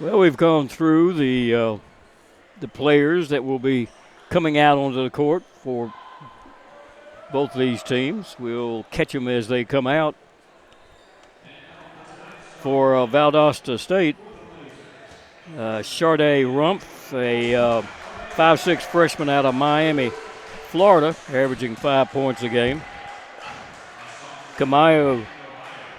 Well, we've gone through the players that will be coming out onto the court for both these teams. We'll catch them as they come out. For Valdosta State, Sharday Rumpf, a 5'6" freshman out of Miami, Florida, averaging 5 points a game. Kamayo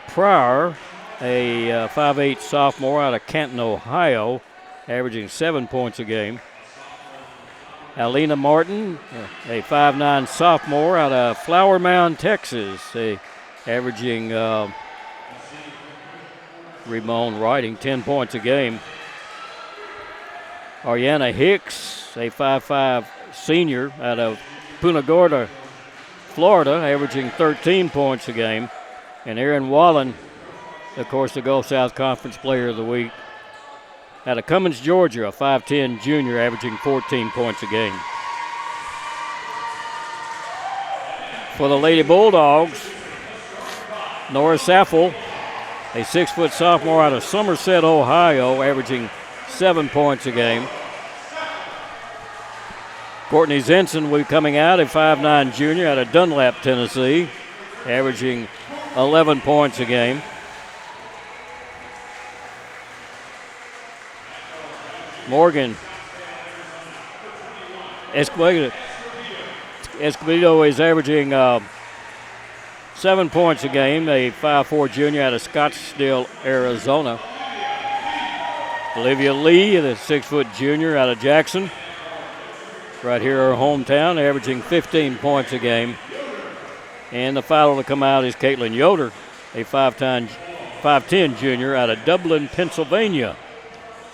Pryor, a 5'8" sophomore out of Canton, Ohio, averaging 7 points a game. Alina Martin, a 5'9" sophomore out of Flower Mound, Texas, averaging Ramon Writing 10 points a game. Ariana Hicks, a 5'5" senior out of Punta Gorda, Florida, averaging 13 points a game. And Aaron Wallen, of course, the Gulf South Conference Player of the Week, out of Cummins, Georgia, a 5'10" junior, averaging 14 points a game. For the Lady Bulldogs, Nora Saffel, a 6' sophomore out of Somerset, Ohio, averaging 7 points a game. Courtney Zinson will be coming out, a 5'9" junior out of Dunlap, Tennessee, averaging 11 points a game. Morgan Escobedo is averaging 7 points a game, a 5'4" junior out of Scottsdale, Arizona. Olivia Lee, the 6' junior out of Jackson, right here her hometown, averaging 15 points a game. And the final to come out is Caitlin Yoder, a 5'10" junior out of Dublin, Pennsylvania,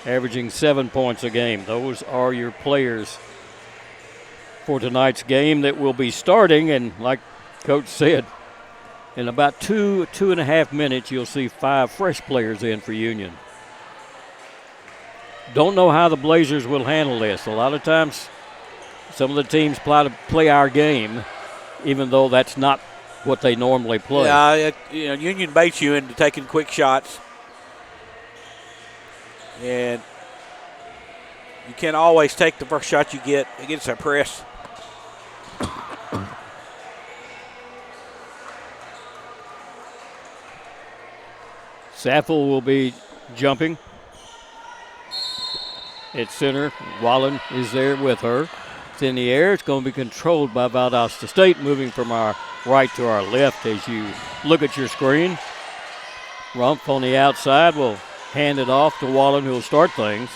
averaging 7 points a game. Those are your players for tonight's game that will be starting. And like Coach said, in about 2.5 minutes, you'll see 5 fresh players in for Union. Don't know how the Blazers will handle this. A lot of times, some of the teams play our game, even though that's not what they normally play. Yeah, Union baits you into taking quick shots. And you can't always take the first shot you get against that press. Saffel will be jumping at center. Wallen is there with her. It's in the air. It's going to be controlled by Valdosta State, moving from our right to our left as you look at your screen. Rumpf on the outside will hand it off to Wallen, who will start things.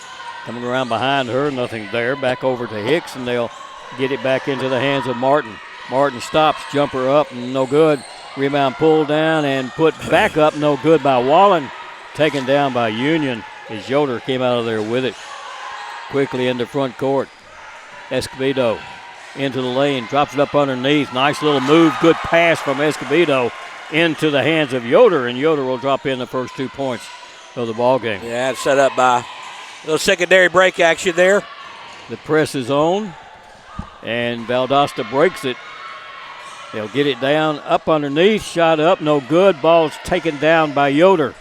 Coming around behind her, nothing there. Back over to Hicks, and they'll get it back into the hands of Martin. Martin stops, jumper up, no good. Rebound pulled down and put back up, no good by Wallen. Taken down by Union as Yoder came out of there with it. Quickly into front court. Escobedo into the lane, drops it up underneath. Nice little move, good pass from Escobedo into the hands of Yoder, and Yoder will drop in the first 2 points of the ball game. Yeah, it's set up by a little secondary break action there. The press is on, and Valdosta breaks it. They'll get it down, up underneath, shot up, no good. Ball's taken down by Yoder.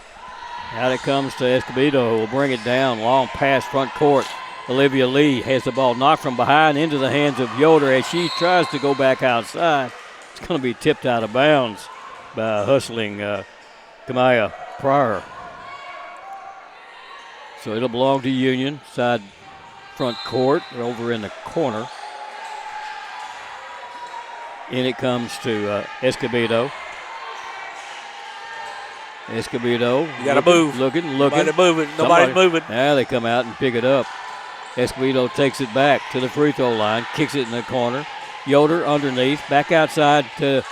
Out it comes to Escobedo, who will bring it down. Long pass front court. Olivia Lee has the ball knocked from behind into the hands of Yoder as she tries to go back outside. It's going to be tipped out of bounds by hustling Kamaya Pryor. So it'll belong to Union, side front court, over in the corner. In it comes to Escobedo. Escobedo. You got to move. Looking. Nobody's moving. Now they come out and pick it up. Escobedo takes it back to the free throw line, kicks it in the corner. Yoder underneath, back outside to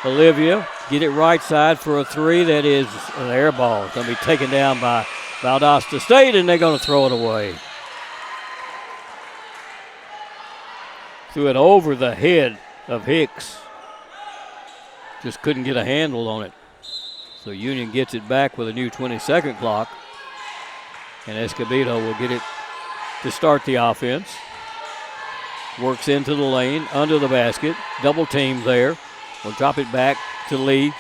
Olivia. Get it right side for a three. That is an air ball. It's going to be taken down by Valdosta State, and they're going to throw it away. Threw it over the head of Hicks. Just couldn't get a handle on it. So Union gets it back with a new 20-second clock. And Escobedo will get it to start the offense. Works into the lane, under the basket. Double team there. Will drop it back to Lee.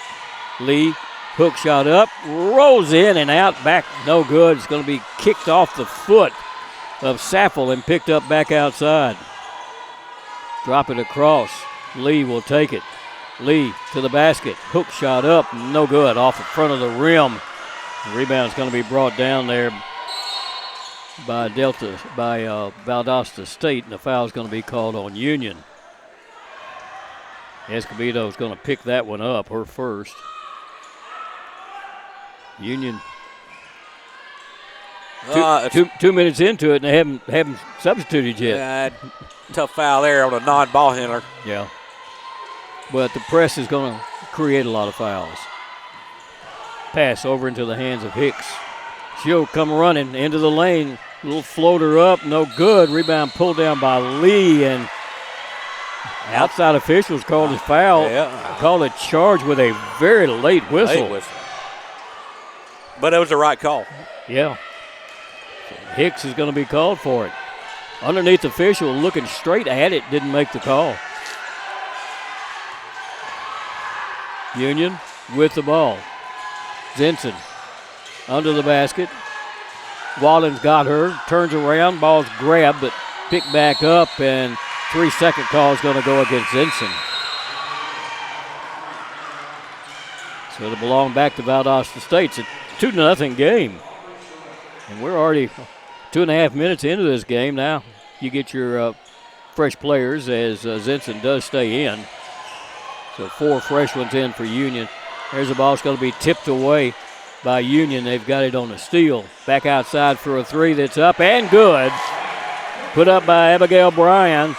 Lee Hook shot up, rolls in and out, back no good. It's going to be kicked off the foot of Saffel and picked up back outside. Drop it across. Lee will take it. Lee to the basket. Hook shot up, no good, off the front of the rim. The rebound's going to be brought down there by Valdosta State, and the foul's going to be called on Union. Escobedo's going to pick that one up, her first. Union 2 minutes into it, and they haven't substituted yet. Tough foul there on a non-ball handler. Yeah. But the press is going to create a lot of fouls. Pass over into the hands of Hicks. She'll come running into the lane. Little floater up, no good. Rebound pulled down by Lee, and outside officials called a foul. Called a charge with a very late whistle. But it was the right call. Yeah. Hicks is going to be called for it. Underneath official looking straight at it, didn't make the call. Union with the ball. Zinson under the basket. Walden's got her, turns around, ball's grabbed, but picked back up, and 3-second call is going to go against Zinson. So it'll belong back to Valdosta State. It's a 2-0 game. And we're already 2.5 minutes into this game now. You get your fresh players as Zinson does stay in. So 4 fresh ones in for Union. There's the ball. It's going to be tipped away by Union. They've got it on a steal. Back outside for a 3 that's up and good. Put up by Abigail Bryan.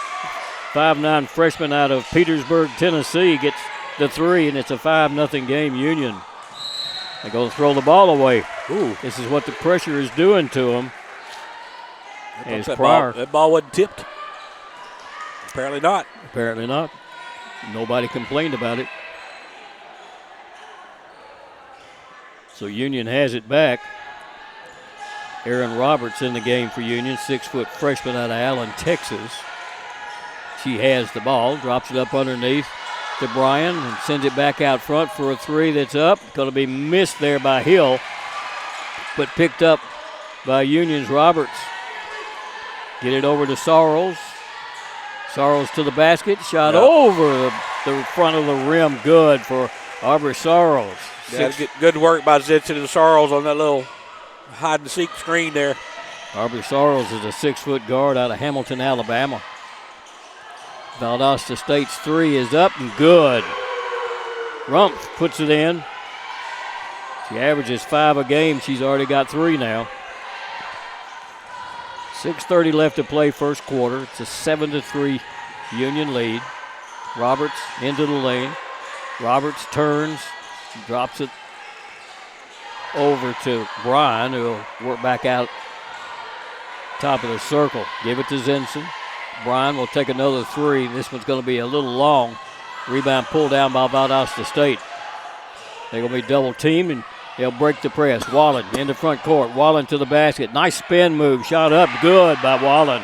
5'9" freshman out of Petersburg, Tennessee, gets the 3, and it's a 5-0 game. Union. They're going to throw the ball away. Ooh, this is what the pressure is doing to them. That ball wasn't tipped. Apparently not. Apparently not. Nobody complained about it. So Union has it back. Erin Roberts in the game for Union, 6-foot freshman out of Allen, Texas. She has the ball, drops it up underneath to Bryan and sends it back out front for a 3 that's up. Going to be missed there by Hill, but picked up by Union's Roberts. Get it over to Sorrells. Sorrells to the basket, shot over the front of the rim, good for Aubrey Sorrells. Good work by Zinson and Sorrells on that little hide-and-seek screen there. Aubrey Sorrells is a 6-foot guard out of Hamilton, Alabama. Valdosta State's 3 is up and good. Rumpf puts it in. She averages 5 a game. She's already got 3 now. 6:30 left to play first quarter. It's a 7-3 Union lead. Roberts into the lane. Roberts turns, drops it over to Bryan, who will work back out top of the circle. Give it to Zinson. Bryan will take another 3. This one's going to be a little long. Rebound pulled down by Valdosta State. They're going to be double teamed, and they'll break the press. Wallen in the front court. Wallen to the basket. Nice spin move. Shot up good by Wallen.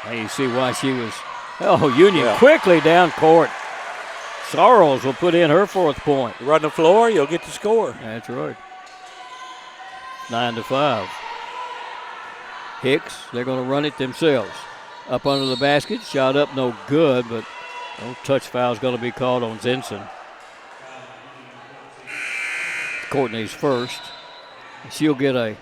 And you see why she was. Union quickly down court. Sorrells will put in her 4th point. You run the floor, you'll get the score. That's right. 9-5. Hicks, they're going to run it themselves. Up under the basket. Shot up, no good, but no touch foul is going to be called on Zinson. Courtney's first. She'll get a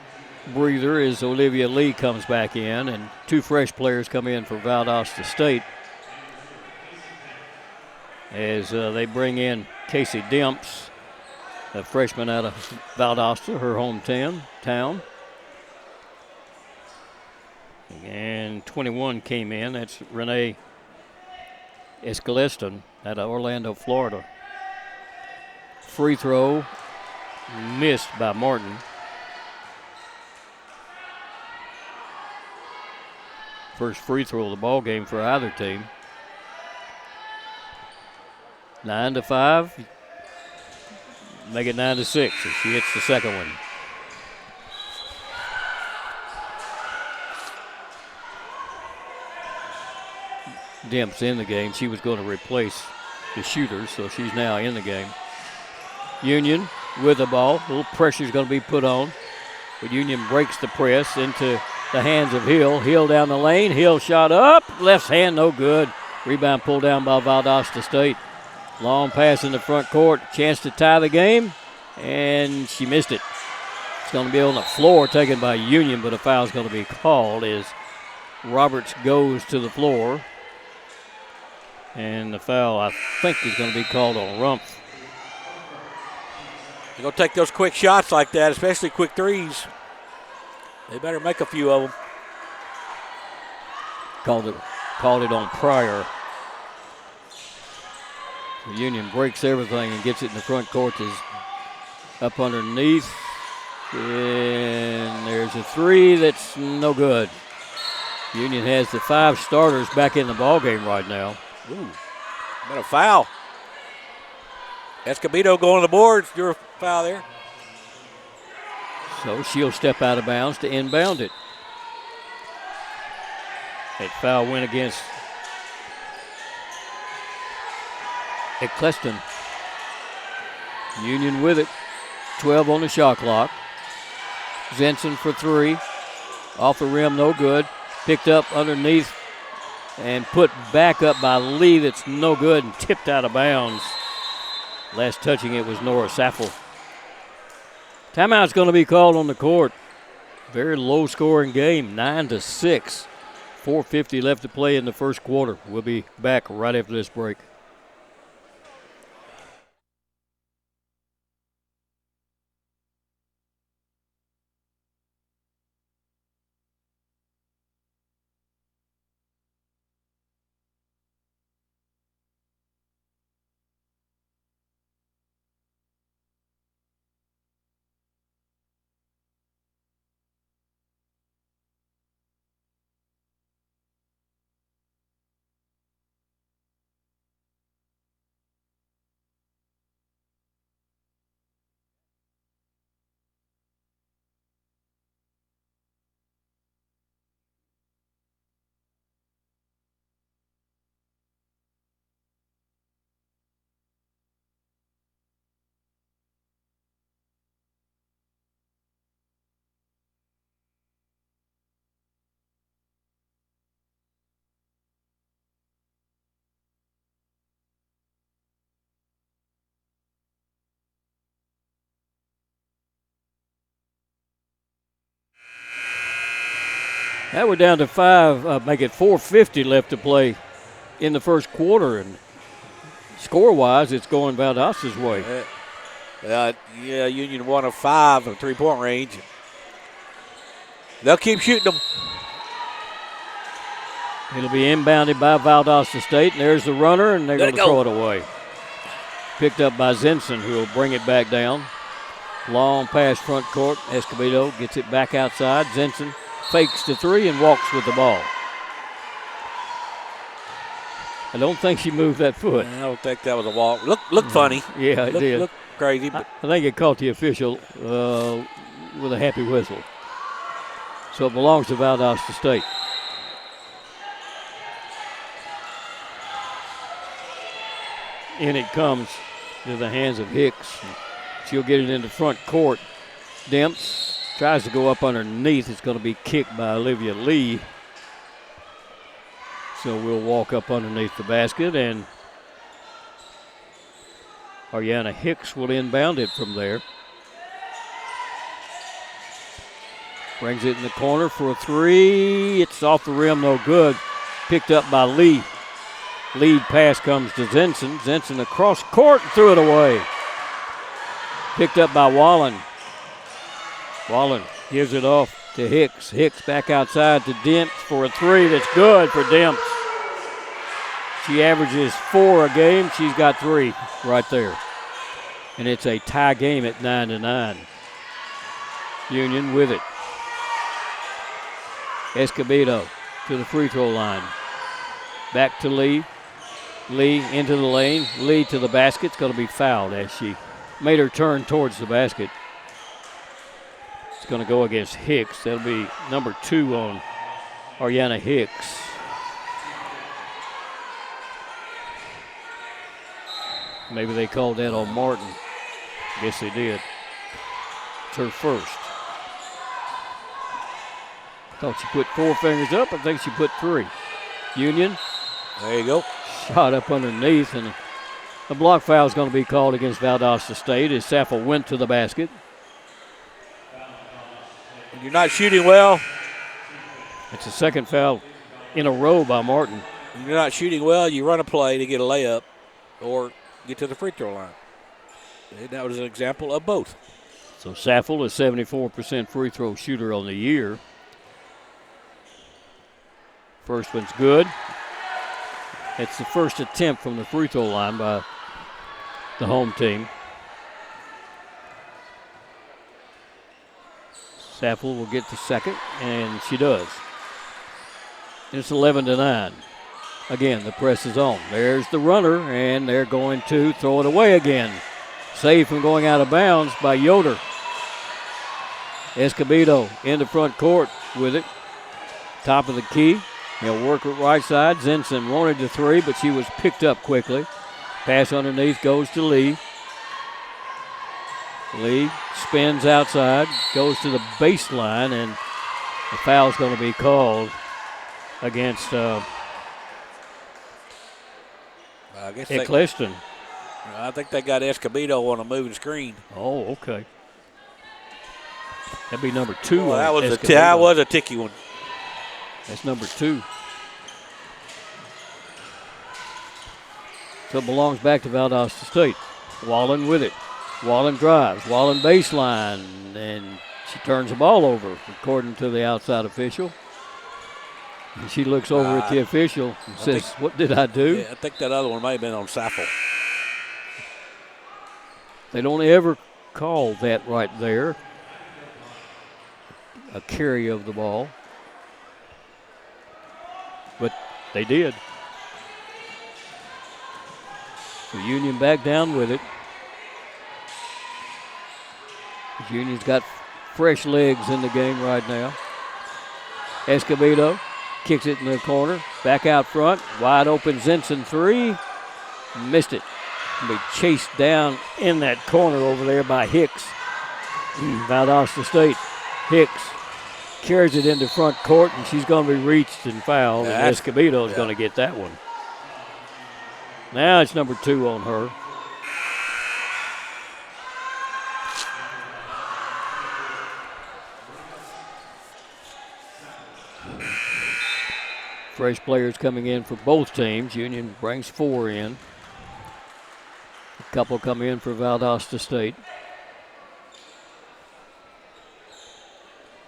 breather as Olivia Lee comes back in, and 2 fresh players come in for Valdosta State as they bring in Casey Demps, a freshman out of Valdosta, her hometown. And 21 came in. That's Renee Escaleston out of Orlando, Florida. Free throw missed by Martin. First free throw of the ball game for either team. 9-5. Make it 9-6 if she hits the second one. Demps in the game. She was going to replace the shooters, so she's now in the game. Union with the ball. A little pressure is going to be put on. But Union breaks the press into the hands of Hill. Hill down the lane. Hill shot up. Left hand, no good. Rebound pulled down by Valdosta State. Long pass in the front court. Chance to tie the game, and she missed it. It's going to be on the floor taken by Union, but a foul is going to be called as Roberts goes to the floor. And the foul, I think, is going to be called on Rumpf. You're going to take those quick shots like that, especially quick threes. They better make a few of them. Called it on Pryor. The Union breaks everything and gets it in the front court. Is up underneath. And there's a three that's no good. Union has the 5 starters back in the ballgame right now. Ooh, got a foul. Escobedo going to the boards. Your foul there. So she'll step out of bounds to inbound it. That foul went against Eccleston. Union with it. 12 on the shot clock. Zenson for 3. Off the rim, no good. Picked up underneath and put back up by Lee. That's no good and tipped out of bounds. Last touching it was Nora Saffel. Timeout's going to be called on the court. Very low scoring game, 9-6. 4:50 left to play in the first quarter. We'll be back right after this break. Now we're down to 5, make it 4:50 left to play in the first quarter. And score-wise, it's going Valdosta's way. Yeah, Union 1 of 5 from three-point range. They'll keep shooting them. It'll be inbounded by Valdosta State. And there's the runner, and they're going to throw it away. Picked up by Zenson, who will bring it back down. Long pass front court. Escobedo gets it back outside. Zenson fakes the 3 and walks with the ball. I don't think she moved that foot. I don't think that was a walk. Looked funny. Yeah, it did. Looked crazy. But I think it caught the official with a happy whistle. So it belongs to Valdosta State. In it comes to the hands of Hicks. She'll get it in the front court. Demps tries to go up underneath. It's going to be kicked by Olivia Lee. So we'll walk up underneath the basket, and Ariana Hicks will inbound it from there. Brings it in the corner for a 3. It's off the rim, no good. Picked up by Lee. Lead pass comes to Zenson. Zenson across court and threw it away. Picked up by Wallen. Wallen gives it off to Hicks. Hicks back outside to Demps for a 3 that's good for Demps. She averages 4 a game. She's got 3 right there. And it's a tie game at 9-9. Union with it. Escobedo to the free throw line. Back to Lee. Lee into the lane. Lee to the basket. It's going to be fouled as she made her turn towards the basket. It's going to go against Hicks. That'll be number 2 on Ariana Hicks. Maybe they called that on Martin. Guess they did. It's her first. Thought she put 4 fingers up. I think she put 3. Union. There you go. Shot up underneath, and a block foul is going to be called against Valdosta State as Saffel went to the basket. When you're not shooting well. It's the second foul in a row by Martin. When you're not shooting well, you run a play to get a layup or get to the free throw line. And that was an example of both. So Saffel is 74% free throw shooter on the year. First one's good. It's the first attempt from the free throw line by the home team. Saffel will get the second, and she does. It's 11-9. Again, the press is on. There's the runner, and they're going to throw it away again. Saved from going out of bounds by Yoder. Escobedo in the front court with it. Top of the key. He'll work it right side. Zinson wanted the 3, but she was picked up quickly. Pass underneath goes to Lee. Lee spins outside, goes to the baseline, and the foul's going to be called against Eccleston. I think they got Escobedo on a moving screen. Oh, okay. That'd be number 2. Well, that was a ticky one. That's number 2. So it belongs back to Valdosta State. Wallen with it. Wallen drives. Wallen baseline. And she turns the ball over, according to the outside official. And she looks over at the official and says, what did I do? Yeah, I think that other one may have been on Saffel. They don't ever call that right there a carry of the ball. But they did. So Union back down with it. Union's got fresh legs in the game right now. Escobedo kicks it in the corner. Back out front. Wide open Zinson 3. Missed it. Be chased down in that corner over there by Hicks. Valdosta State. Hicks carries it into front court, and she's going to be reached and fouled. And Escobedo is going to get that one. Now it's number 2 on her. Fresh players coming in for both teams. Union brings 4 in. A couple come in for Valdosta State.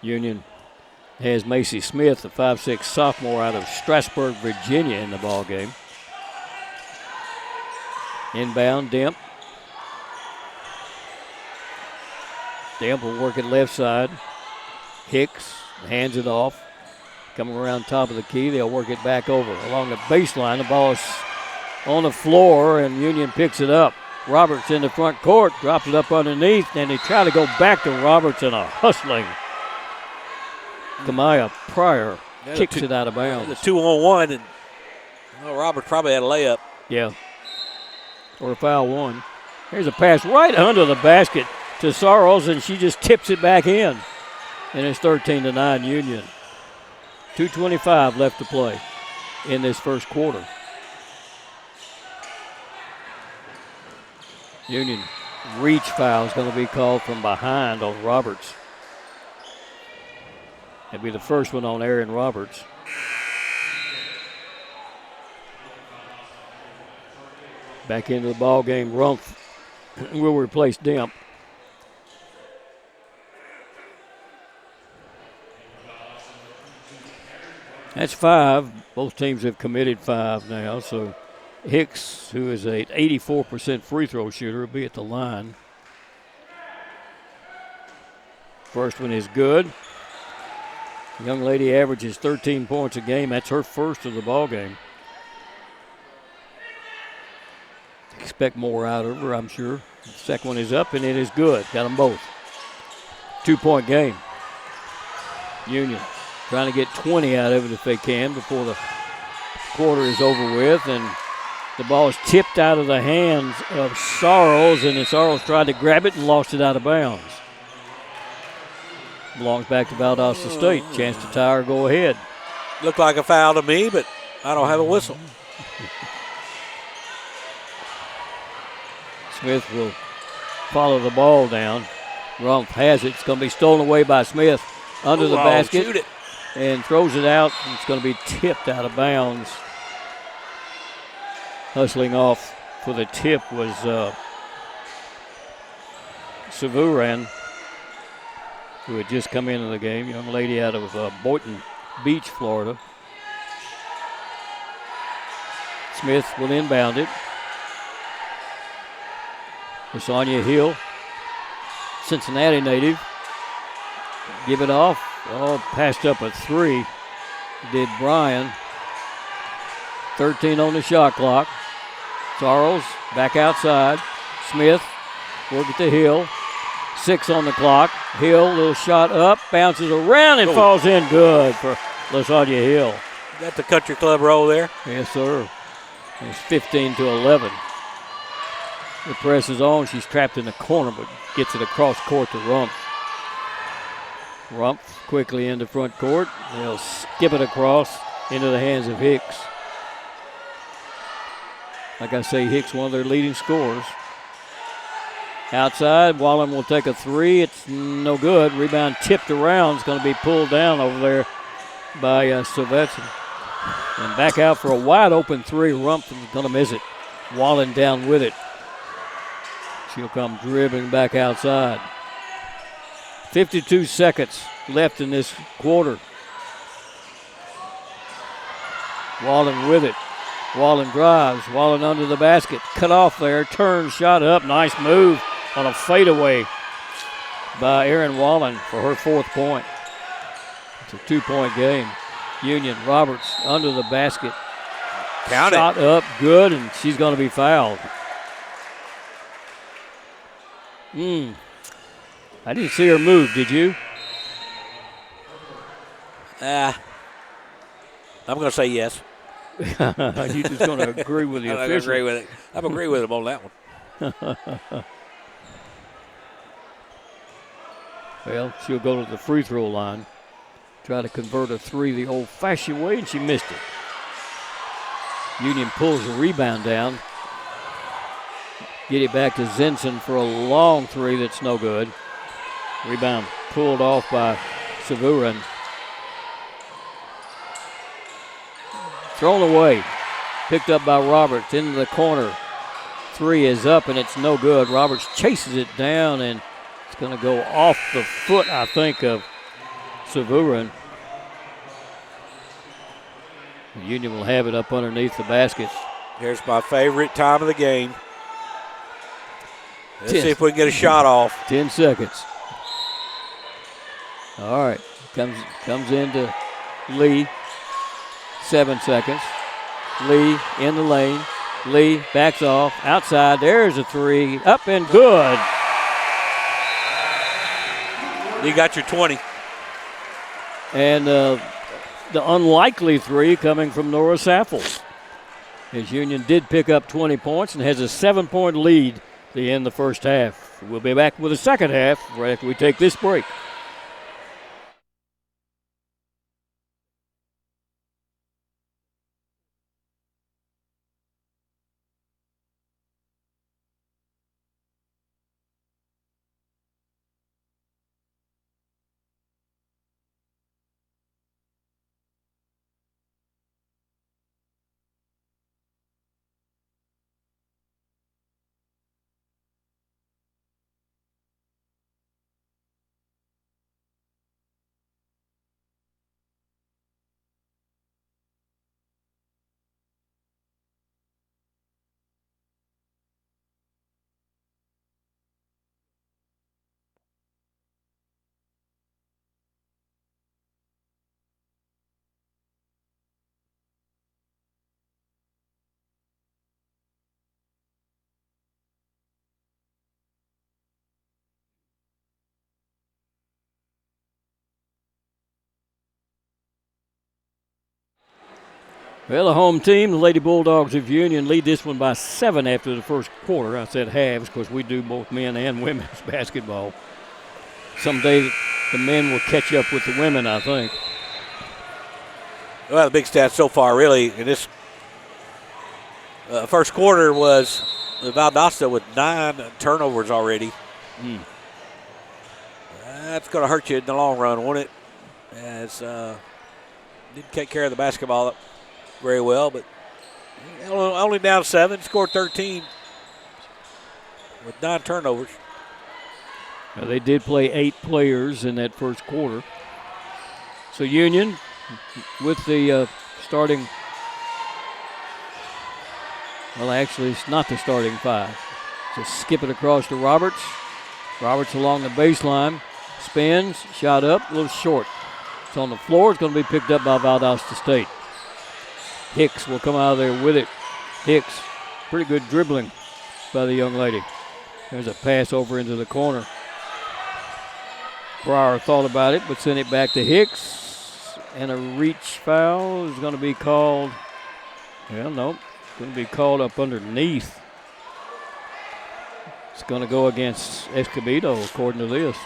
Union has Macy Smith, the 5'6" sophomore out of Strasburg, Virginia, in the ball game. Inbound, Demp. Demp will work it left side. Hicks hands it off. Coming around top of the key, they'll work it back over. Along the baseline, the ball is on the floor, and Union picks it up. Roberts in the front court, drops it up underneath, and they try to go back to Roberts in a hustling. Kamaya Pryor kicks it out of bounds. The 2-on-1, and Roberts probably had a layup. Yeah. Or a foul one. Here's a pass right under the basket to Sarles, and she just tips it back in. And it's 13-9 Union. 2:25 left to play in this first quarter. Union reach foul is going to be called from behind on Roberts. It'll be the first one on Aaron Roberts. Back into the ball game, Rumpf will replace Demp. That's 5. Both teams have committed 5 now. So Hicks, who is an 84% free throw shooter, will be at the line. First one is good. The young lady averages 13 points a game. That's her first of the ball game. Expect more out of her, I'm sure. The second one is up, and it is good. Got them both. 2-point game. Union trying to get 20 out of it if they can before the quarter is over with. And The ball is tipped out of the hands of Sarles, and then Sarles tried to grab it and lost it out of bounds. Belongs back to Valdosta State. Chance to tie or go ahead. Looked like a foul to me, but I don't have a whistle. Smith will follow the ball down. Rumpf has it. It's going to be stolen away by Smith under the basket. Shoot it. And throws it out. It's going to be tipped out of bounds. Hustling off for the tip was Savuran, who had just come into the game. Young lady out of Boynton Beach, Florida. Smith will inbound it. Lasagna Hill, Cincinnati native. Give it off. Oh, passed up a three. Did Bryan. 13 on the shot clock. Charles back outside. Smith work it to Hill. 6 on the clock. Hill, little shot up, bounces around and falls in good for Lasagna Hill. Got the country club roll there. Yes, sir. It's 15-11. The press is on. She's trapped in the corner, but gets it across court to Rumpf. Rumpf quickly into front court. They'll skip it across into the hands of Hicks. Like I say, Hicks, one of their leading scorers. Outside, Wallen will take a three. It's no good. Rebound tipped around. It's going to be pulled down over there by Sylvetson. And back out for a wide open three. Rumpf is going to miss it. Wallen down with it. She'll come dribbling back outside. 52 seconds left in this quarter. Wallen with it. Wallen drives. Wallen under the basket. Cut off there. Turn, shot up. Nice move on a fadeaway by Erin Wallen for her 4th point. It's a 2-point game. Union Roberts under the basket. Count shot it. Up good, and she's going to be fouled. I didn't see her move, did you? I'm going to say yes. You're just going to agree with the I'm official. agree with it. I'm agree with him on that one. Well, she'll go to the free throw line, try to convert a three the old-fashioned way, and she missed it. Union pulls the rebound down. Get it back to Zinson for a long three that's no good. Rebound pulled off by Savuran. Thrown away. Picked up by Roberts into the corner. Three is up and it's no good. Roberts chases it down and it's going to go off the foot, I think, of Savuran. Union will have it up underneath the basket. Here's my favorite time of the game. Let's see if we can get a shot off. 10 seconds. All right. Comes into Lee. 7 seconds. Lee in the lane. Lee backs off. Outside. There's a three. Up and good. You got your 20. And the unlikely three coming from Nora Saffels. His Union did pick up 20 points and has a 7-point lead to end the first half. We'll be back with the second half right after we take this break. Well, the home team, the Lady Bulldogs of Union, lead this one by 7 after the first quarter. I said halves because we do both men and women's basketball. Someday the men will catch up with the women, I think. Well, the big stats so far, really, in this first quarter was Valdosta with 9 turnovers already. That's going to hurt you in the long run, won't it? As didn't take care of the basketball very well, but only down 7, scored 13 with 9 turnovers. Now, they did play 8 players in that first quarter. So Union with the starting, well, actually, it's not the starting 5. Just skip it across to Roberts. Roberts along the baseline, spins, shot up, a little short. It's on the floor. It's going to be picked up by Valdosta State. Hicks will come out of there with it. Hicks, pretty good dribbling by the young lady. There's a pass over into the corner. Breyer thought about it, but sent it back to Hicks. And a reach foul is going to be called. Well, nope. Going to be called up underneath. It's going to go against Escobedo, according to this.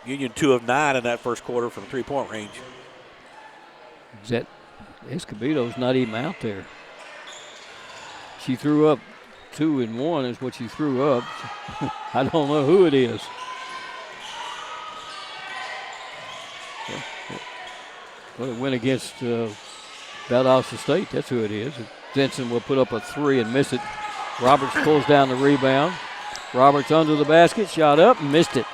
Union 2 of 9 in that first quarter from 3-point range. Is that Escobedo's not even out there? She threw up 2 and 1 is what she threw up. I don't know who it is. Well, it went against Valdosta State. That's who it is. Denson will put up a 3 and miss it. Roberts pulls down the rebound. Roberts under the basket, shot up, missed it.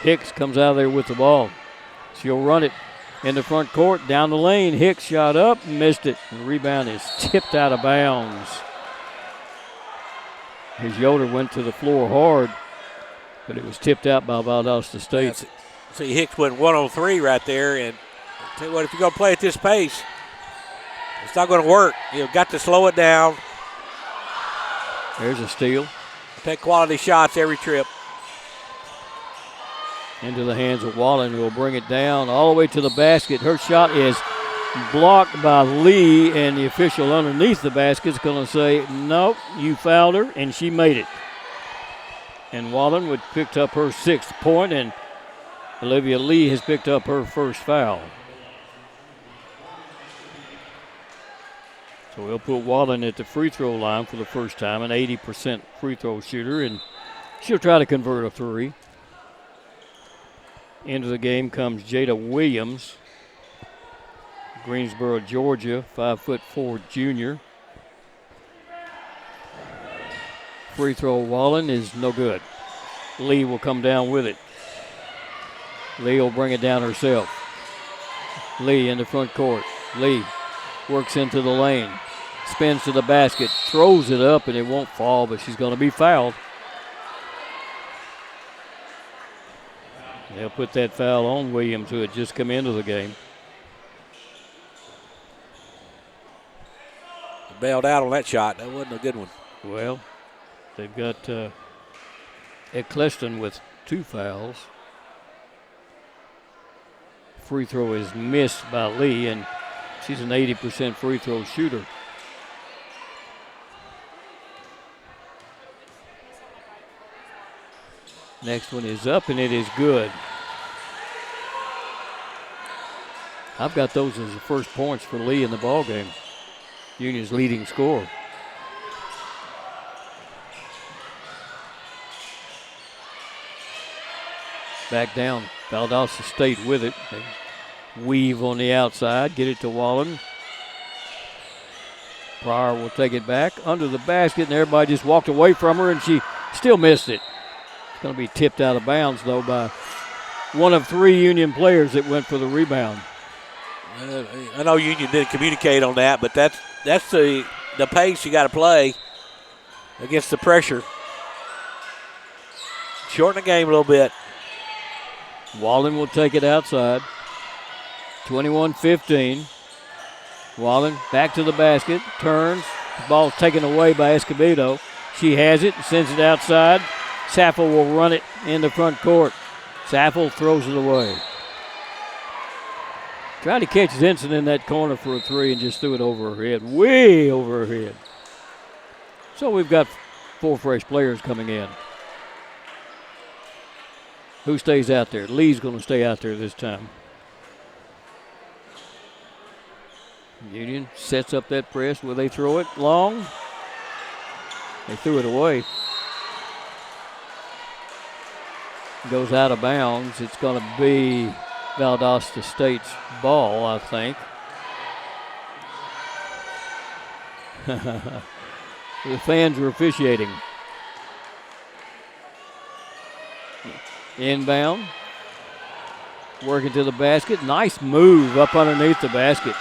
Hicks comes out of there with the ball. She'll run it in the front court, down the lane. Hicks shot up, missed it. The rebound is tipped out of bounds. His Yoder went to the floor hard, but it was tipped out by Valdosta State. See, Hicks went 1-on-3 right there, and I'll tell you what, if you're going to play at this pace, it's not going to work. You've got to slow it down. There's a steal. Take quality shots every trip. Into the hands of Wallen, who will bring it down all the way to the basket. Her shot is blocked by Lee, and the official underneath the basket is going to say, nope, you fouled her, and she made it. And Wallen would picked up her 6th point, and Olivia Lee has picked up her first foul. So we'll put Wallen at the free throw line for the first time, an 80% free throw shooter, and she'll try to convert a 3. Into the game comes Jada Williams, Greensboro, Georgia, 5'4" junior. Free throw Wallen is no good. Lee will come down with it. Lee will bring it down herself. Lee in the front court. Lee works into the lane, spins to the basket, throws it up, and it won't fall, but she's going to be fouled. They'll put that foul on Williams, who had just come into the game. Bailed out on that shot. That wasn't a good one. Well, they've got Eccleston with 2 fouls. Free throw is missed by Lee, and she's an 80% free throw shooter. Next one is up, and it is good. I've got those as the first points for Lee in the ballgame. Union's leading scorer. Back down, Valdosta State with it. They weave on the outside, get it to Wallen. Pryor will take it back under the basket, and everybody just walked away from her, and she still missed it. It's going to be tipped out of bounds, though, by one of 3 Union players that went for the rebound. I know Union didn't communicate on that, but that's the pace you got to play against the pressure. Shorten the game a little bit. Wallen will take it outside. 21-15. Wallen back to the basket, turns. The ball's taken away by Escobedo. She has it, sends it outside. Saffel will run it in the front court. Saffel throws it away. Tried to catch Zinson in that corner for a three and just threw it over her head, way over her head. So we've got 4 fresh players coming in. Who stays out there? Lee's going to stay out there this time. Union sets up that press. Will they throw it long? They threw it away. Goes out of bounds. It's going to be Valdosta State's ball, I think. The fans are officiating. Inbound. Working to the basket. Nice move up underneath the basket.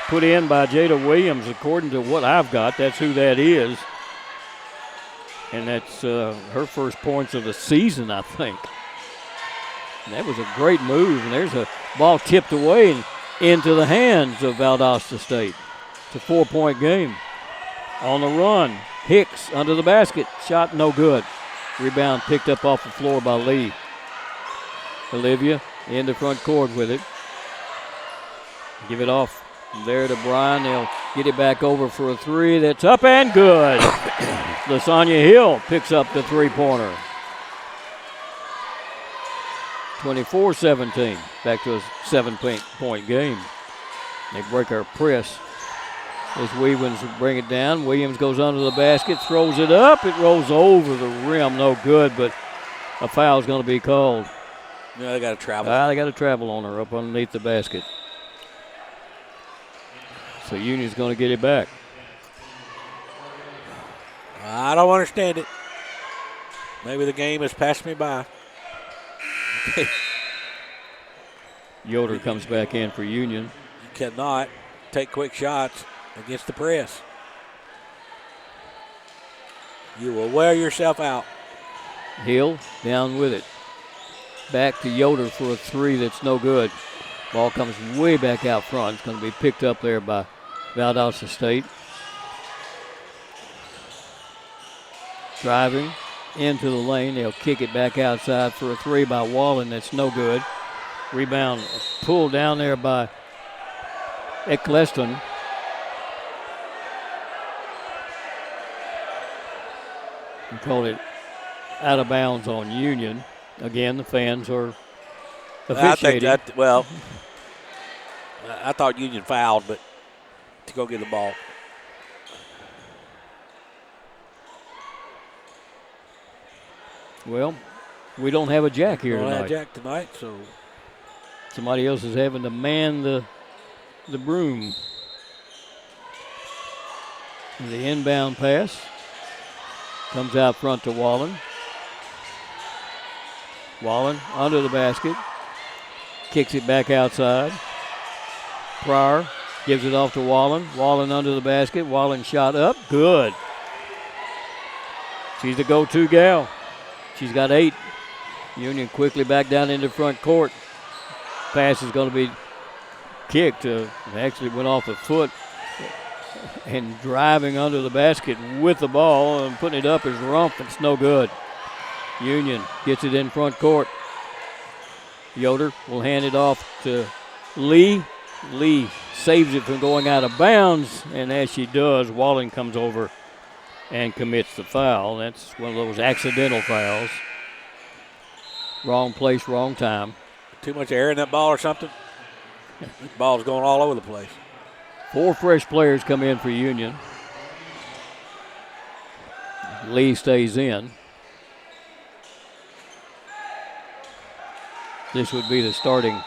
Put in by Jada Williams, according to what I've got. That's who that is. And that's her first points of the season, I think. And that was a great move. And there's a ball tipped away and into the hands of Valdosta State. It's a 4-point game. On the run, Hicks under the basket. Shot no good. Rebound picked up off the floor by Lee. Olivia in the front court with it. Give it off there to Brian. They'll get it back over for a three. That's up and good. LaSonia Hill picks up the three-pointer. 24-17. Back to a 7-point game. They break our press as Williams bring it down. Williams goes under the basket, throws it up. It rolls over the rim. No good, but a foul's going to be called. No, they got to travel. They got to travel on her up underneath the basket. So Union's going to get it back. I don't understand it. Maybe the game has passed me by. Yoder comes back in for Union. You cannot take quick shots against the press. You will wear yourself out. Hill down with it. Back to Yoder for a three that's no good. Ball comes way back out front. It's going to be picked up there by Valdosta State. Driving into the lane. They'll kick it back outside for a three by Wallen. That's no good. Rebound pulled down there by Eccleston. We called it out of bounds on Union. Again, the fans are officiating. I thought Union fouled, but to go get the ball. Well, we don't have a jack here tonight. Don't have a jack tonight, so somebody else is having to man the broom. The inbound pass comes out front to Wallen. Wallen under the basket. Kicks it back outside. Pryor gives it off to Wallen. Wallen under the basket. Wallen shot up. Good. She's the go-to gal. She's got 8. Union quickly back down into front court. Pass is going to be kicked. Actually went off the foot. And driving under the basket with the ball and putting it up is Rumpf. It's no good. Union gets it in front court. Yoder will hand it off to Lee. Lee saves it from going out of bounds, and as she does, Wallen comes over and commits the foul. That's one of those accidental fouls. Wrong place, wrong time. Too much air in that ball or something? This ball's going all over the place. 4 fresh players come in for Union. Lee stays in. This would be the starting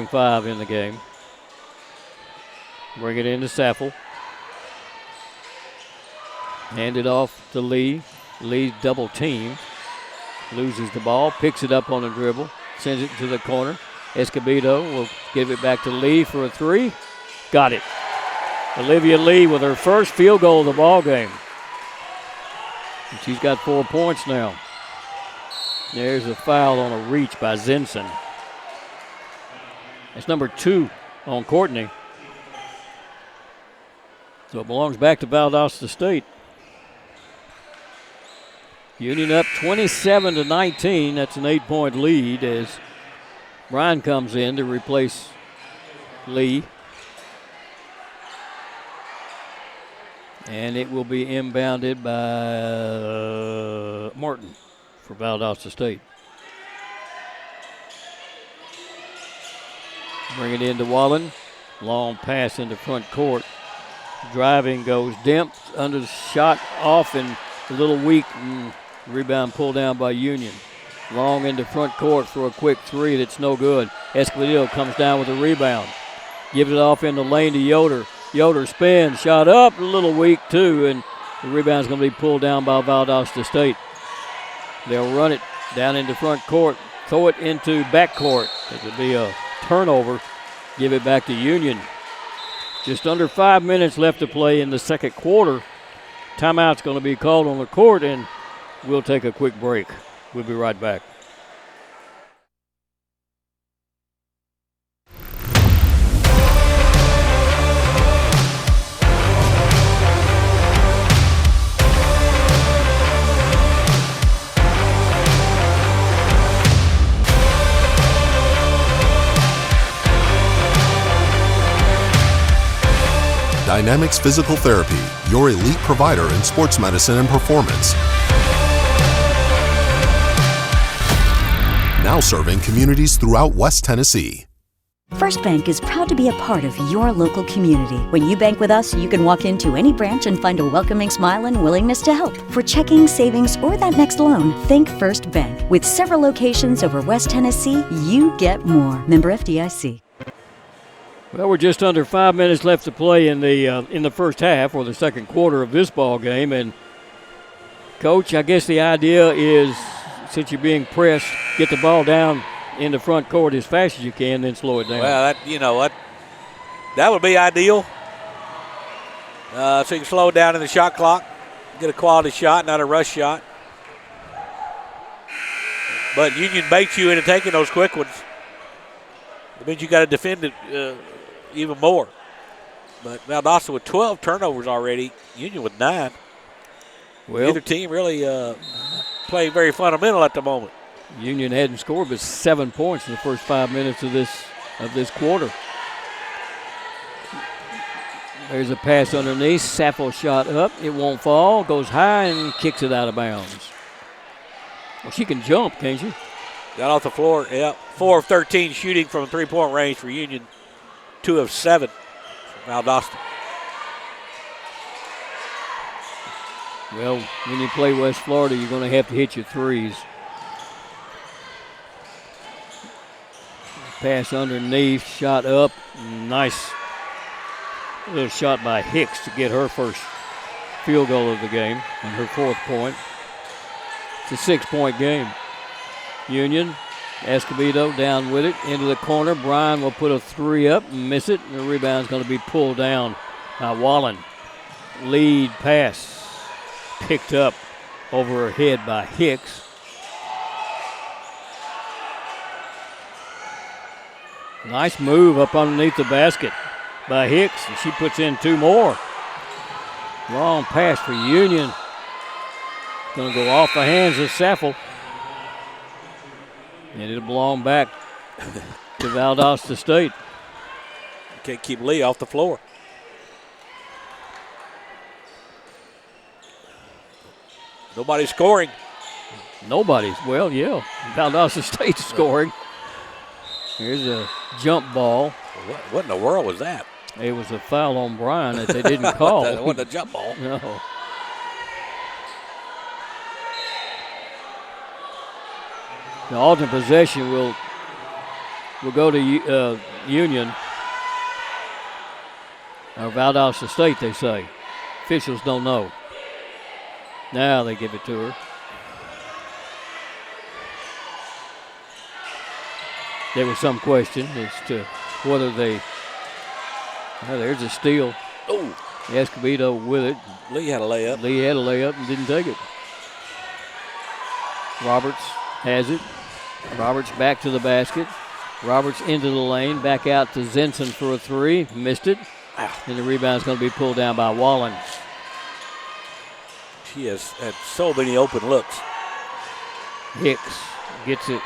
5 in the game. Bring it into Saffel. Hand it off to Lee. Lee double teamed. Loses the ball. Picks it up on a dribble. Sends it to the corner. Escobedo will give it back to Lee for a three. Got it. Olivia Lee with her first field goal of the ball game. And she's got 4 points now. There's a foul on a reach by Zinson. That's number 2 on Courtney. So it belongs back to Valdosta State. Union up 27-19. That's an 8-point lead as Brian comes in to replace Lee. And it will be inbounded by Martin for Valdosta State. Bring it into Wallen. Long pass into front court. Driving goes Demp under the shot off and a little weak. And rebound pulled down by Union. Long into front court for a quick three that's no good. Escobedo comes down with a rebound. Gives it off in the lane to Yoder. Yoder spins, shot up, a little weak too, and the rebound's going to be pulled down by Valdosta State. They'll run it down into front court, throw it into back court. It'll be a turnover. Give it back to Union. Just under 5 minutes left to play in the second quarter. Timeout's going to be called on the court, and we'll take a quick break. We'll be right back. Dynamics Physical Therapy, your elite provider in sports medicine and performance. Now serving communities throughout West Tennessee. First Bank is proud to be a part of your local community. When you bank with us, you can walk into any branch and find a welcoming smile and willingness to help. For checking, savings, or that next loan, think First Bank. With several locations over West Tennessee, you get more. Member FDIC. Well, we're just under 5 minutes left to play in the first half or the second quarter of this ball game. And, Coach, I guess the idea is, since you're being pressed, get the ball down in the front court as fast as you can, then slow it down. Well, that would be ideal. So you can slow it down in the shot clock, get a quality shot, not a rush shot. But Union baits you into taking those quick ones. It means you got to defend it even more. But Valdosta with 12 turnovers already, Union with 9. Well, neither team really playing very fundamental at the moment. Union hadn't scored but 7 points in the first 5 minutes of this quarter. There's a pass underneath. Sappho shot up. It won't fall. Goes high and kicks it out of bounds. Well, she can jump, can't she? Got off the floor. Yeah, 4 of 13 shooting from 3-point range for Union. 2 of 7 for Valdosta. Well, when you play West Florida, you're going to have to hit your threes. Pass underneath, shot up. Nice little shot by Hicks to get her first field goal of the game and her 4th point. It's a 6-point game. Union, Escobedo down with it, into the corner. Bryan will put a 3 up and miss it. And the rebound's going to be pulled down by Wallen. Lead pass picked up over her head by Hicks. Nice move up underneath the basket by Hicks, and she puts in 2 more. Long pass for Union. Going to go off the hands of Sappho. And it'll belong back to Valdosta State. You can't keep Lee off the floor. Nobody's scoring. Nobody's. Well, yeah. Valdosta State's scoring. Here's a jump ball. What in the world was that? It was a foul on Bryan that they didn't call. That wasn't a jump ball. No. The alternate possession will go to Union. Or Valdosta State, they say. Officials don't know. Now they give it to her. There was some question as to whether they. Well, there's a steal. Oh, Escobedo with it. Lee had a layup. Lee had a layup and didn't take it. Roberts has it. Roberts back to the basket. Roberts into the lane. Back out to Zinson for a 3. Missed it. Ow. And the rebound's going to be pulled down by Wallen. She has had so many open looks. Hicks gets it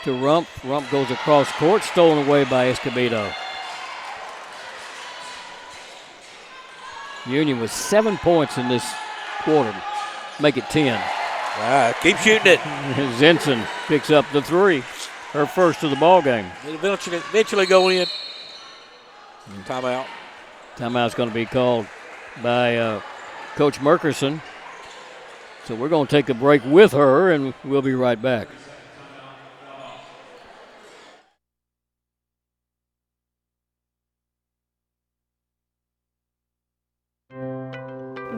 to Rump. Rump goes across court, stolen away by Escobedo. Union with 7 points in this quarter. Make it 10. Keep shooting it. Zinson picks up the 3. Her first of the ball game. It'll eventually go in. Timeout. Timeout's going to be called by Coach Merkerson. So we're going to take a break with her, and we'll be right back.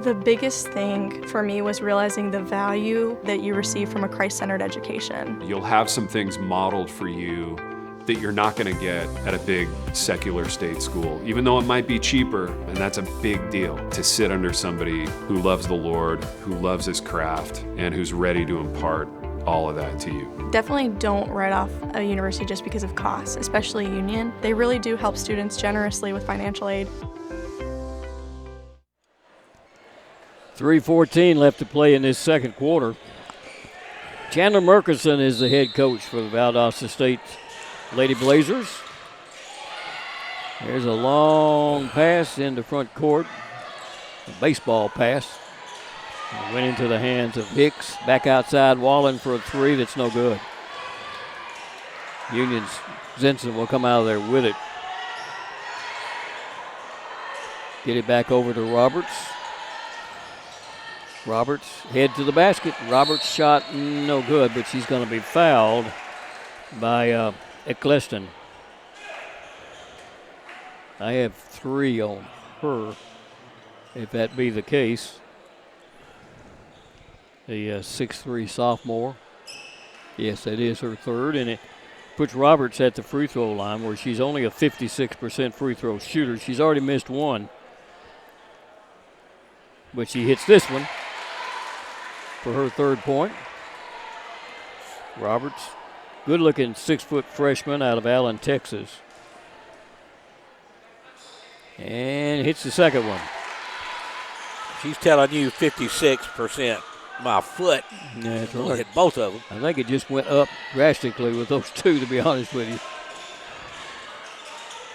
The biggest thing for me was realizing the value that you receive from a Christ-centered education. You'll have some things modeled for you that you're not going to get at a big secular state school, even though it might be cheaper, and that's a big deal to sit under somebody who loves the Lord, who loves his craft, and who's ready to impart all of that to you. Definitely don't write off a university just because of costs, especially Union. They really do help students generously with financial aid. 3:14 left to play in this second quarter. Chandler Merkerson is the head coach for the Valdosta State Lady Blazers. There's a long pass into front court, a baseball pass. It went into the hands of Hicks. Back outside, Wallen for a 3 that's no good. Union's Zinson will come out of there with it. Get it back over to Roberts. Roberts head to the basket. Roberts' shot no good, but she's going to be fouled by Eccleston. I have 3 on her, if that be the case. The 6'3" sophomore. Yes, that is her 3rd, and it puts Roberts at the free throw line where she's only a 56% free throw shooter. She's already missed 1, but she hits this one for her 3rd point. Roberts, good-looking 6-foot freshman out of Allen, Texas. And hits the second one. She's telling you 56%. My foot. Yeah, that's right. Hit both of them. I think it just went up drastically with those 2, to be honest with you.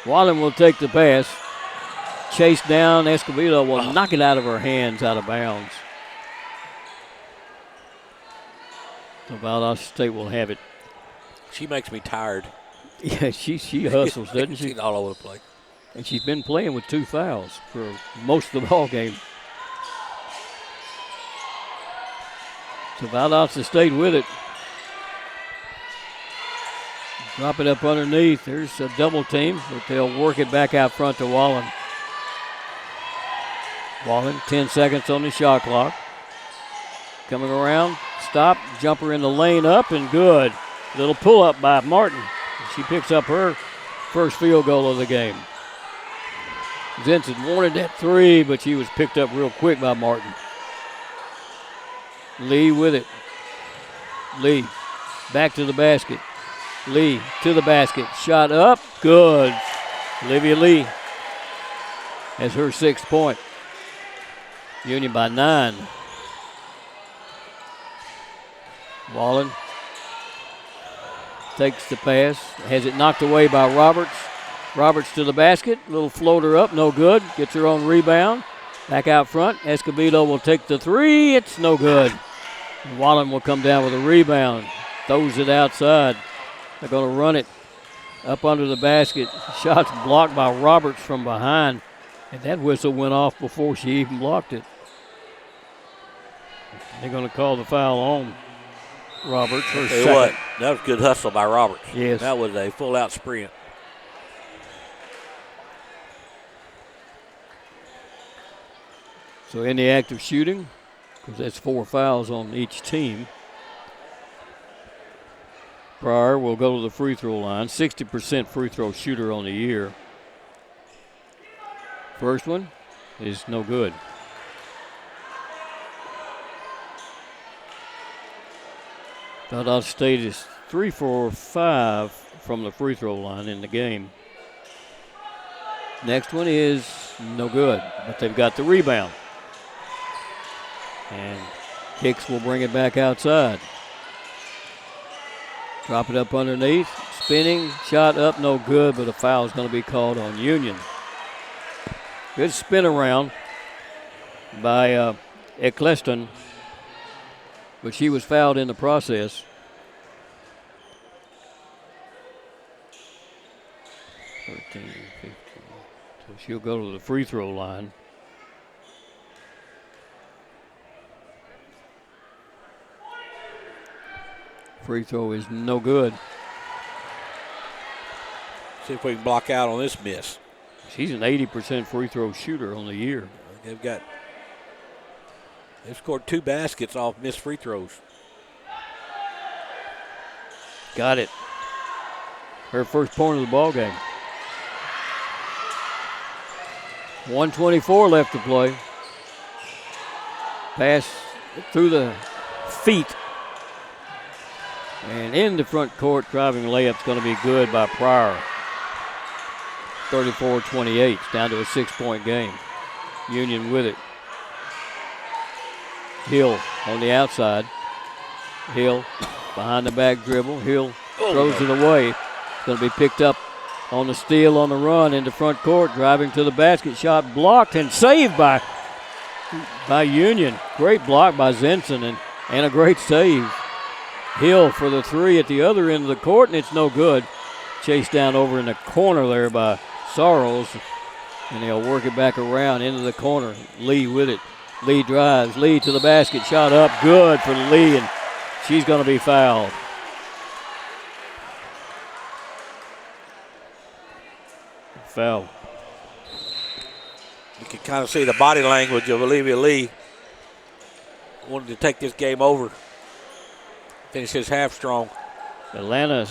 Wallen will take the pass. Chase down. Escobedo will knock it out of her hands, out of bounds. So Valdosta State will have it. She makes me tired. Yeah, she hustles, doesn't she? She's all over the place. And she's been playing with 2 fouls for most of the ball game. So Valdosta State with it. Drop it up underneath. There's a double team, but they'll work it back out front to Wallen. Wallen, 10 seconds on the shot clock. Coming around, stop, jumper in the lane up, and good. Little pull up by Martin. She picks up her first field goal of the game. Zinson wanted that 3, but she was picked up real quick by Martin. Lee with it. Lee back to the basket. Lee to the basket. Shot up. Good. Olivia Lee has her 6th point. Union by 9. Wallen takes the pass. Has it knocked away by Roberts. Roberts to the basket. Little floater up. No good. Gets her own rebound. Back out front. Escobedo will take the 3. It's no good. Wallen will come down with a rebound. Throws it outside. They're going to run it up under the basket. Shot's blocked by Roberts from behind. And that whistle went off before she even blocked it. They're going to call the foul on Roberts. Her Tell you second. what, that was good hustle by Roberts. Yes. That was a full-out sprint. So in the act of shooting, because that's 4 fouls on each team, Pryor will go to the free throw line. 60% free throw shooter on the year. First one is no good. Valdosta State is 3 for 5 from the free throw line in the game. Next one is no good, but they've got the rebound. And Hicks will bring it back outside. Drop it up underneath. Spinning, shot up, no good, but a foul is going to be called on Union. Good spin around by Eccleston, but she was fouled in the process. 13, 15. So she'll go to the free throw line. Free throw is no good. See if we can block out on this miss. She's an 80% free throw shooter on the year. They've scored 2 baskets off missed free throws. Got it. Her first point of the ball game. 1:24 left to play. Pass through the feet. And in the front court, driving layup's going to be good by Pryor. 34-28, down to a 6-point game. Union with it. Hill on the outside. Hill behind the back dribble. Hill throws it away. It's going to be picked up on the steal on the run into front court. Driving to the basket. Shot blocked and saved by Union. Great block by Zenson and a great save. Hill for the three at the other end of the court, and it's no good. Chased down over in the corner there by Sorrells, and they'll work it back around into the corner. Lee with it. Lee drives. Lee to the basket. Shot up. Good for Lee, and she's going to be fouled. Foul. You can kind of see the body language of Olivia Lee. Wanted to take this game over. Finish his half strong. Atlanta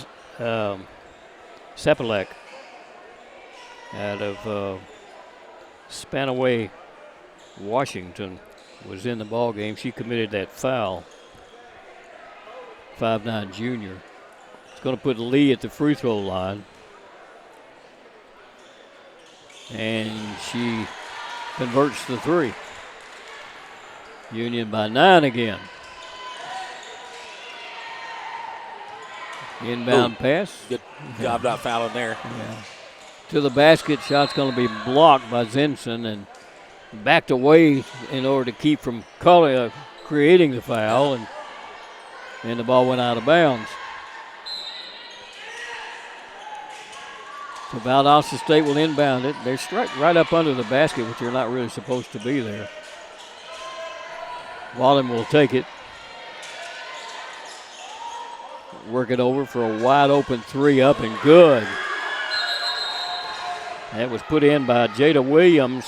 Sepelek out of Spanaway, Washington, was in the ball game. She committed that foul. 5'9" junior. It's going to put Lee at the free throw line. And she converts the three. Union by 9 again. Inbound pass. Good job not fouling there. Yeah. To the basket. Shot's going to be blocked by Zenson and backed away in order to keep from creating the foul, and the ball went out of bounds. So Valdosta State will inbound it. They're right up under the basket, which they're not really supposed to be there. Wallen will take it. Work it over for a wide open three, up and good. That was put in by Jada Williams.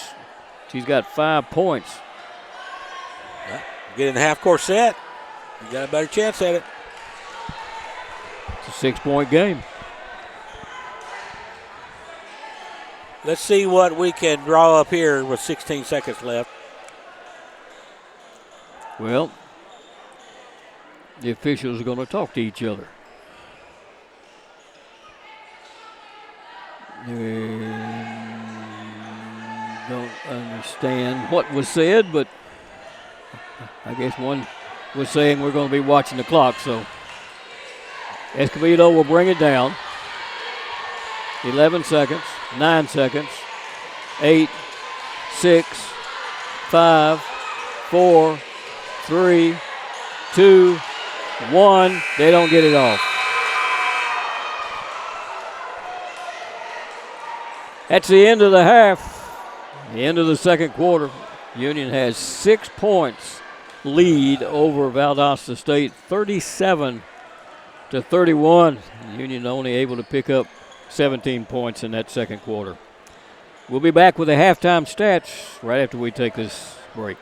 She's got 5 points. Get in the half-court set. You got a better chance at it. It's a 6-point game. Let's see what we can draw up here with 16 seconds left. Well, the officials are going to talk to each other. They don't understand what was said, but I guess one was saying we're going to be watching the clock, so Escobedo will bring it down. 11 seconds, 9 seconds, 8, 6, 5, 4, 3, 2, 1. They don't get it off. That's the end of the half. The end of the second quarter. Union has 6 points lead over Valdosta State, 37-31. Union only able to pick up 17 points in that second quarter. We'll be back with the halftime stats right after we take this break.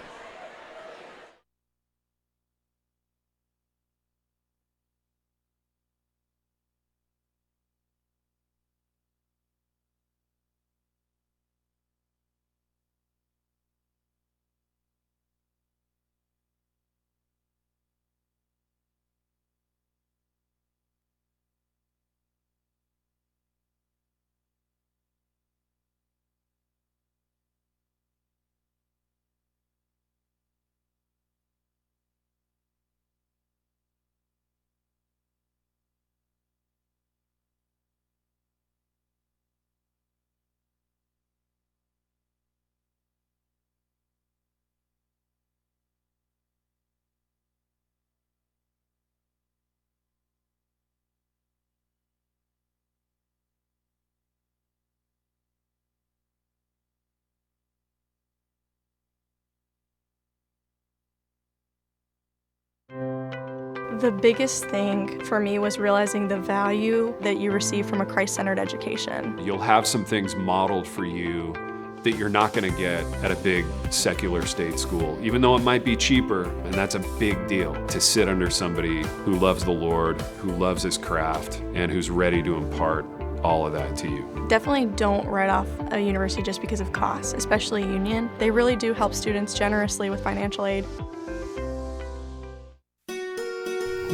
The biggest thing for me was realizing the value that you receive from a Christ-centered education. You'll have some things modeled for you that you're not going to get at a big secular state school, even though it might be cheaper, and that's a big deal to sit under somebody who loves the Lord, who loves his craft, and who's ready to impart all of that to you. Definitely don't write off a university just because of costs, especially Union. They really do help students generously with financial aid.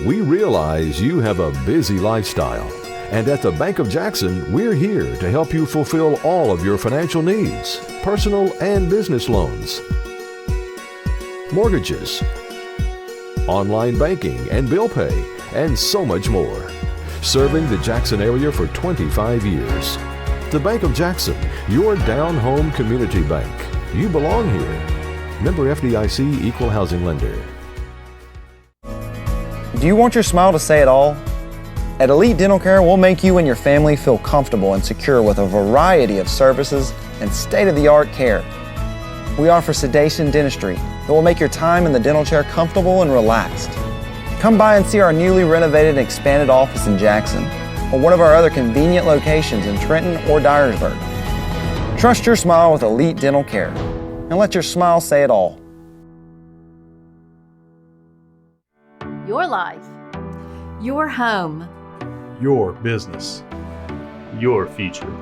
We realize you have a busy lifestyle, and at the Bank of Jackson, we're here to help you fulfill all of your financial needs, personal and business loans, mortgages, online banking and bill pay, and so much more. Serving the Jackson area for 25 years. The Bank of Jackson, your down-home community bank. You belong here. Member FDIC, Equal Housing Lender. Do you want your smile to say it all? At Elite Dental Care, we'll make you and your family feel comfortable and secure with a variety of services and state-of-the-art care. We offer sedation dentistry that will make your time in the dental chair comfortable and relaxed. Come by and see our newly renovated and expanded office in Jackson or one of our other convenient locations in Trenton or Dyersburg. Trust your smile with Elite Dental Care and let your smile say it all. Your life, your home, your business, your future.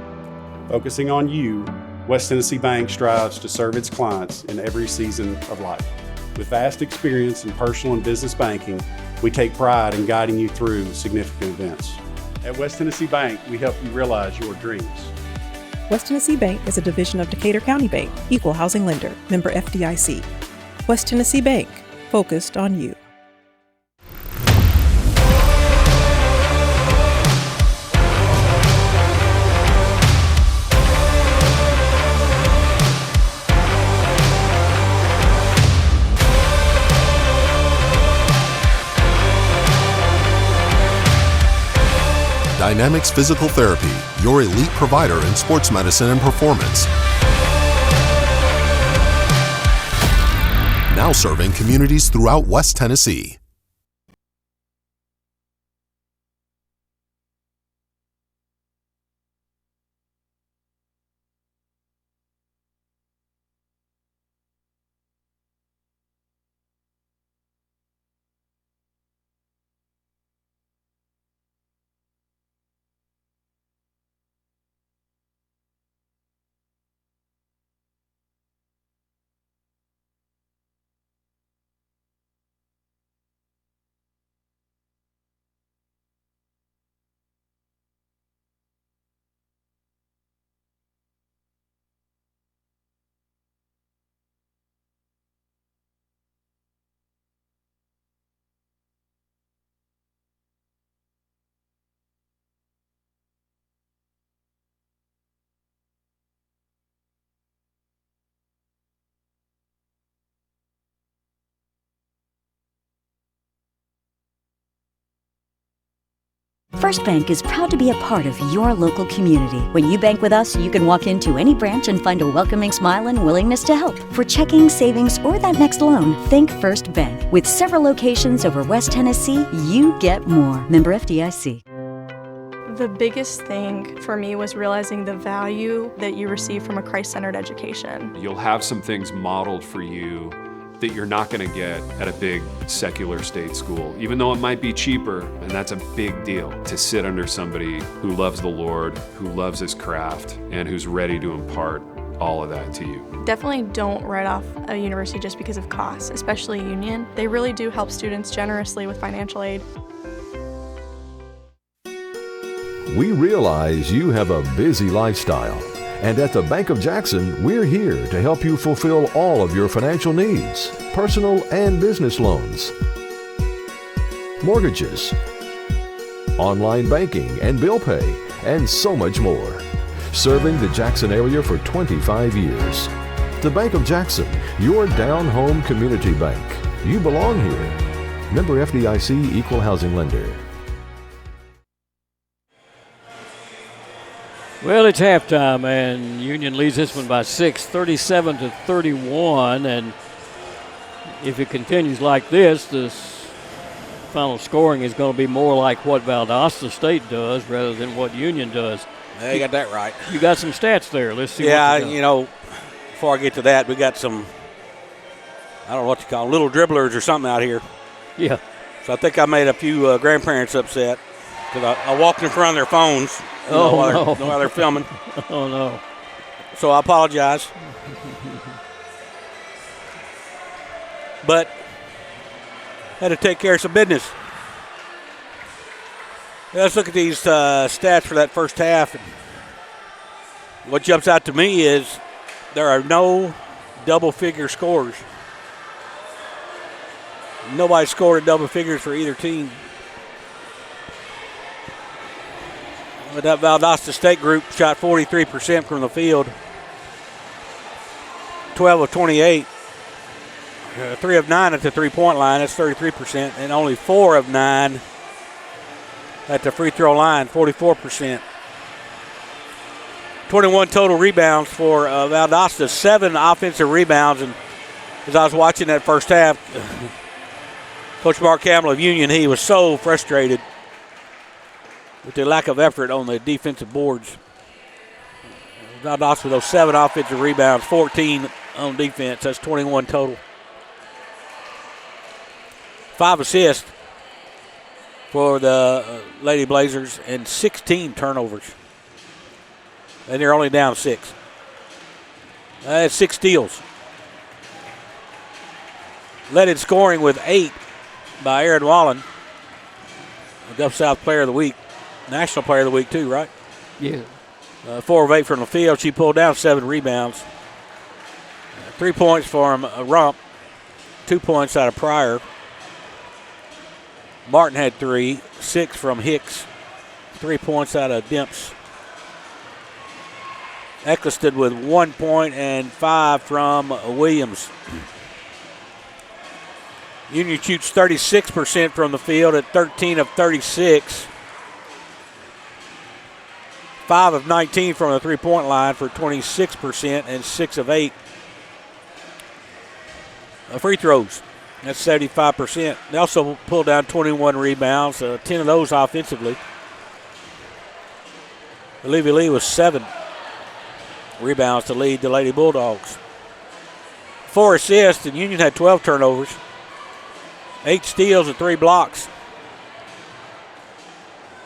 Focusing on you, West Tennessee Bank strives to serve its clients in every season of life. With vast experience in personal and business banking, we take pride in guiding you through significant events. At West Tennessee Bank, we help you realize your dreams. West Tennessee Bank is a division of Decatur County Bank, Equal Housing Lender, member FDIC. West Tennessee Bank, focused on you. Dynamics Physical Therapy, your elite provider in sports medicine and performance. Now serving communities throughout West Tennessee. First Bank is proud to be a part of your local community. When you bank with us, you can walk into any branch and find a welcoming smile and willingness to help. For checking, savings, or that next loan, think First Bank. With several locations over West Tennessee, you get more. Member FDIC. The biggest thing for me was realizing the value that you receive from a Christ-centered education. You'll have some things modeled for you that you're not going to get at a big secular state school, even though it might be cheaper, and that's a big deal to sit under somebody who loves the Lord, who loves his craft, and who's ready to impart all of that to you. Definitely don't write off a university just because of costs, especially Union. They really do help students generously with financial aid. We realize you have a busy lifestyle, and at the Bank of Jackson, we're here to help you fulfill all of your financial needs, personal and business loans, mortgages, online banking and bill pay, and so much more. Serving the Jackson area for 25 years. The Bank of Jackson, your down-home community bank. You belong here. Member FDIC, Equal Housing Lender. Well, it's halftime, and Union leads this one by 6, 37-31. And if it continues like this final scoring is going to be more like what Valdosta State does rather than what Union does. Yeah, you got that right. You got some stats there. Let's see. Yeah, before I get to that, we got some, I don't know what you call them, little dribblers or something out here. Yeah. So I think I made a few grandparents upset because I walked in front of their phones while they're filming. Oh, no. So I apologize. But had to take care of some business. Let's look at these stats for that first half. What jumps out to me is there are no double-figure scores. Nobody scored in double figures for either team. But that Valdosta State group shot 43% from the field. 12 of 28. 3 of 9 at the three-point line. That's 33%. And only 4 of 9 at the free throw line, 44%. 21 total rebounds for Valdosta. 7 offensive rebounds. And as I was watching that first half, Coach Mark Campbell of Union, he was so frustrated with the lack of effort on the defensive boards. Valdosta with those 7 offensive rebounds, 14 on defense. That's 21 total. 5 assists for the Lady Blazers and 16 turnovers. And they're only down 6. That's 6 steals. Led in scoring with 8 by Erin Wallen, the Gulf South Player of the Week. National Player of the Week, too, right? Yeah. 4 of 8 from the field. She pulled down 7 rebounds. 3 points from Rump. 2 points out of Pryor. Martin had 3. 6 from Hicks. 3 points out of Demps. Eccleston with 1 point and 5 from Williams. Union shoots 36% from the field at 13 of 36. 5 of 19 from the three-point line for 26% and 6 of 8. Free throws, that's 75%. They also pulled down 21 rebounds, 10 of those offensively. Olivia Lee was 7 rebounds to lead the Lady Bulldogs. 4 assists, and Union had 12 turnovers. 8 steals and 3 blocks.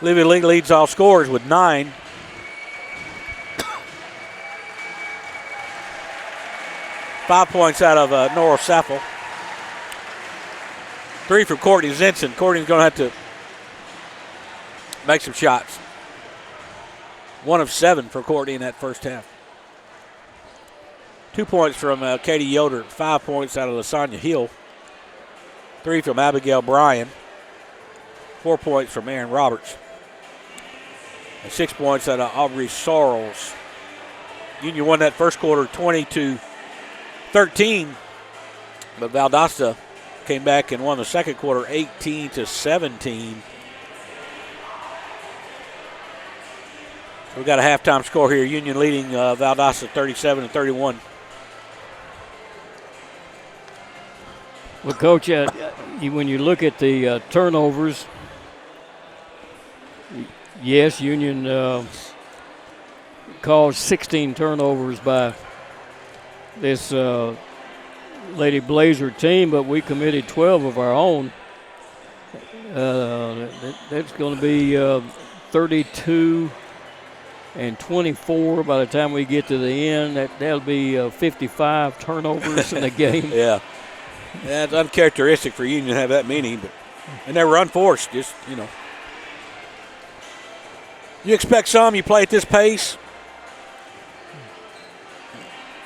Olivia Lee leads all scorers with 9. Five points out of Nora Saffel. 3 from Courtney Zinson. Courtney's going to have to make some shots. 1 of 7 for Courtney in that first half. 2 points from Katie Yoder. 5 points out of LaSonia Hill. 3 from Abigail Bryan. 4 points from Aaron Roberts. And 6 points out of Aubrey Sorrells. Union won that first quarter 20-13. But Valdosta came back and won the second quarter 18-17. We've got a halftime score here. Union leading Valdosta 37-31. Well, Coach, when you look at the turnovers, yes, Union caused 16 turnovers by this Lady Blazer team, but we committed 12 of our own. That's going to be 32 and 24 by the time we get to the end. That'll be 55 turnovers in a game. Yeah. That's uncharacteristic for Union to have that many, and they were unforced. Just, you expect some. You play at this pace.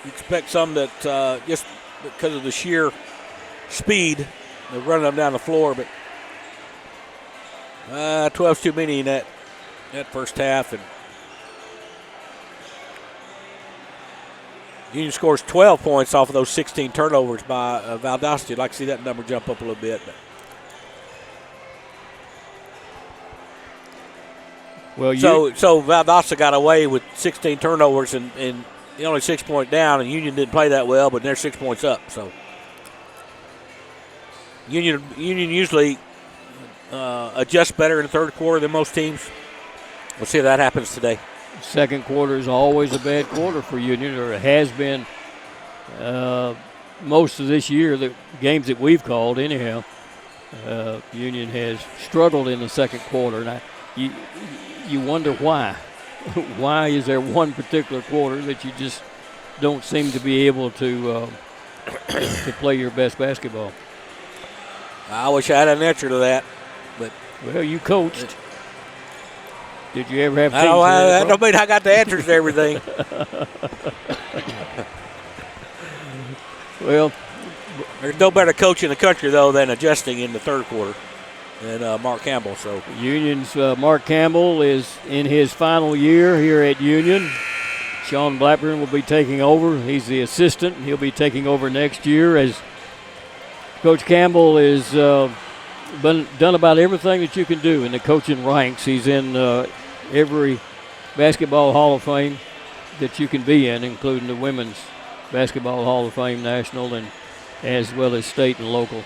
You expect some that just because of the sheer speed, they're running them down the floor. But 12's too many in that first half, and Union scores 12 points off of those 16 turnovers by Valdosta. You'd like to see that number jump up a little bit. Well, so Valdosta got away with 16 turnovers and only 6 point down, and Union didn't play that well, but they're 6 points up. So Union usually adjust better in the third quarter than most teams. We'll see if that happens today. Second quarter is always a bad quarter for Union, or it has been most of this year, the games that we've called anyhow. Union has struggled in the second quarter, and you wonder why. Why is there one particular quarter that you just don't seem to be able to play your best basketball? I wish I had an answer to that, but well, you coached. Did you ever have? That don't mean I got the answers to everything. Well, there's no better coach in the country though than adjusting in the third quarter than Mark Campbell. So Union's Mark Campbell is in his final year here at Union. Sean Blackburn will be taking over. He's the assistant. He'll be taking over next year as Coach Campbell is done about everything that you can do in the coaching ranks. He's in every basketball Hall of Fame that you can be in, including the Women's Basketball Hall of Fame, national, and as well as state and local.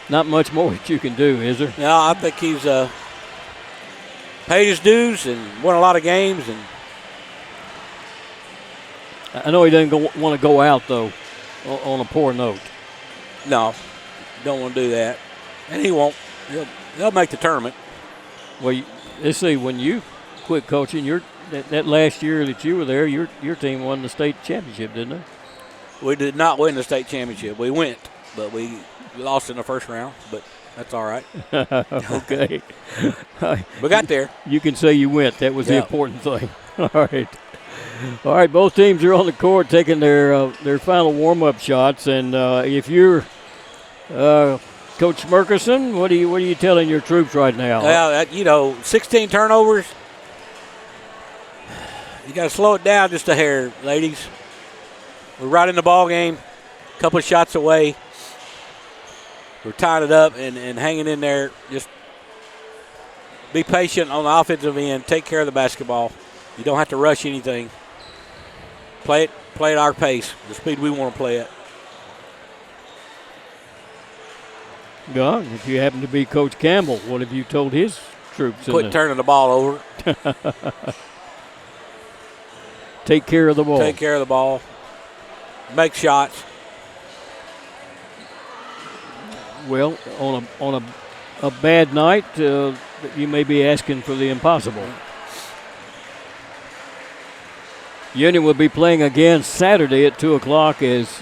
Not much more that you can do, is there? No, I think he's paid his dues and won a lot of games. And I know he doesn't want to go out, though, on a poor note. No, don't want to do that. And he won't. They'll make the tournament. Well, let's see, when you quit coaching, that last year that you were there, your team won the state championship, didn't it? We did not win the state championship. We went, but we lost in the first round, but that's all right. Okay. We got there. You can say you went. That was the important thing. All right, both teams are on the court taking their final warm-up shots, and if you're Coach Merkerson, what are you telling your troops right now? Well, 16 turnovers. You got to slow it down just a hair, ladies. We're right in the ball game, a couple of shots away. We're tying it up and hanging in there. Just be patient on the offensive end. Take care of the basketball. You don't have to rush anything. Play it at our pace, the speed we want to play it. God, if you happen to be Coach Campbell, what have you told his troops? Quit turning the ball over. Take care of the ball. Take care of the ball. Make shots. Well, on a bad night, you may be asking for the impossible. Union will be playing again Saturday at 2 o'clock as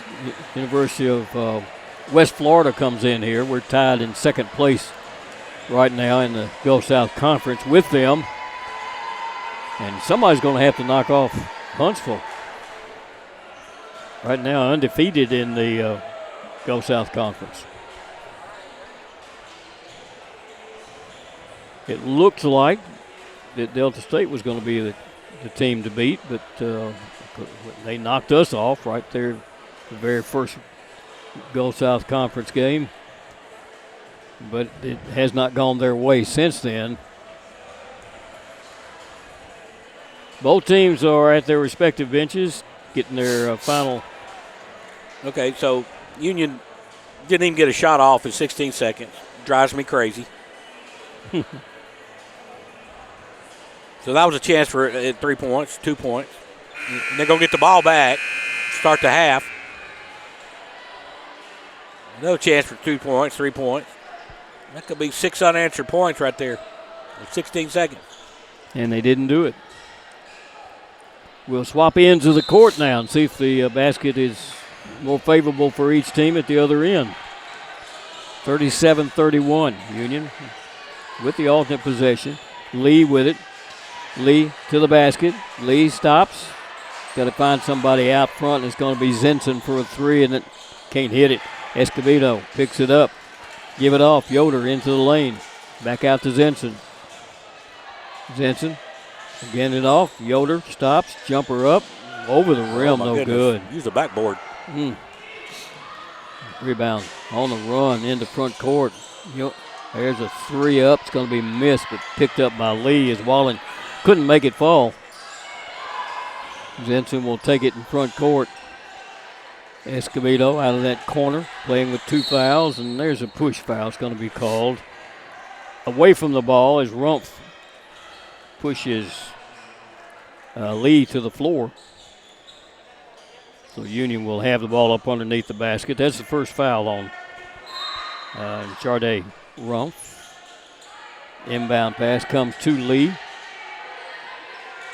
University of West Florida comes in here. We're tied in second place right now in the Gulf South Conference with them. And somebody's going to have to knock off Huntsville. Right now undefeated in the Gulf South Conference. It looks like that Delta State was going to be the team to beat, but they knocked us off right there the very first Gulf South Conference game. But it has not gone their way since then. Both teams are at their respective benches, getting their final. Okay, so Union didn't even get a shot off in 16 seconds. Drives me crazy. So that was a chance for 3 points, 2 points. And they're going to get the ball back, start the half. Another chance for 2 points, 3 points. That could be 6 unanswered points right there in 16 seconds. And they didn't do it. We'll swap ends of the court now and see if the basket is more favorable for each team at the other end. 37-31, Union with the alternate possession. Lee with it. Lee to the basket. Lee stops. Got to find somebody out front. It's going to be Zinson for a three, and it can't hit it. Escobedo picks it up. Give it off. Yoder into the lane. Back out to Zinson. Zinson again it off. Yoder stops. Jumper up. Over the rim. No good. Use the backboard. Rebound on the run into front court. There's a three up. It's going to be missed, but picked up by Lee as Wallen couldn't make it fall. Zinson will take it in front court. Escobedo out of that corner, playing with 2 fouls, and there's a push foul. It's going to be called. away from the ball as Rumpf pushes Lee to the floor. So Union will have the ball up underneath the basket. That's the first foul on Jarday Rumpf. Inbound pass comes to Lee.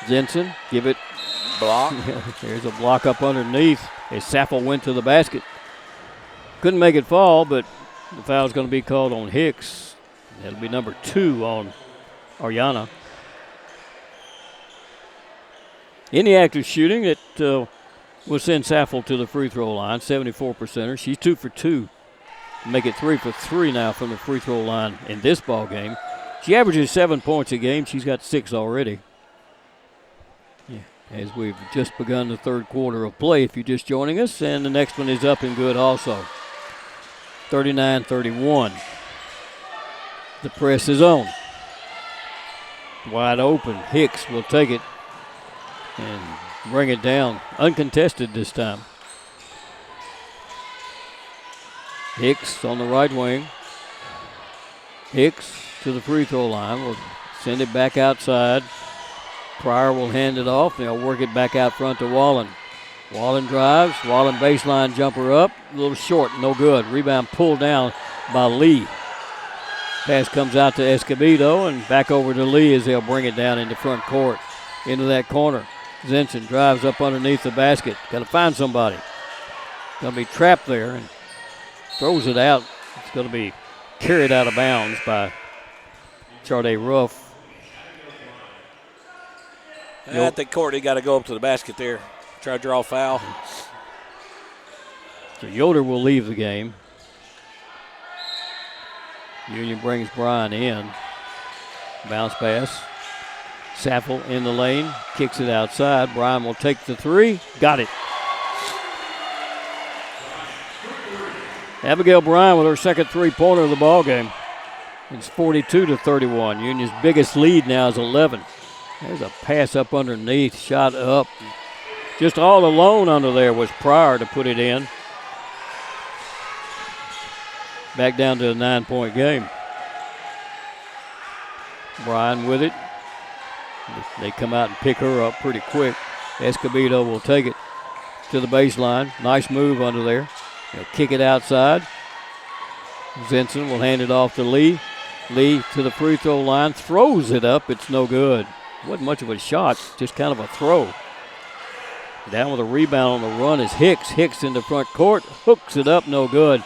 Zenson, give it. Block. There's a block up underneath as Saffel went to the basket. Couldn't make it fall, but the foul's going to be called on Hicks. That'll be number 2 on Ariana. Any active shooting that will send Saffel to the free throw line, 74%. She's 2 for 2. Make it 3 for 3 now from the free throw line in this ball game. She averages 7 points a game. She's got 6 already. Yeah, as we've just begun the third quarter of play, if you're just joining us, and the next one is up and good also. 39-31. The press is on. Wide open. Hicks will take it and bring it down. Uncontested this time. Hicks on the right wing. Hicks to the free throw line. Will send it back outside. Pryor will hand it off. They'll work it back out front to Wallen. Wallen drives. Wallen baseline jumper up. A little short. No good. Rebound pulled down by Lee. Pass comes out to Escobedo and back over to Lee as they'll bring it down into front court. Into that corner. Zenson drives up underneath the basket. Got to find somebody. Going to be trapped there and throws it out. It's going to be carried out of bounds by Jarday Ruff. I think Courtney got to go up to the basket there. Try to draw a foul. So Yoder will leave the game. Union brings Bryan in. Bounce pass. Saffel in the lane. Kicks it outside. Bryan will take the 3. Got it. Abigail Bryan with her second three-pointer of the ball game. It's 42-31. Union's biggest lead now is 11. There's a pass up underneath, shot up. Just all alone under there was Pryor to put it in. Back down to a 9-point game. Bryan with it. They come out and pick her up pretty quick. Escobedo will take it to the baseline. Nice move under there. They'll kick it outside. Zenson will hand it off to Lee. Lee to the free throw line. Throws it up. It's no good. Wasn't much of a shot, just kind of a throw. Down with a rebound on the run is Hicks. Hicks in the front court. Hooks it up. No good.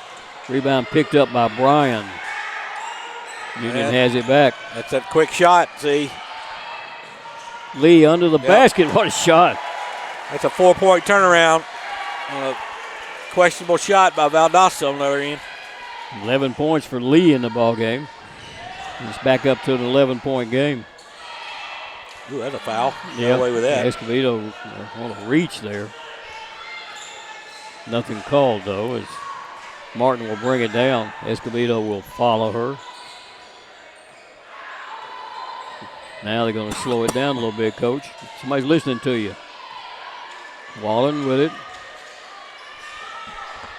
Rebound picked up by Bryan. Union has it back. That's that quick shot, see. Lee under the basket. What a shot. That's a 4-point turnaround. A questionable shot by Valdosta on the other end. 11 points for Lee in the ball game. He's back up to an 11-point game. Ooh, that's a foul. Yeah, away with that. Escobedo on a reach there. Nothing called, though, as Martin will bring it down. Escobedo will follow her. Now they're going to slow it down a little bit, Coach. Somebody's listening to you. Wallen with it.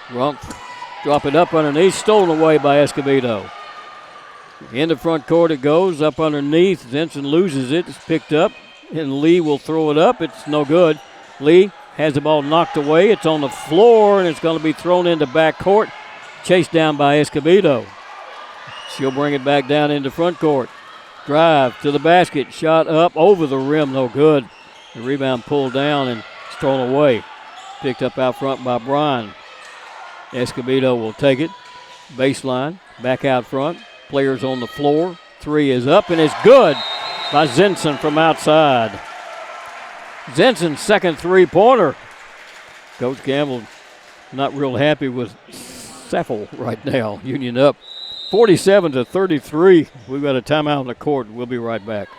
Rumpf, drop it up underneath, stolen away by Escobedo. In the front court it goes, up underneath. Zenson loses it. It's picked up, and Lee will throw it up. It's no good. Lee has the ball knocked away. It's on the floor, and it's going to be thrown into backcourt. Chased down by Escobedo. She'll bring it back down into front court. Drive to the basket. Shot up over the rim. No good. The rebound pulled down and it's thrown away. Picked up out front by Bryan. Escobedo will take it. Baseline. Back out front. Players on the floor. 3 is up and it's good by Zenson from outside. Zenson's second three-pointer. Coach Campbell not real happy with Saffel right now. Union up 47-33. We've got a timeout on the court. We'll be right back.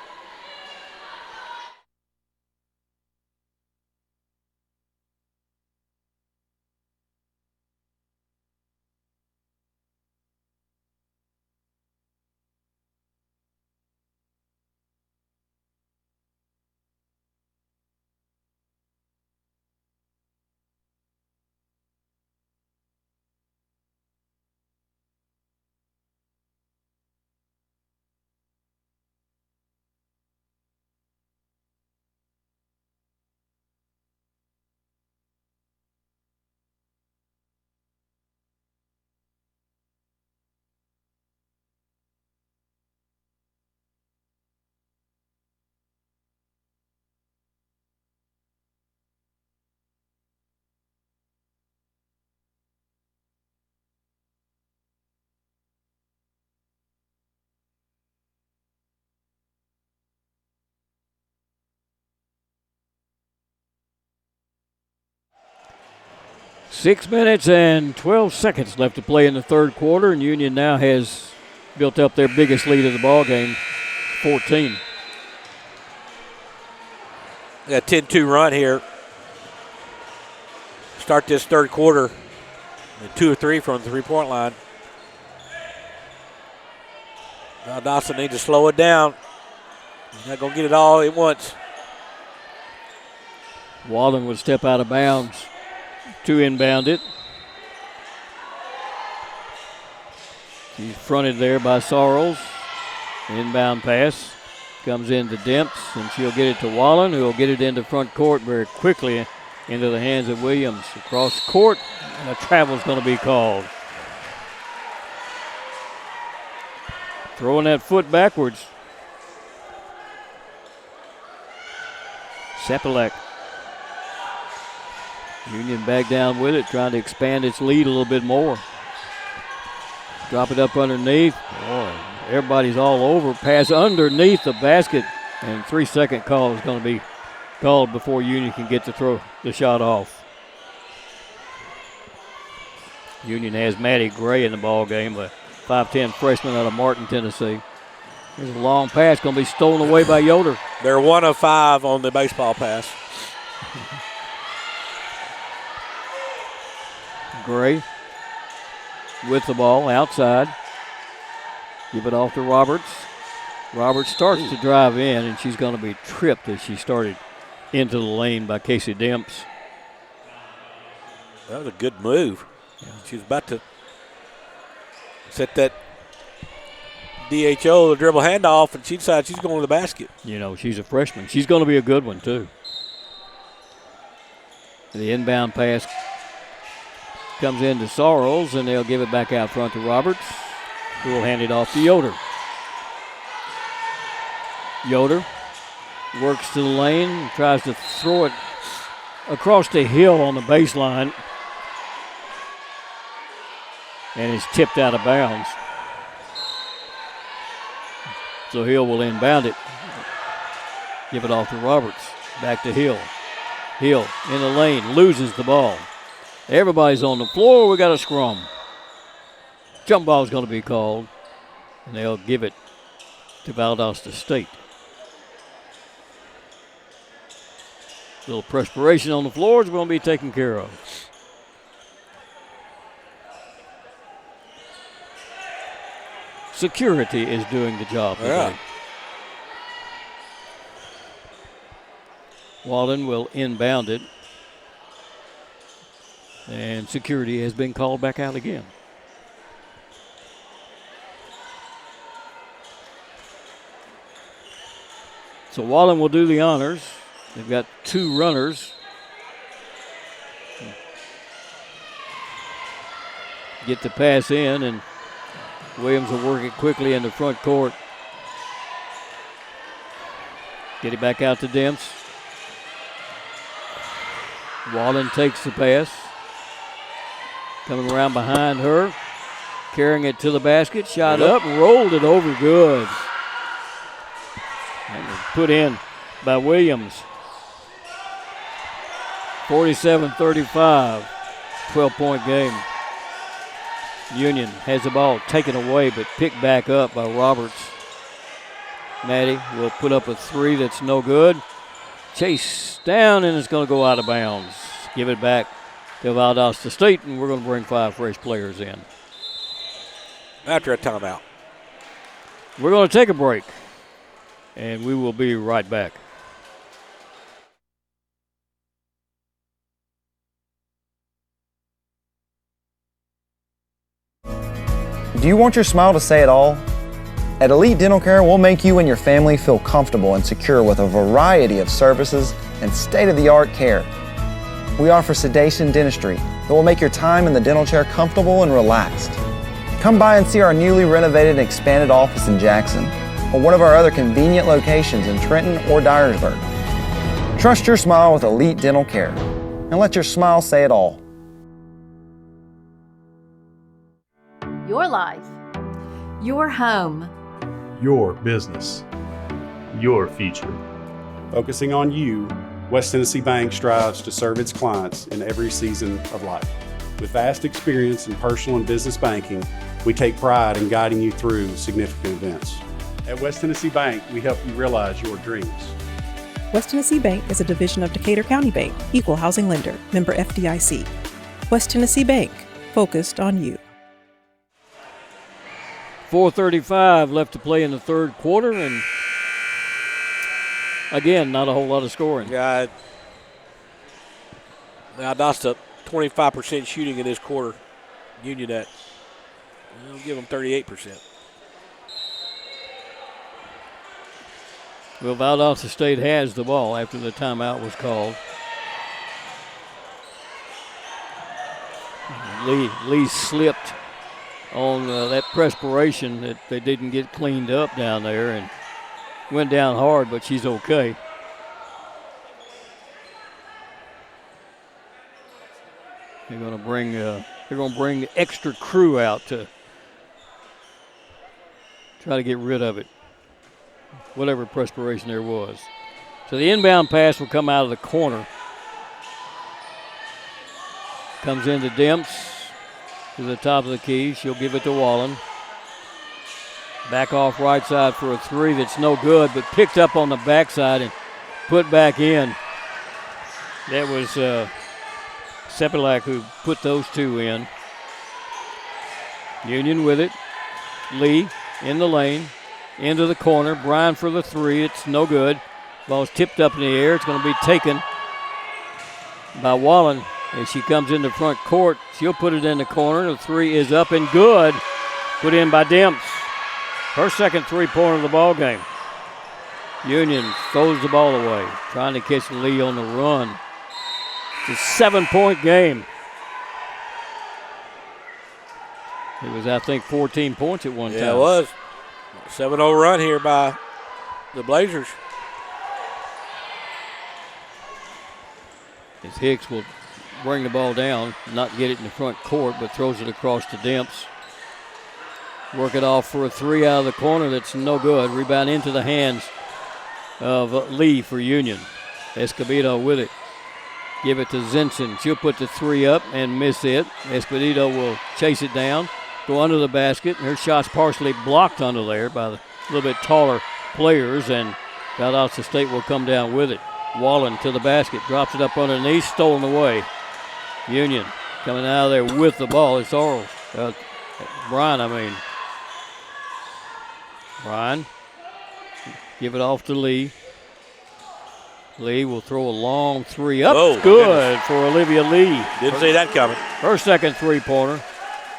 6 minutes and 12 seconds left to play in the third quarter, and Union now has built up their biggest lead of the ball game, 14. Got a 10-2 run here. Start this third quarter, 2 or 3 from the three-point line. Now Dawson needs to slow it down. He's not going to get it all at once. Wallen would step out of bounds to inbound it. She's fronted there by Sorrells. Inbound pass comes into Demps, and she'll get it to Wallen, who will get it into front court very quickly into the hands of Williams. Across court, and a travel's going to be called. Throwing that foot backwards. Sepelek. Union back down with it, trying to expand its lead a little bit more. Drop it up underneath. Boy, everybody's all over. Pass underneath the basket, and 3-second call is going to be called before Union can get to throw the shot off. Union has Maddie Gray in the ball game, a 5'10 freshman out of Martin, Tennessee. There's a long pass going to be stolen away by Yoder. They're 1 of 5 on the baseball pass. Gray with the ball outside. Give it off to Roberts. Roberts starts to drive in, and she's going to be tripped as she started into the lane by Casey Demps. That was a good move. Yeah. She was about to set that DHO, the dribble handoff, and she decides she's going to the basket. You know, she's a freshman. She's going to be a good one, too. The inbound pass comes into Sorrells, and they'll give it back out front to Roberts, who will hand it off to Yoder. Yoder works to the lane, tries to throw it across the hill on the baseline, and it's tipped out of bounds. So Hill will inbound it. Give it off to Roberts. Back to Hill. Hill in the lane, loses the ball. Everybody's on the floor. We got a scrum. Jump ball is going to be called, and they'll give it to Valdosta State. A little perspiration on the floor is going to be taken care of. Security is doing the job today. Yeah. Walden will inbound it. And security has been called back out again. So Walden will do the honors. They've got 2 runners. Get the pass in, and Williams will work it quickly in the front court. Get it back out to Demps. Walden takes the pass. Coming around behind her. Carrying it to the basket. Shot up and rolled it over good. And put in by Williams. 47-35. 12-point game. Union has the ball taken away but picked back up by Roberts. Maddie will put up a 3 that's no good. Chase down, and it's going to go out of bounds. Give it back to Valdosta State, and we're going to bring 5 fresh players in. After a timeout. We're going to take a break, and we will be right back. Do you want your smile to say it all? At Elite Dental Care, we'll make you and your family feel comfortable and secure with a variety of services and state-of-the-art care. We offer sedation dentistry that will make your time in the dental chair comfortable and relaxed. Come by and see our newly renovated and expanded office in Jackson, or one of our other convenient locations in Trenton or Dyersburg. Trust your smile with Elite Dental Care, and let your smile say it all. Your life, your home, Your business, your future. Focusing on you, West Tennessee Bank strives to serve its clients in every season of life. With vast experience in personal and business banking, we take pride in guiding you through significant events. At West Tennessee Bank, we help you realize your dreams. West Tennessee Bank is a division of Decatur County Bank, equal housing lender, member FDIC. West Tennessee Bank, focused on you. 4:35 left to play in the third quarter, and again, not a whole lot of scoring. Yeah, Valdosta 25% shooting in this quarter. Union at, we'll give them 38%. Well, Valdosta State has the ball after the timeout was called. Lee slipped on that perspiration that they didn't get cleaned up down there and went down hard, but she's okay. They're going to bring the extra crew out to try to get rid of it, whatever perspiration there was. So the inbound pass will come out of the corner. Comes into Demps to the top of the key. She'll give it to Wallen. Back off right side for a three that's no good, but picked up on the backside and put back in. That was Sepilak who put those two in. Union with it. Lee in the lane. Into the corner. Bryan for the three. It's no good. Ball's tipped up in the air. It's going to be taken by Wallen. As she comes into front court, she'll put it in the corner. The three is up and good. Put in by Demps. Her second three-pointer of the ball game. Union throws the ball away, trying to catch Lee on the run. It's a 7-point game. It was, I think, 14 points at one time. Yeah, it was. 7-0 run here by the Blazers. As Hicks will bring the ball down, not get it in the front court, but throws it across to Demps. Work it off for a three out of the corner that's no good. Rebound into the hands of Lee for Union. Escobedo with it. Give it to Zinson. She'll put the three up and miss it. Escobedo will chase it down, go under the basket. Her shot's partially blocked under there by the little bit taller players, and Valdosta State will come down with it. Wallen to the basket, drops it up underneath, stolen away. Union coming out of there with the ball. It's Bryan, Bryan, give it off to Lee. Lee will throw a long three up. Whoa, good for Olivia Lee. Didn't see that coming. Her second three-pointer.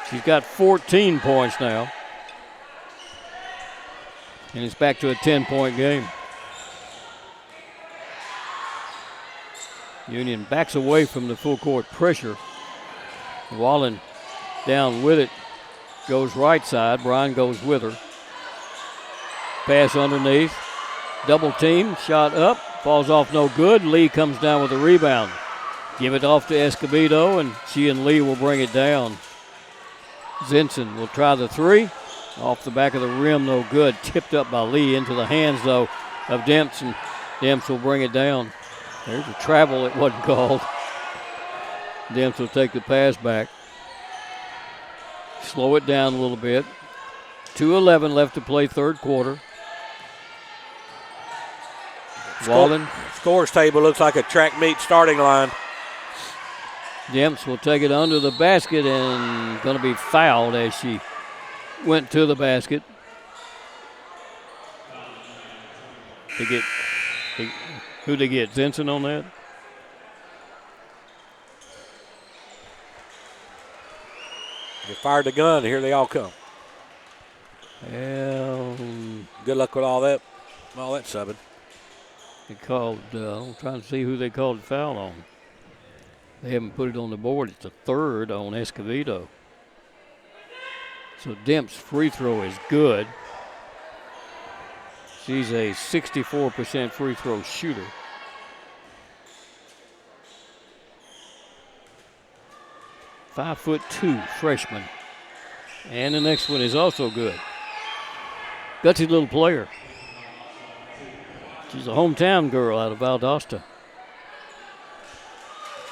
She's got 14 points now. And it's back to a 10-point game. Union backs away from the full court pressure. Wallen down with it. Goes right side. Bryan goes with her. Pass underneath. Double team. Shot up. Falls off no good. Lee comes down with a rebound. Give it off to Escobedo, and she and Lee will bring it down. Zinson will try the three. Off the back of the rim, no good. Tipped up by Lee into the hands, though, of Demps, and Demps will bring it down. There's a travel that wasn't called. Demps will take the pass back. Slow it down a little bit. 2:11 left to play third quarter. Wallen. Scores table looks like a track meet starting line. Demps will take it under the basket and going to be fouled as she went to the basket. Who'd they get? Zinson on that? They fired the gun, and here they all come. Well, good luck with all that subbing. They called, I'm trying to see who they called foul on. They haven't put it on the board. It's a third on Escobedo. So Demps' free throw is good. She's a 64% free throw shooter. 5'2" freshman. And the next one is also good. Gutsy little player. She's a hometown girl out of Valdosta.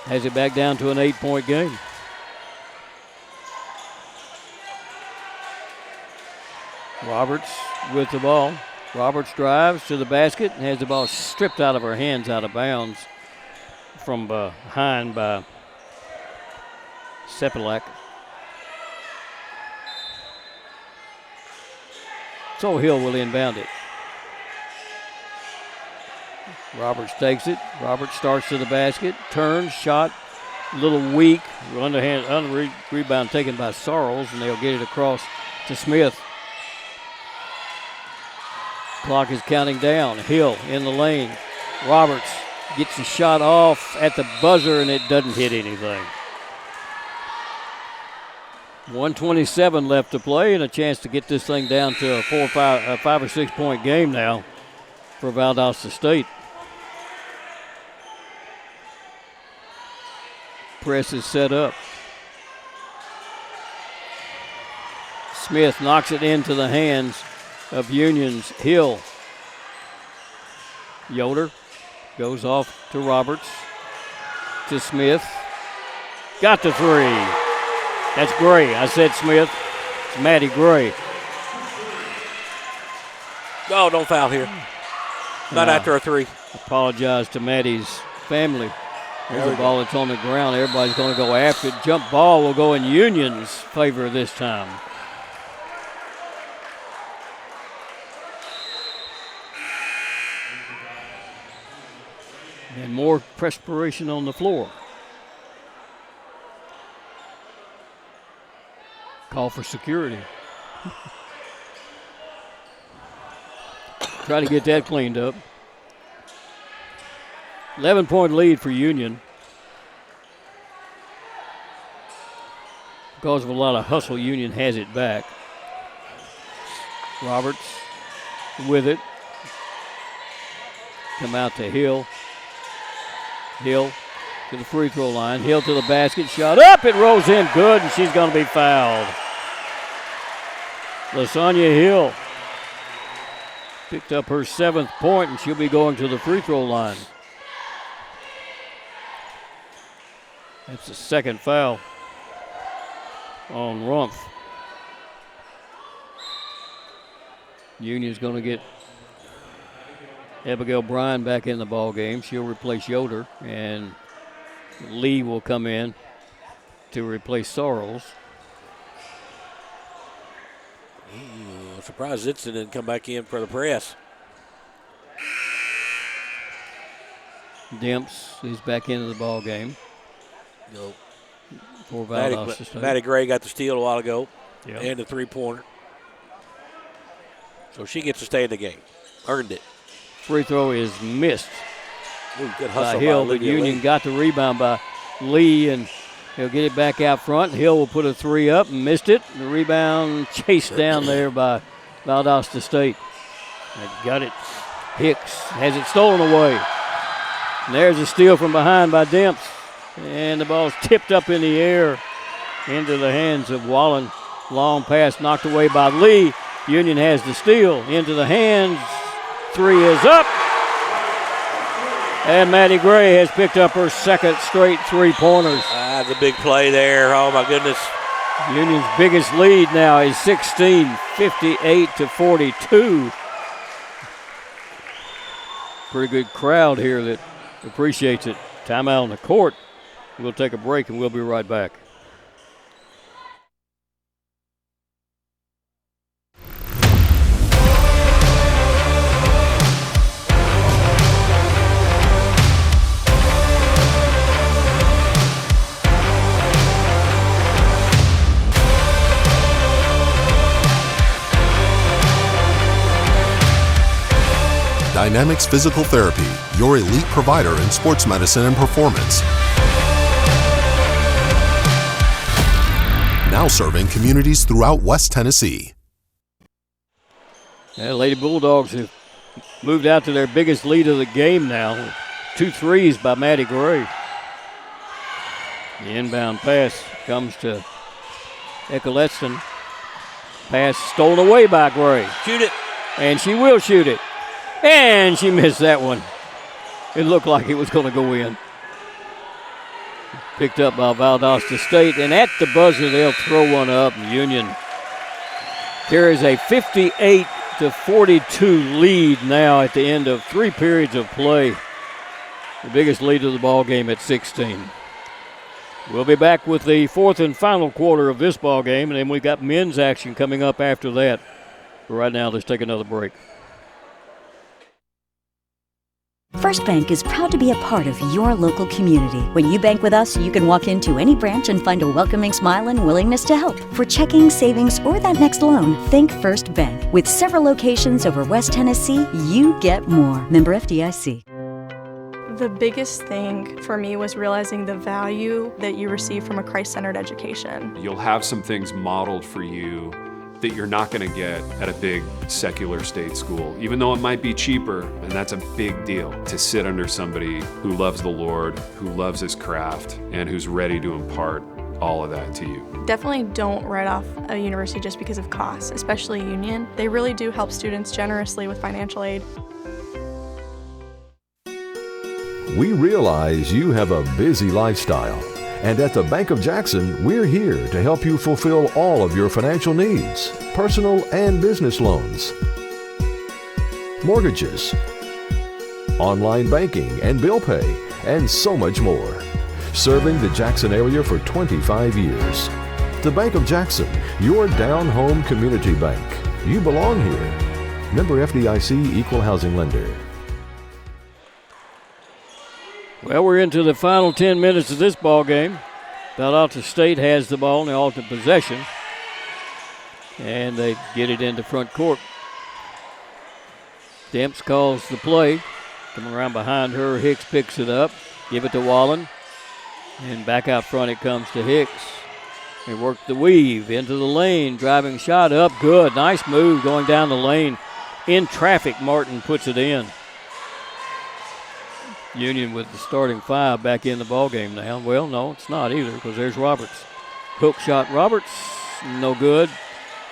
Has it back down to an 8-point game. Roberts with the ball. Roberts drives to the basket and has the ball stripped out of her hands, out of bounds from behind by Sepelak. So Hill will inbound it. Roberts takes it. Roberts starts to the basket, turns, shot, a little weak. Underhand rebound taken by Sorrells, and they'll get it across to Smith. Clock is counting down. Hill in the lane. Roberts gets the shot off at the buzzer, and it doesn't hit anything. 1:27 left to play, and a chance to get this thing down to a 5 or 6 point game now for Valdosta State. Press is set up. Smith knocks it into the hands of Union's Hill. Yoder goes off to Roberts, to Smith. Got the three. That's Gray. I said Smith. It's Maddie Gray. Oh, don't foul here. Not after a three. Apologize to Maddie's family. There's a ball that's on the ground. Everybody's going to go after it. Jump ball will go in Union's favor this time. And more perspiration on the floor. Call for security. Try to get that cleaned up. 11-point lead for Union. Because of a lot of hustle, Union has it back. Roberts with it. Come out to Hill. Hill to the free throw line. Hill to the basket. Shot up. It rolls in good, and she's going to be fouled. LaSonia Hill picked up her 7th point, and she'll be going to the free throw line. That's the second foul on Rumpf. Union's going to get Abigail Bryan back in the ball game. She'll replace Yoder, and Lee will come in to replace Sorrells. I'm surprised Zitzen didn't come back in for the press. Demps is back into the ball game. Nope. For Valdosta State. Maddie Gray got the steal a while ago, yep, and the three-pointer. So she gets to stay in the game. Earned it. Free throw is missed. Ooh, good hustle by Hill, by but Lydia Union Lee. got the rebound by Lee, and he'll get it back out front. Hill will put a three up and missed it. The rebound chased down there by Valdosta State. They got it. Hicks has it stolen away. And there's a steal from behind by Demps. And the ball's tipped up in the air into the hands of Wallen. Long pass knocked away by Lee. Union has the steal into the hands. Three is up. And Maddie Gray has picked up her second straight three-pointers. That's a big play there. Oh, my goodness. Union's biggest lead now is 16, 58-42. Pretty good crowd here that appreciates it. Timeout on the court. We'll take a break and we'll be right back. Dynamics Physical Therapy, your elite provider in sports medicine and performance. Now serving communities throughout West Tennessee. Yeah, Lady Bulldogs have moved out to their biggest lead of the game now. 2 threes by Maddie Gray. The inbound pass comes to Eccleston. Pass stolen away by Gray. Shoot it. And she will shoot it. And she missed that one. It looked like it was going to go in. Picked up by Valdosta State. And at the buzzer, they'll throw one up. Union Carries a 58-42 lead now at the end of 3 periods of play. The biggest lead of the ball game at 16. We'll be back with the 4th and final quarter of this ball game, and then we got men's action coming up after that. But right now, let's take another break. First Bank is proud to be a part of your local community. When you bank with us, you can walk into any branch and find a welcoming smile and willingness to help. For checking, savings, or that next loan, think First Bank. With several locations over West Tennessee, you get more. Member FDIC. The biggest thing for me was realizing the value that you receive from a Christ-centered education. You'll have some things modeled for you that you're not going to get at a big secular state school, even though it might be cheaper, and that's a big deal to sit under somebody who loves the Lord, who loves his craft, and who's ready to impart all of that to you. Definitely don't write off a university just because of costs, especially Union. They really do help students generously with financial aid. We realize you have a busy lifestyle, and at the Bank of Jackson, we're here to help you fulfill all of your financial needs, personal and business loans, mortgages, online banking and bill pay, and so much more. Serving the Jackson area for 25 years. The Bank of Jackson, your down-home community bank. You belong here. Member FDIC, Equal Housing Lender. Well, we're into the final 10 minutes of this ball game. Valdosta State has the ball in the alternate possession, and they get it into front court. Demps calls the play. Coming around behind her, Hicks picks it up. Give it to Wallen. And back out front it comes to Hicks. They work the weave into the lane. Driving shot up. Good. Nice move going down the lane. In traffic, Martin puts it in. Union with the starting 5 back in the ball game now. Well, no, it's not either, because there's Roberts. Hook shot Roberts, no good.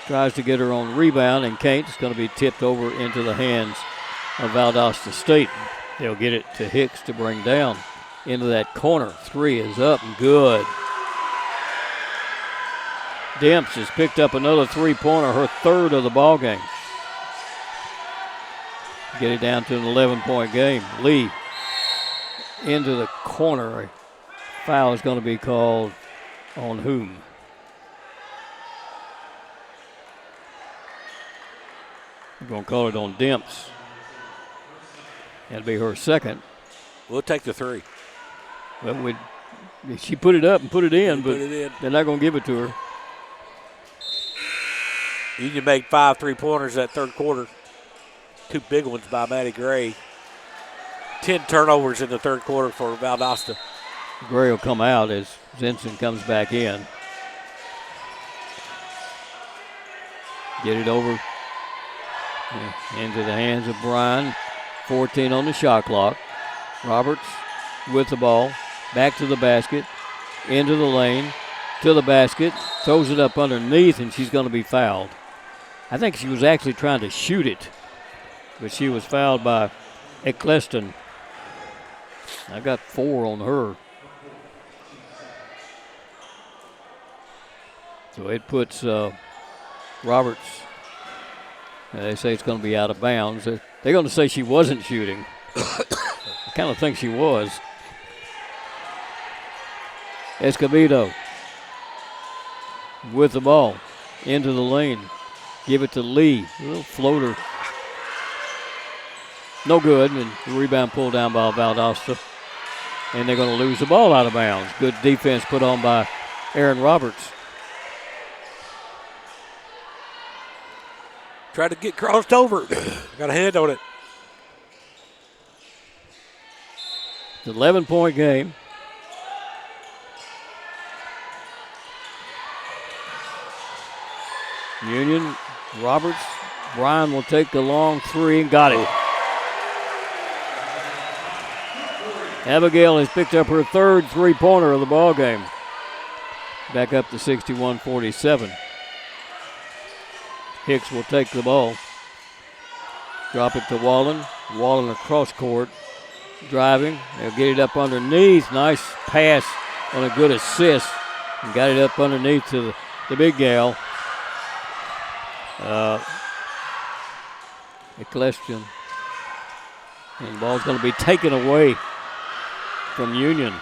Tries to get her on rebound, and Kate is going to be tipped over into the hands of Valdosta State. They'll get it to Hicks to bring down into that corner. 3 is up and good. Demps has picked up another 3-pointer, her 3rd of the ball game. Get it down to an 11-point game. Lee into the corner. A foul is going to be called on whom? We're going to call it on Demps. That'll be her 2nd. We'll take the 3. Well, she put it up and put it in, but they're not going to give it to her. Union made 5 3-pointers that 3rd quarter. 2 big ones by Maddie Gray. 10 turnovers in the 3rd quarter for Valdosta. Gray will come out as Zinson comes back in. Get it over into the hands of Bryan. 14 on the shot clock. Roberts with the ball. Back to the basket. Into the lane. To the basket. Throws it up underneath, and she's going to be fouled. I think she was actually trying to shoot it, but she was fouled by Eccleston. I got 4 on her. So it puts Roberts, they say it's going to be out of bounds. They're going to say she wasn't shooting. I kind of think she was. Escobedo with the ball into the lane. Give it to Lee. A little floater. No good, and the rebound pulled down by Valdosta. And they're going to lose the ball out of bounds. Good defense put on by Aaron Roberts. Tried to get crossed over. Got a hand on it. It's an 11-point game. Union, Roberts, Bryan will take the long 3 and got it. Abigail has picked up her 3rd 3-pointer of the ball game. Back up to 61-47. Hicks will take the ball. Drop it to Wallen. Wallen across court. Driving. They'll get it up underneath. Nice pass and a good assist. And got it up underneath to the big gal. Eccleston. And the ball's going to be taken away from Union.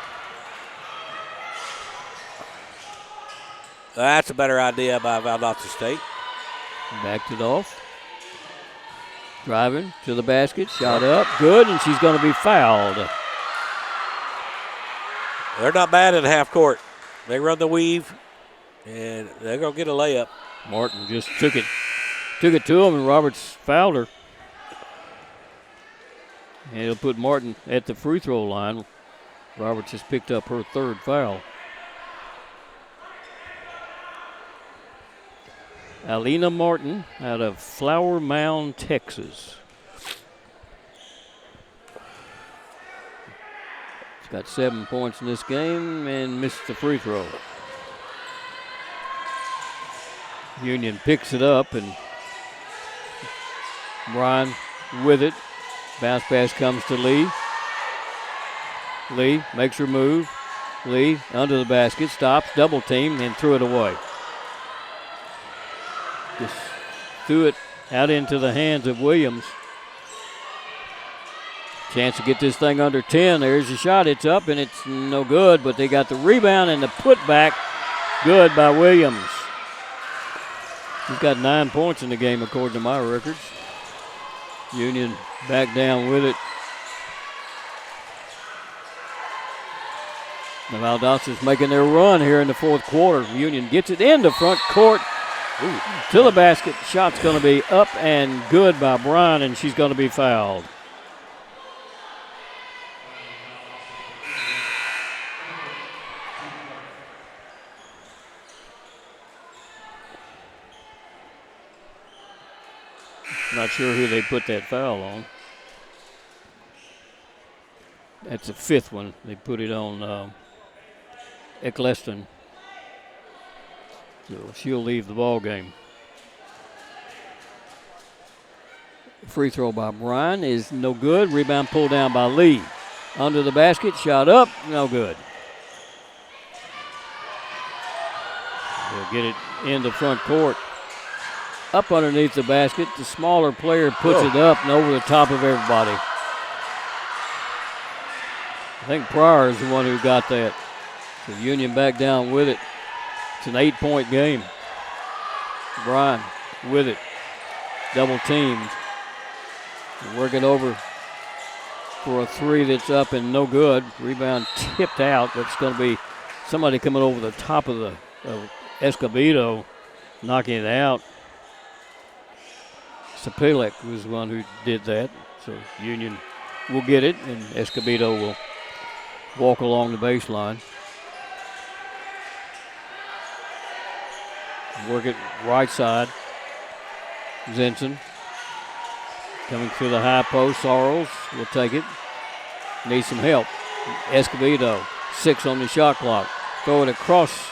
That's a better idea by Valdosta State. Backed it off. Driving to the basket. Shot up. Good, and she's going to be fouled. They're not bad at half court. They run the weave, and they're going to get a layup. Martin just took it to him, and Roberts fouled her. And it'll put Martin at the free throw line. Roberts has picked up her third foul. Alina Martin out of Flower Mound, Texas. She's got 7 points in this game and missed the free throw. Union picks it up, and Bryan with it. Bounce pass comes to Lee. Lee makes her move. Lee under the basket, stops, double team, and threw it away. Just threw it out into the hands of Williams. Chance to get this thing under 10. There's a shot. It's up, and it's no good, but they got the rebound and the putback. Good by Williams. He's got 9 points in the game, according to my records. Union back down with it. The Valdosta's making their run here in the fourth quarter. Union gets it into front court. To the basket. Shot's going to be up and good by Bryan, and she's going to be fouled. Not sure who they put that foul on. That's the fifth one. They put it on Eccleston. So she'll leave the ball game. Free throw by Bryan is no good. Rebound pulled down by Lee. Under the basket, shot up, no good. They'll get it into front court. Up underneath the basket, the smaller player puts it up and over the top of everybody. I think Pryor is the one who got that. So Union back down with it. It's an 8-point game. Bryan with it. Double teamed. Work it over for a three that's up and no good. Rebound tipped out. That's going to be somebody coming over the top of Escobedo, knocking it out. Sapilek was the one who did that. So Union will get it, and Escobedo will walk along the baseline. Work it right side. Zinson coming through the high post. Sorrells will take it. Needs some help. Escobedo, 6 on the shot clock. Throw it across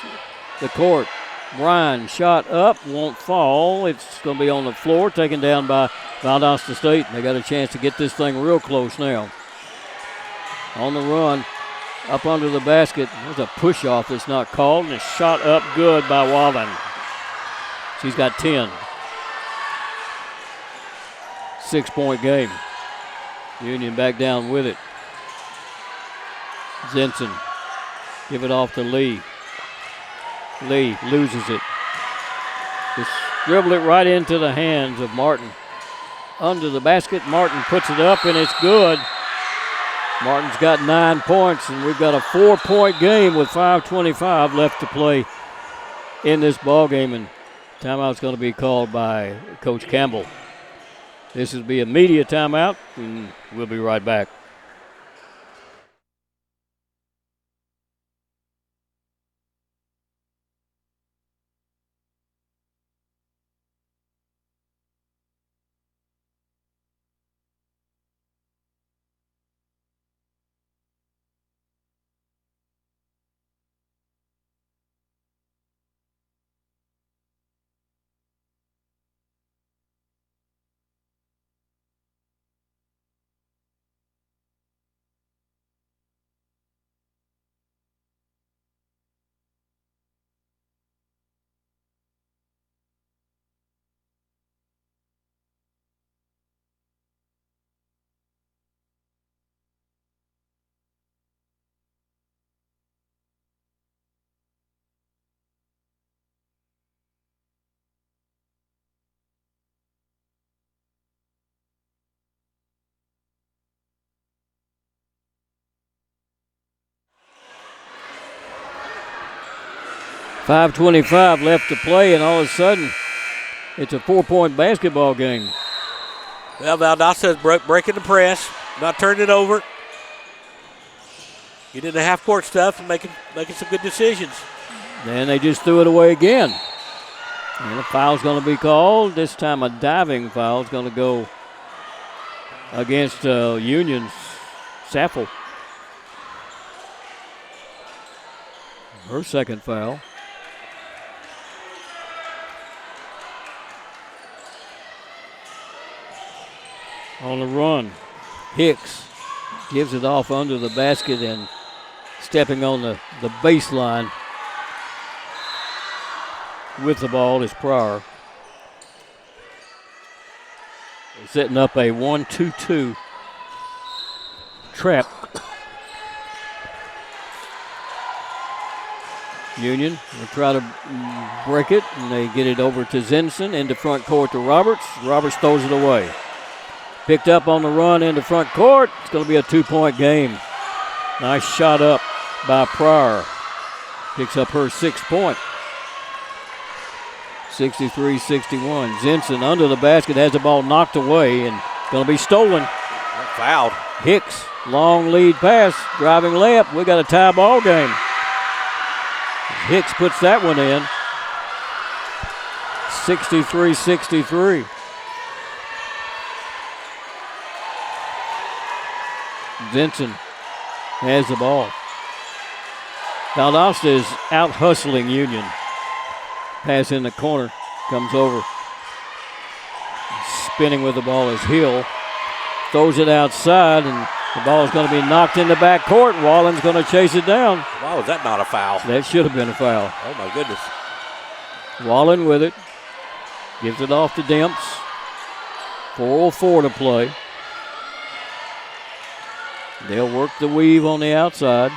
the court. Bryan shot up, won't fall. It's going to be on the floor, taken down by Valdosta State. They got a chance to get this thing real close now. On the run, up under the basket. There's a push-off that's not called, and it's shot up good by Wallen. She's got 10. 6-point game. Union back down with it. Zinson. Give it off to Lee. Lee loses it. Just dribble it right into the hands of Martin. Under the basket, Martin puts it up, and it's good. Martin's got 9 points, and we've got a 4-point game with 5:25 left to play in this ball game, and timeout's going to be called by Coach Campbell. This will be a media timeout, and we'll be right back. 5:25 left to play, and all of a sudden, it's a 4-point basketball game. Well, Valdosta is breaking the press, not turning it over. Getting the half-court stuff and making some good decisions. And they just threw it away again. And a foul's going to be called. This time a diving foul is going to go against Union's Saffel. Her second foul. On the run, Hicks gives it off under the basket and stepping on the baseline with the ball is Pryor. They're setting up a 1-2-2 trap. Union will try to break it, and they get it over to Zinson into front court to Roberts. Roberts throws it away. Picked up on the run into front court. It's going to be a 2-point game. Nice shot up by Pryor. Picks up her 6th point. 63-61. Zinson under the basket, has the ball knocked away and going to be stolen. Fouled. Hicks, long lead pass, driving layup. We got a tie ball game. Hicks puts that one in. 63-63. Zinson has the ball. Valdosta is out hustling Union. Pass in the corner, comes over. Spinning with the ball is Hill. Throws it outside, and the ball is going to be knocked in the backcourt. Wallen's going to chase it down. Why was that not a foul? That should have been a foul. Oh, my goodness. Wallen with it. Gives it off to Demps. 4:04 to play. They'll work the weave on the outside.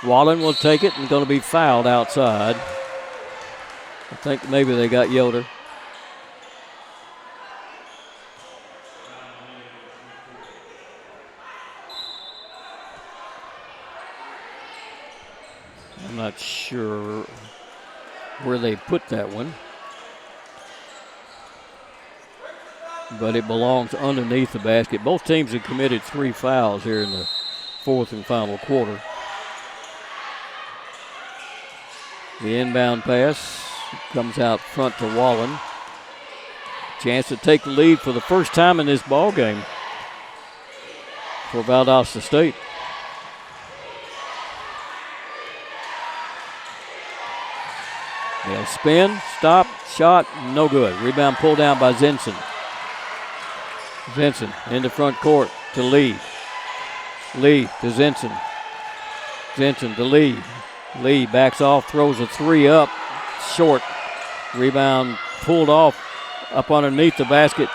Wallen will take it and going to be fouled outside. I think maybe they got Yoder. I'm not sure where they put that one, but it belongs underneath the basket. Both teams have committed 3 fouls here in the 4th and final quarter. The inbound pass comes out front to Wallen. Chance to take the lead for the first time in this ball game for Valdosta State. They'll spin, stop, shot, no good. Rebound pulled down by Zinson. Zinson into front court to Lee. Lee to Zinson. Zinson to Lee. Lee backs off, throws a 3 up, short. Rebound pulled off up underneath the basket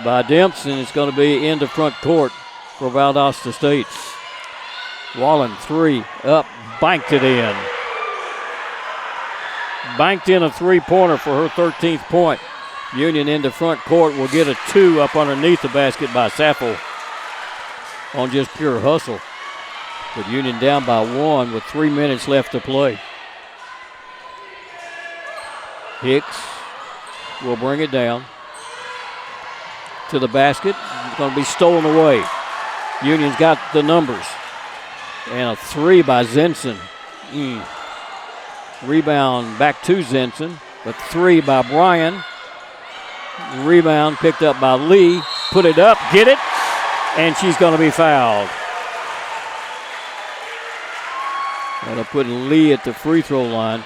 by Demps, and it's going to be into front court for Valdosta State. Wallen 3 up, banked it in. Banked in a 3-pointer for her 13th point. Union into front court will get a 2 up underneath the basket by Saffel on just pure hustle. But Union down by 1 with 3 minutes left to play. Hicks will bring it down to the basket. It's going to be stolen away. Union's got the numbers. And a 3 by Zinson. Rebound back to Zinson. The 3 by Bryan. Rebound picked up by Lee. Put it up, get it, and she's going to be fouled. Going to put Lee at the free throw line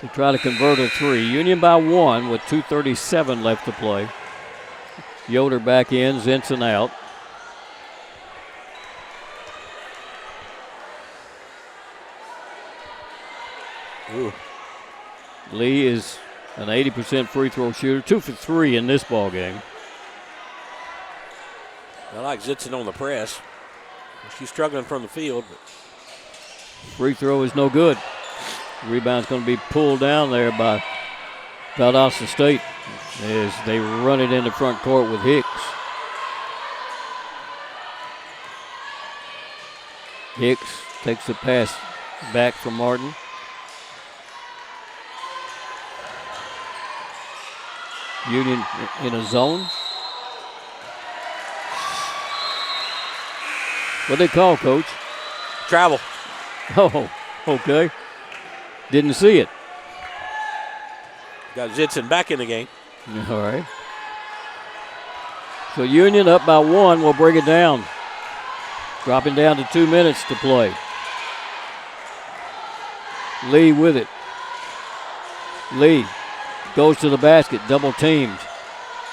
to try to convert a 3. Union by 1 with 2:37 left to play. Yoder back in, Zinson out. Ooh. Lee is an 80% free throw shooter, 2 for 3 in this ball game. I like Zinson on the press. She's struggling from the field. But free throw is no good. Rebound's going to be pulled down there by Valdosta State as they run it into front court with Hicks. Hicks takes the pass back from Martin. Union in a zone. What they call, Coach? Travel. Oh, okay. Didn't see it. Got Zitson back in the game. All right. So Union up by 1 will bring it down. Dropping down to 2 minutes to play. Lee with it. Lee goes to the basket, double teamed.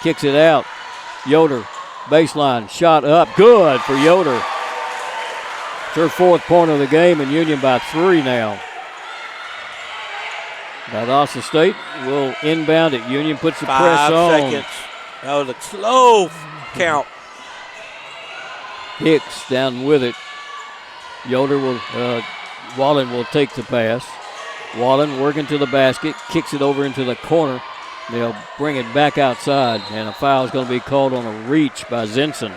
Kicks it out. Yoder, baseline, shot up. Good for Yoder. It's her 4th point of the game, and Union by 3 now. Valdosta State will inbound it. Union puts the press on. 5 seconds. That was a slow count. Hicks down with it. Yoder will, Wallen will take the pass. Wallen working to the basket, kicks it over into the corner. They'll bring it back outside, and a foul is going to be called on a reach by Zinson.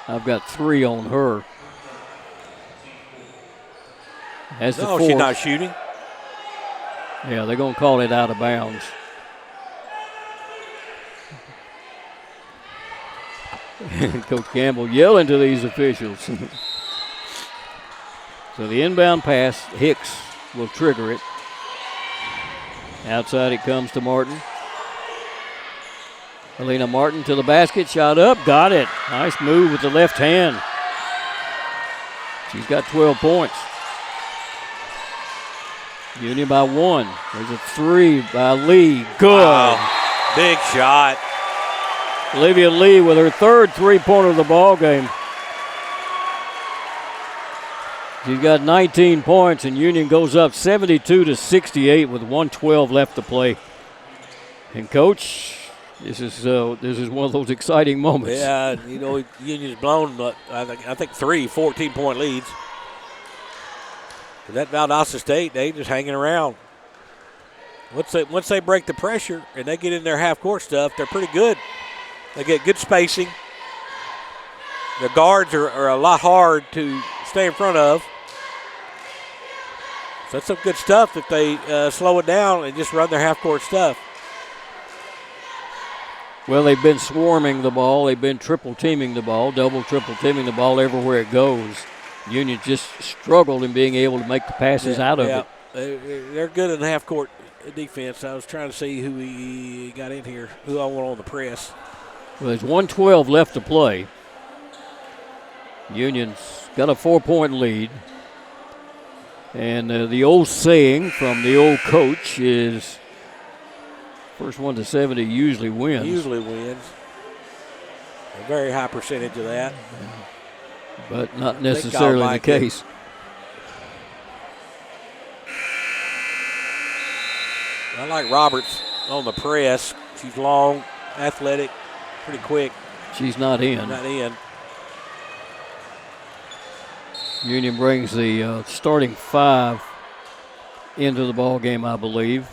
I've got 3 on her. That's the 4th. She's not shooting. Yeah, they're going to call it out of bounds. Coach Campbell yelling to these officials. So the inbound pass, Hicks will trigger it. Outside it comes to Martin. Helena Martin to the basket, shot up, got it. Nice move with the left hand. She's got 12 points. Union by 1. There's a 3 by Lee. Good. Wow. Big shot. Olivia Lee with her 3rd three-pointer of the ball game. She's got 19 points, and Union goes up 72-68 with 1:12 left to play. And Coach, this is one of those exciting moments. Yeah, Union's blown, I think 3 14-point leads. But that Valdosta State, they just hanging around. Once they break the pressure and they get in their half-court stuff, they're pretty good. They get good spacing. The guards are a lot hard to stay in front of. So that's some good stuff if they slow it down and just run their half-court stuff. Well, they've been swarming the ball. They've been triple-teaming the ball, triple-teaming the ball everywhere it goes. Union just struggled in being able to make the passes out of it. They're good in the half-court defense. I was trying to see who he got in here, who I want on the press. Well, there's 1:12 left to play. Union's got a 4-point lead. And the old saying from the old coach is first one to 70 usually wins. Usually wins. A very high percentage of that. But not necessarily the case. I like Roberts on the press. She's long, athletic, pretty quick. She's not in. Not in. Union brings the starting 5 into the ball game, I believe.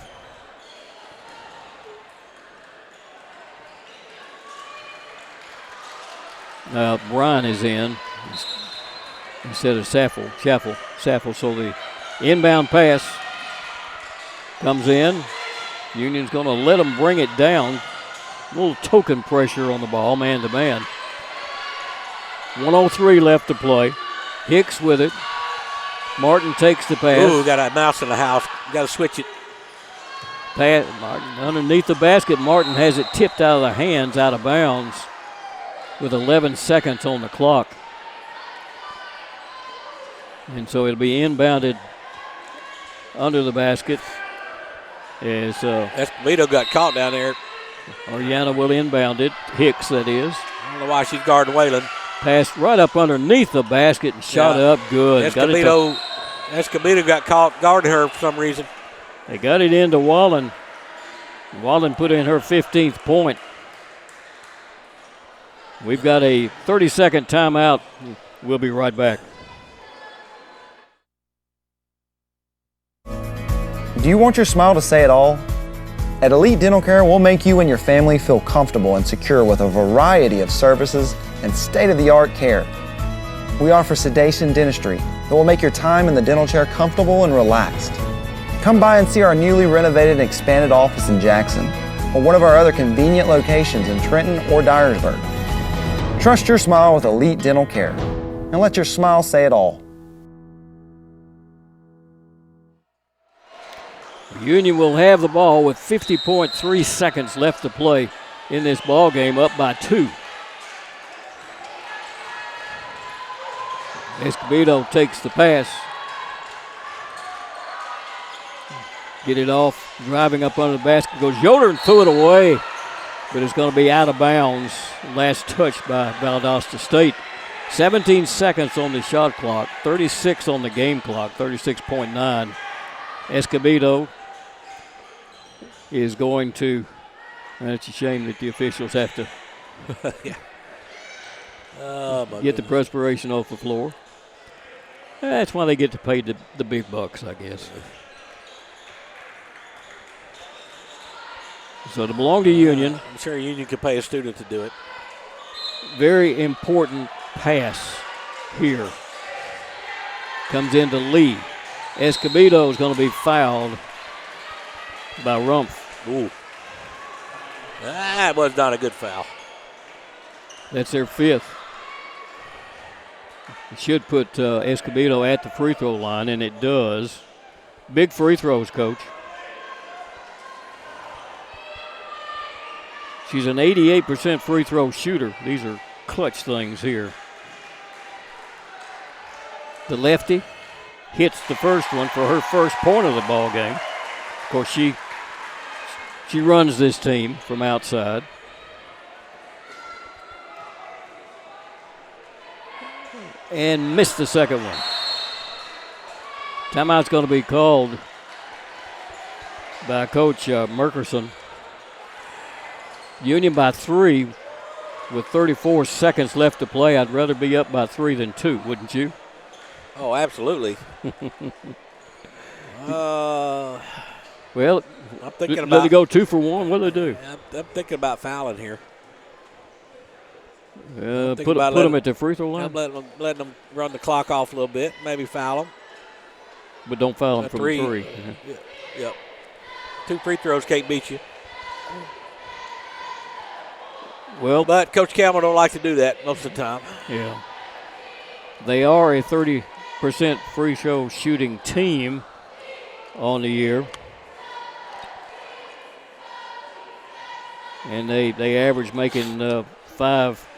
Bryan is in instead of Saffel. So the inbound pass comes in. Union's going to let them bring it down. A little token pressure on the ball, man to man. 1:03 left to play. Hicks with it. Martin takes the pass. Ooh, got a mouse in the house. Got to switch it. Pass, Martin underneath the basket. Martin has it tipped out of the hands, out of bounds, with 11 seconds on the clock. And so it'll be inbounded under the basket. As Escobedo got caught down there. Ariana will inbound it. Hicks, that is. I don't know why she's guarding Whalen. Passed right up underneath the basket and shot up good. Escobedo got caught guarding her for some reason. They got it into Wallen. Wallen put in her 15th point. We've got a 30-second timeout. We'll be right back. Do you want your smile to say it all? At Elite Dental Care, we'll make you and your family feel comfortable and secure with a variety of services and state-of-the-art care. We offer sedation dentistry that will make your time in the dental chair comfortable and relaxed. Come by and see our newly renovated and expanded office in Jackson, or one of our other convenient locations in Trenton or Dyersburg. Trust your smile with Elite Dental Care, and let your smile say it all. Union will have the ball with 50.3 seconds left to play in this ball game, up by 2. Escobedo takes the pass. Get it off, driving up under the basket, goes Yoder and threw it away, but it's going to be out of bounds. Last touch by Valdosta State. 17 seconds on the shot clock, 36 on the game clock, 36.9. Escobedo is going to, and it's a shame that the officials have to get the perspiration off the floor. That's why they get to pay the big bucks, I guess. So to belong to Union. I'm sure Union could pay a student to do it. Very important pass here. Comes into Lee. Escobedo is going to be fouled by Rumpf. Ooh. That was not a good foul. That's their 5th. It should put Escobedo at the free throw line, and it does. Big free throws, Coach. She's an 88% free throw shooter. These are clutch things here. The lefty hits the first one for her first point of the ball game. Of course, she runs this team from outside. And missed the second one. Timeout's going to be called by Coach Merkerson. Union by 3 with 34 seconds left to play. I'd rather be up by 3 than 2, wouldn't you? Oh, absolutely. Well, I'm thinking do about. they go 2 for 1? What do they do? I'm thinking about fouling here. Put them at the free throw line. I'm letting them run the clock off a little bit, maybe foul them. But don't foul them from 3. Yeah. Yep. 2 free throws can't beat you. Well, but Coach Campbell don't like to do that most of the time. Yeah. They are a 30% free throw shooting team on the year. And they average making 5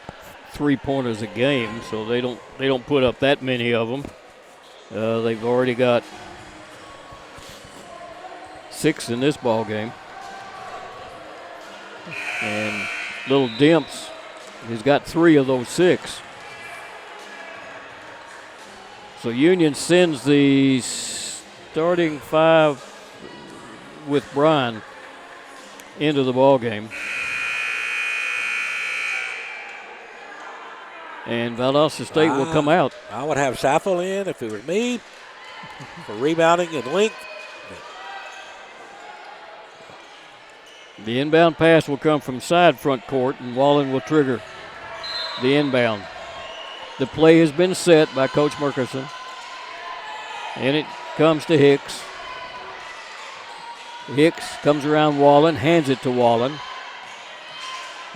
3-pointers a game, so they don't put up that many of them. They've already got 6 in this ball game. And Little Dimps has got 3 of those 6. So Union sends the starting 5 with Bryan into the ball game. And Valdosta State will come out. I would have Saffel in if it was me for rebounding and length. The inbound pass will come from side front court, and Wallen will trigger the inbound. The play has been set by Coach Merkerson. And it comes to Hicks. Hicks comes around Wallen, hands it to Wallen.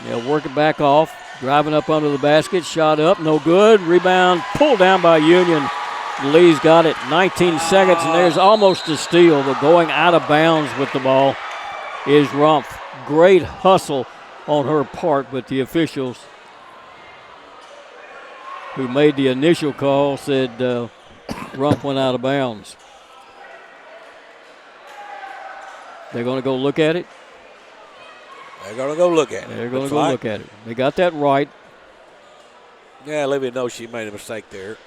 They'll work it back off. Driving up under the basket, shot up, no good. Rebound, pulled down by Union. Lee's got it, 19 seconds, and there's almost a steal, but going out of bounds with the ball is Rumpf. Great hustle on her part, but the officials who made the initial call said Rumpf went out of bounds. They're going to go look at it. They're going to go look at it. They're going to go look at it. They got that right. Yeah, Olivia knows she made a mistake there.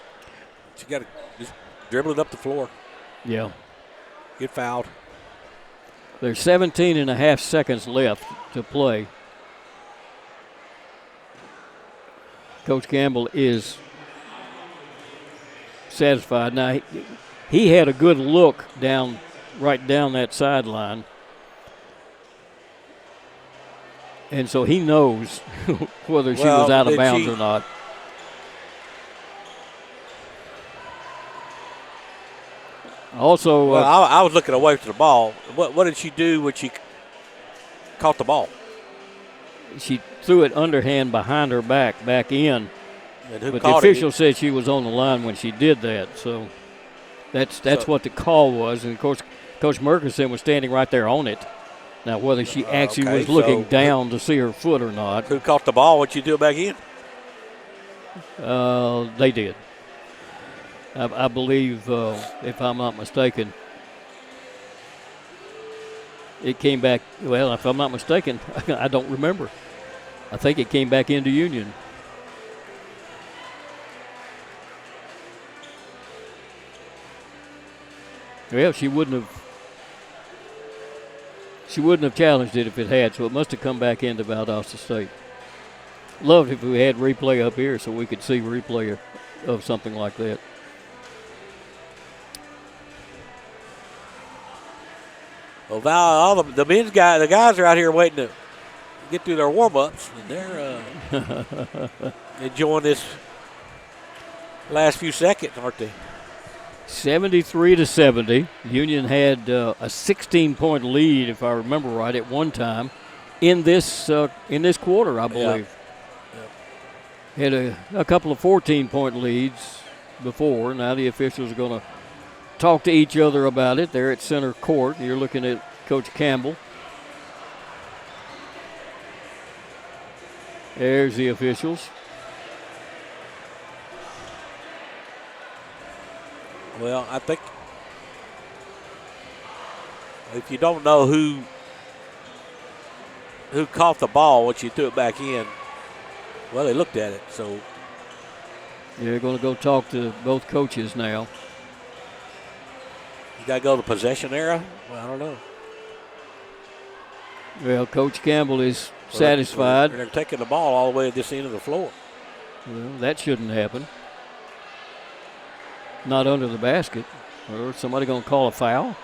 She got to just dribble it up the floor. Yeah. Get fouled. There's 17 and a half seconds left to play. Coach Campbell is satisfied. Now, he had a good look right down that sideline. And so he knows whether she was out of bounds or not. Also, well, I was looking away from the ball. What did she do when she caught the ball? She threw it underhand behind her back in. But the official said she was on the line when she did that. So that's what the call was. And, of course, Coach Murkison was standing right there on it. Now, whether she actually was looking down to see her foot or not. Who caught the ball? What you do it back in? They did. I believe, if I'm not mistaken, it came back. Well, if I'm not mistaken, I don't remember. I think it came back into Union. Well, she wouldn't have challenged it if it had, so it must have come back into Valdosta State. Loved if we had replay up here so we could see replay of something like that. Well, all the men's guys, the guys are out here waiting to get through their warm-ups, and they're enjoying this last few seconds, aren't they? 73-70. Union had a 16-point lead, if I remember right, at one time in this quarter, I believe. Yep. Had a couple of 14-point leads before. Now the officials are going to talk to each other about it. They're at center court. You're looking at Coach Campbell. There's the officials. Well, I think if you don't know who caught the ball once you threw it back in, well, they looked at it. So they're going to go talk to both coaches now. You got to go to possession era? Well, I don't know. Well, Coach Campbell is satisfied. They're taking the ball all the way to this end of the floor. Well, that shouldn't happen. Not under the basket. Or somebody going to call a foul?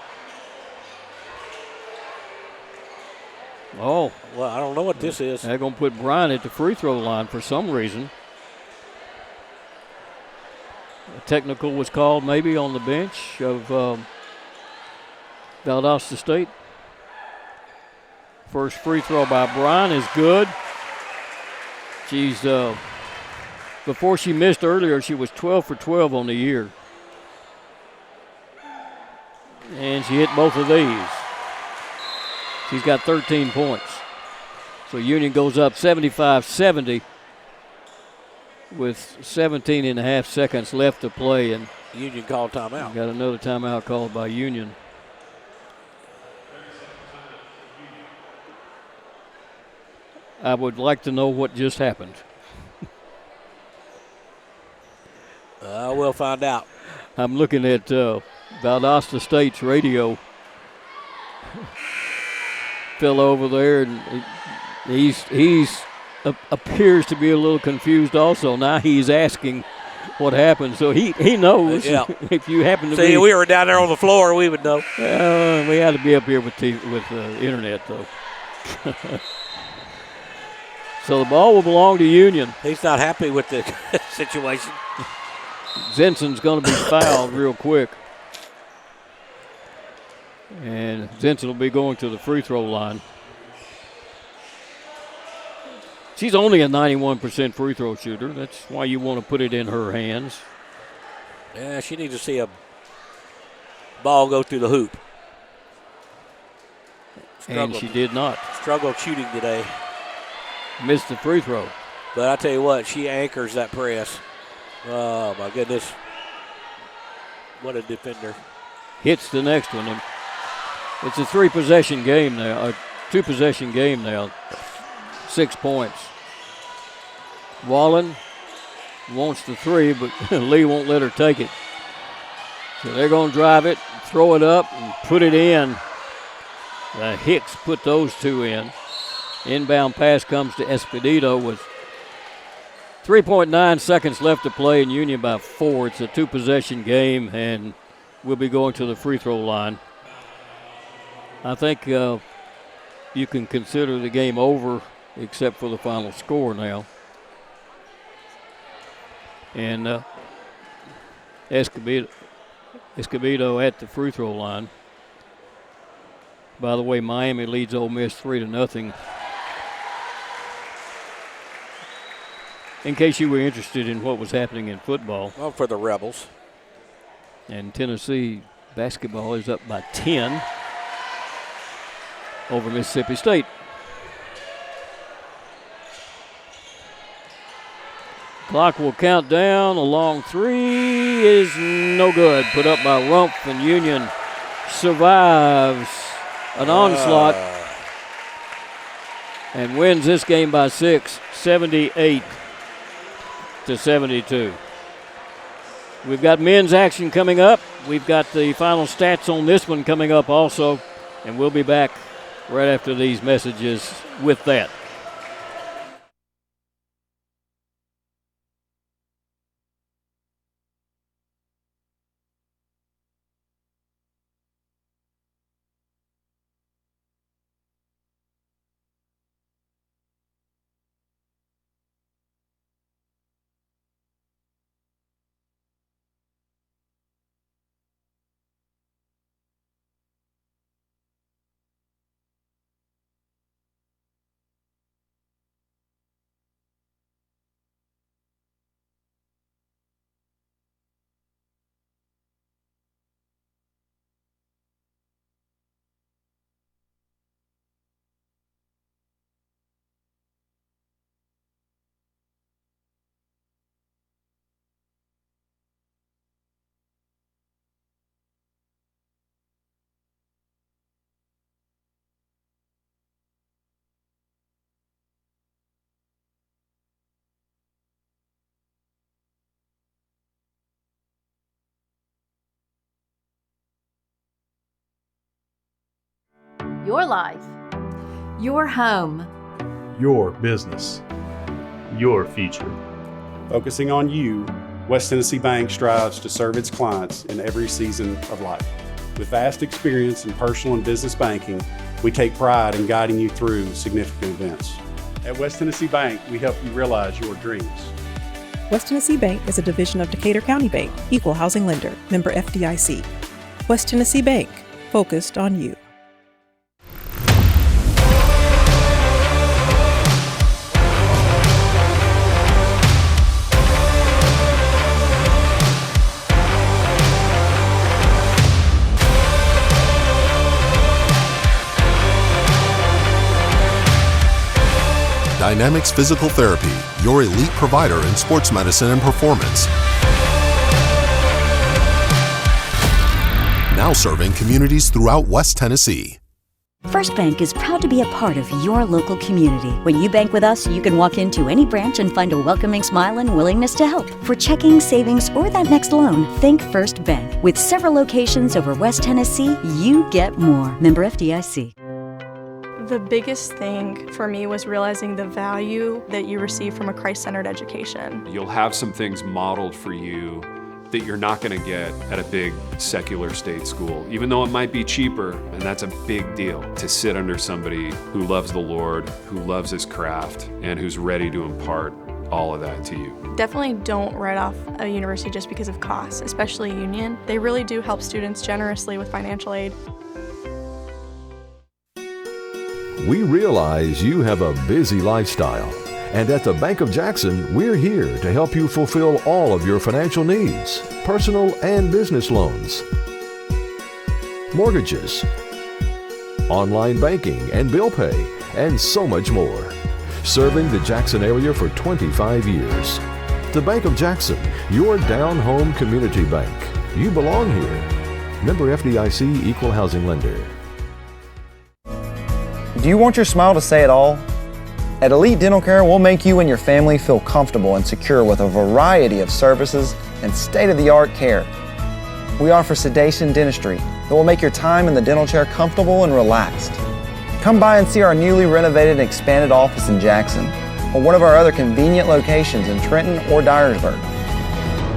Oh. Well, I don't know what this is. They're going to put Brian at the free throw line for some reason. A technical was called maybe on the bench of Valdosta State. First free throw by Brian is good. She's, before she missed earlier, she was 12 for 12 on the year. And she hit both of these. She's got 13 points. So Union goes up 75-70 with 17 and a half seconds left to play. And Union called timeout. Got another timeout called by Union. I would like to know what just happened. We'll find out. I'm looking at Valdosta State's radio. Fellow over there, and he's appears to be a little confused also. Now he's asking what happened, so he knows. Yeah. If you happen to see, we were down there on the floor, we would know. We had to be up here with internet, though. So the ball will belong to Union. He's not happy with the situation. Zinson's going to be fouled real quick. And Zinson will be going to the free throw line. She's only a 91% free throw shooter. That's why you want to put it in her hands. Yeah, she needs to see a ball go through the hoop. And she did not. Struggled shooting today. Missed the free throw. But I tell you what, she anchors that press. Oh, my goodness. What a defender. Hits the next one. And it's a three-possession game now, a two-possession game now. 6 points. Wallen wants the three, but Lee won't let her take it. So they're going to drive it, throw it up, and put it in. Hicks put those two in. Inbound pass comes to Esposito with 3.9 seconds left to play, and Union by 4. It's a two-possession game, and we'll be going to the free throw line. I think you can consider the game over except for the final score now. And Esposito Escobedo at the free throw line. By the way, Miami leads Ole Miss 3-0. In case you were interested in what was happening in football. Well, for the Rebels. And Tennessee basketball is up by 10 over Mississippi State. Clock will count down. A long three is no good. Put up by Rumpf, and Union survives an onslaught and wins this game by 6, 78-72. We've got men's action coming up. We've got the final stats on this one coming up also, and we'll be back right after these messages with that. Your life, your home, Your business, your future. Focusing on you, West Tennessee Bank strives to serve its clients in every season of life. With vast experience in personal and business banking, we take pride in guiding you through significant events. At West Tennessee Bank, we help you realize your dreams. West Tennessee Bank is a division of Decatur County Bank, equal housing lender, member FDIC. West Tennessee Bank, focused on you. Dynamics Physical Therapy, your elite provider in sports medicine and performance. Now serving communities throughout West Tennessee. First Bank is proud to be a part of your local community. When you bank with us, you can walk into any branch and find a welcoming smile and willingness to help. For checking, savings, or that next loan, think First Bank. With several locations over West Tennessee, you get more. Member FDIC. The biggest thing for me was realizing the value that you receive from a Christ-centered education. You'll have some things modeled for you that you're not going to get at a big secular state school, even though it might be cheaper, and that's a big deal to sit under somebody who loves the Lord, who loves his craft, and who's ready to impart all of that to you. Definitely don't write off a university just because of costs, especially Union. They really do help students generously with financial aid. We realize you have a busy lifestyle, and at the Bank of Jackson, we're here to help you fulfill all of your financial needs, personal and business loans, mortgages, online banking and bill pay, and so much more. Serving the Jackson area for 25 years. The Bank of Jackson, your down-home community bank. You belong here. Member FDIC, equal housing lender. Do you want your smile to say it all? At Elite Dental Care, we'll make you and your family feel comfortable and secure with a variety of services and state-of-the-art care. We offer sedation dentistry that will make your time in the dental chair comfortable and relaxed. Come by and see our newly renovated and expanded office in Jackson or one of our other convenient locations in Trenton or Dyersburg.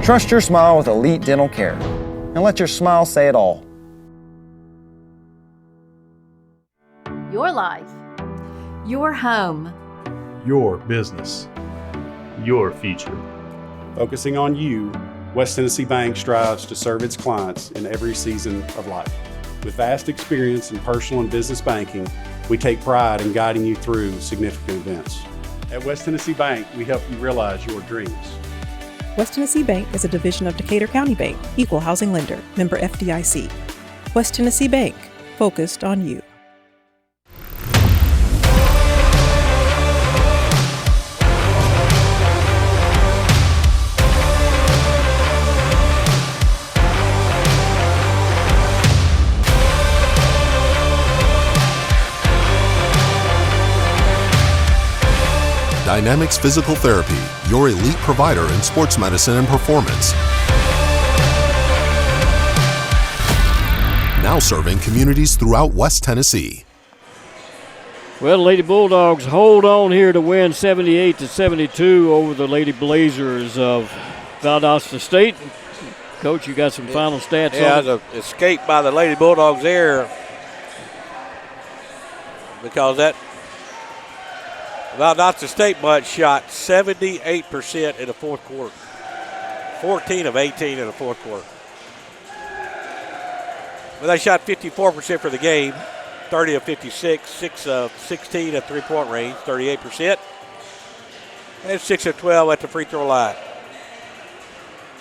Trust your smile with Elite Dental Care and let your smile say it all. your life, your home, Your business, your future. Focusing on you, West Tennessee Bank strives to serve its clients in every season of life. With vast experience in personal and business banking, we take pride in guiding you through significant events. At West Tennessee Bank, we help you realize your dreams. West Tennessee Bank is a division of Decatur County Bank, equal housing lender, member FDIC. West Tennessee Bank, focused on you. Dynamics Physical Therapy, your elite provider in sports medicine and performance. Now serving communities throughout West Tennessee. Well, the Lady Bulldogs hold on here to win 78-72 over the Lady Blazers of Valdosta State. Coach, you got some final stats on it? Yeah, it was an escape by the Lady Bulldogs there because that Valdosta State bunch shot 78% in the fourth quarter. 14 of 18 in the fourth quarter. But they shot 54% for the game, 30 of 56, 6 of 16 at three-point range, 38%, and 6 of 12 at the free throw line.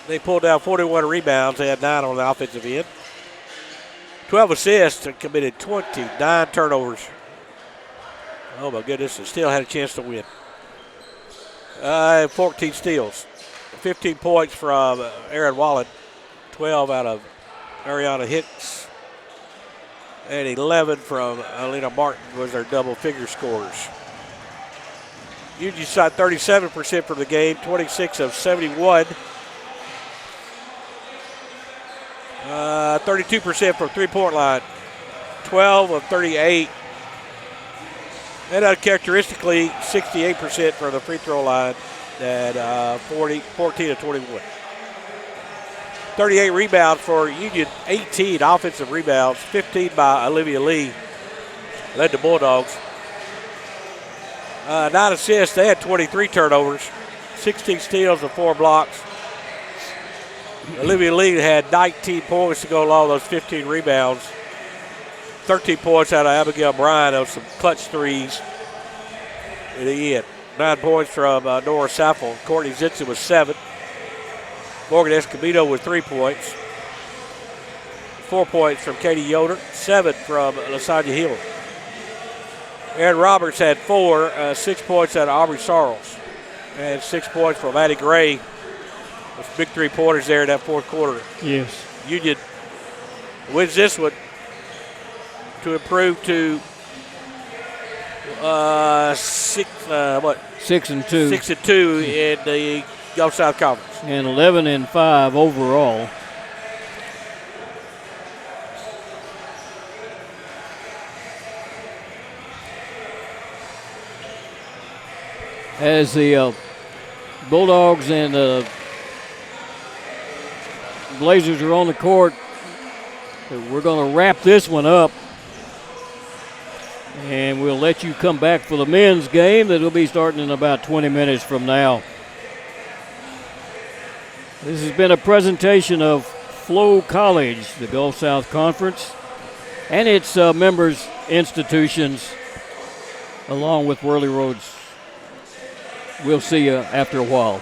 They pulled down 41 rebounds. They had 9 on the offensive end. 12 assists and committed 29 turnovers. Oh, my goodness, and still had a chance to win. 14 steals. 15 points from Aaron Wallen. 12 out of Ariana Hicks. And 11 from Alina Martin was their double-figure scorers. Union shot 37% for the game, 26 of 71. 32% from three-point line, 12 of 38. And uncharacteristically, 68% from the free throw line at 14 of 21. 38 rebounds for Union, 18 offensive rebounds, 15 by Olivia Lee, led the Bulldogs. 9 assists, they had 23 turnovers, 16 steals and 4 blocks. Olivia Lee had 19 points to go along those 15 rebounds. 13 points out of Abigail Bryan of some clutch threes in the end. 9 points from Nora Saffel. Courtney Zitson was 7. Morgan Escobedo with 3 points. 4 points from Katie Yoder. 7 from LaSanya Hill. Aaron Roberts had 4. 6 points out of Aubrey Sarles. And 6 points from Addie Gray. With big 3-pointers there in that fourth quarter. Yes. Union wins this one to improve to 6 and 2. 6 and 2 in the Gulf South Conference. And 11 and 5 overall. As the Bulldogs and the Blazers are on the court, we're going to wrap this one up. And we'll let you come back for the men's game that will be starting in about 20 minutes from now. This has been a presentation of Flow College, the Gulf South Conference, and its members institutions, along with Whirly Roads. We'll see you after a while.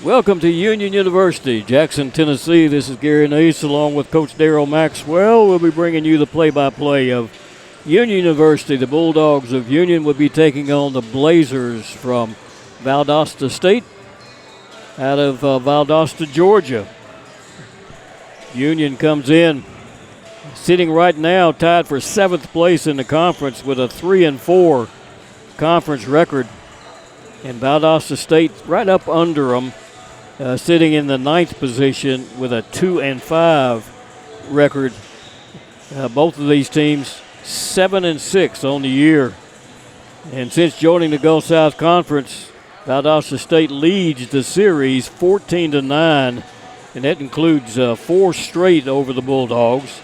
Welcome to Union University, Jackson, Tennessee. This is Gary Nace along with Coach Darrell Maxwell. We'll be bringing you the play-by-play of Union University. The Bulldogs of Union will be taking on the Blazers from Valdosta State out of Valdosta, Georgia. Union comes in sitting right now tied for 7th place in the conference with a 3-4 conference record. And Valdosta State right up under them. Sitting in the 9th position with a 2-5 record. Both of these teams 7-6 on the year. And since joining the Gulf South Conference, Valdosta State leads the series 14-9, and that includes 4 straight over the Bulldogs.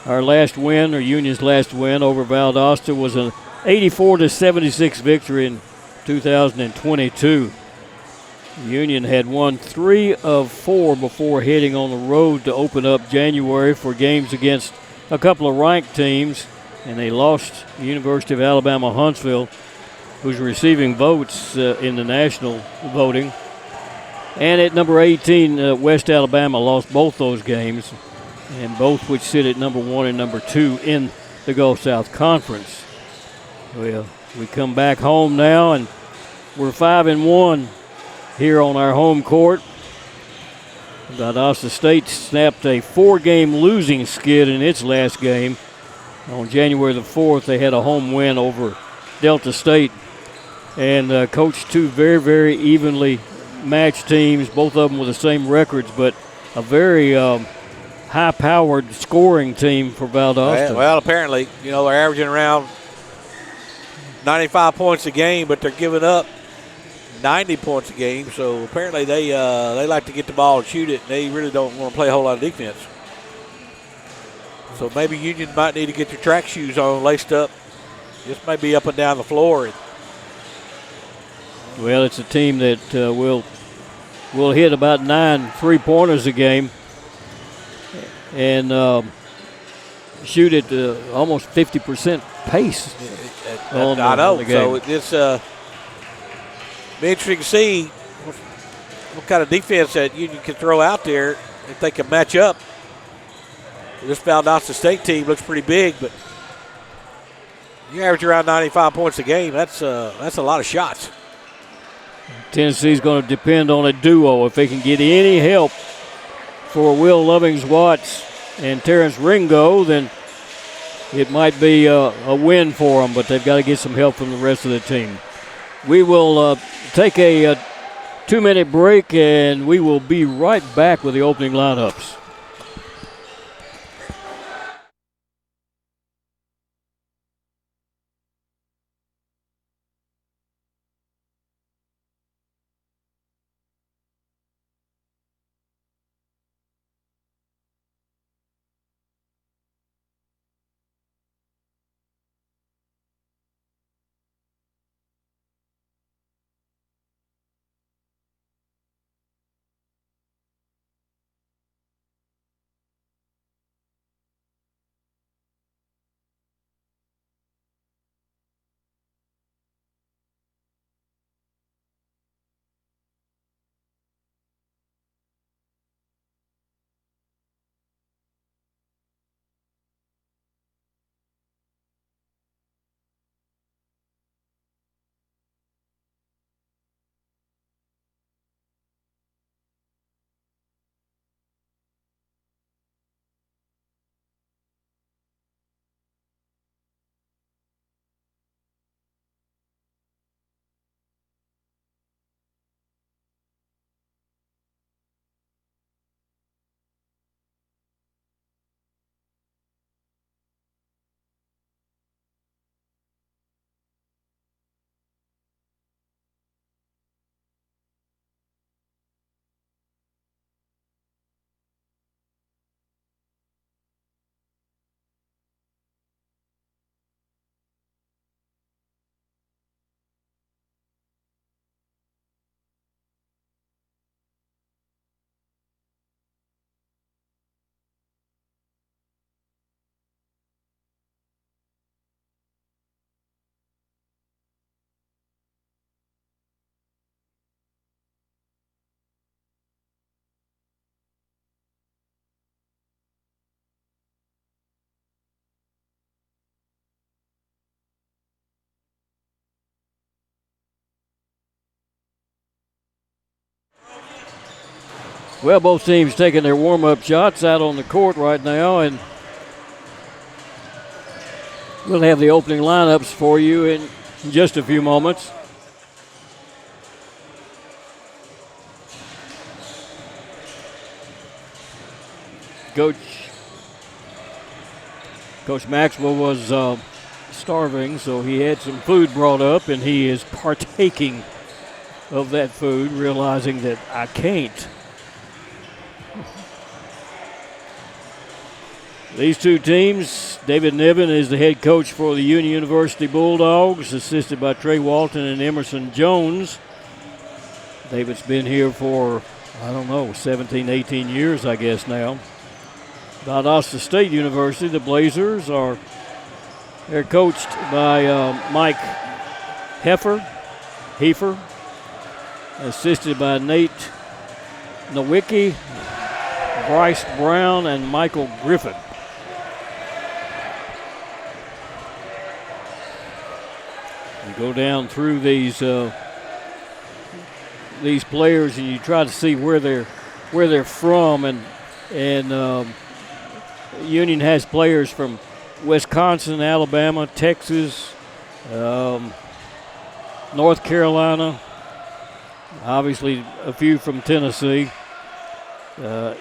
Our last win, or Union's last win over Valdosta, was an 84-76 victory in 2022. Union had won 3 of 4 before heading on the road to open up January for games against a couple of ranked teams, and they lost the University of Alabama Huntsville, who's receiving votes in the national voting. And at number 18, West Alabama lost both those games, and both which sit at number 1 and number 2 in the Gulf South Conference. Well, we come back home now, and we're 5-1. Here on our home court. Valdosta State snapped a 4-game losing skid in its last game. On January the 4th, they had a home win over Delta State and coached 2 very, very evenly matched teams, both of them with the same records, but a very high-powered scoring team for Valdosta. Well, apparently, they're averaging around 95 points a game, but they're giving up 90 points a game, so apparently they like to get the ball and shoot it, and they really don't want to play a whole lot of defense. So maybe Union might need to get their track shoes on, laced up, just maybe up and down the floor. Well, it's a team that will hit about 9 3-pointers a game and shoot at almost 50% pace. I know, so it's be interesting to see what kind of defense that Union can throw out there if they can match up. This Valdosta State team looks pretty big, but you average around 95 points a game. That's a lot of shots. Tennessee's going to depend on a duo. If they can get any help for Will Lovings-Watts and Terrence Ringo, then it might be a win for them, but they've got to get some help from the rest of the team. We will take a 2-minute break, and we will be right back with the opening lineups. Well, both teams taking their warm-up shots out on the court right now, and we'll have the opening lineups for you in just a few moments. Coach Maxwell was starving, so he had some food brought up, and he is partaking of that food, realizing that I can't. These two teams, David Niven is the head coach for the Union University Bulldogs, assisted by Trey Walton and Emerson Jones. David's been here for, 17, 18 years, I guess now. Valdosta State University, the Blazers they're coached by Mike Heifer, assisted by Nate Nowicki, Bryce Brown, and Michael Griffin. You go down through these players and you try to see where they're from, and Union has players from Wisconsin, Alabama, Texas, North Carolina, obviously a few from Tennessee,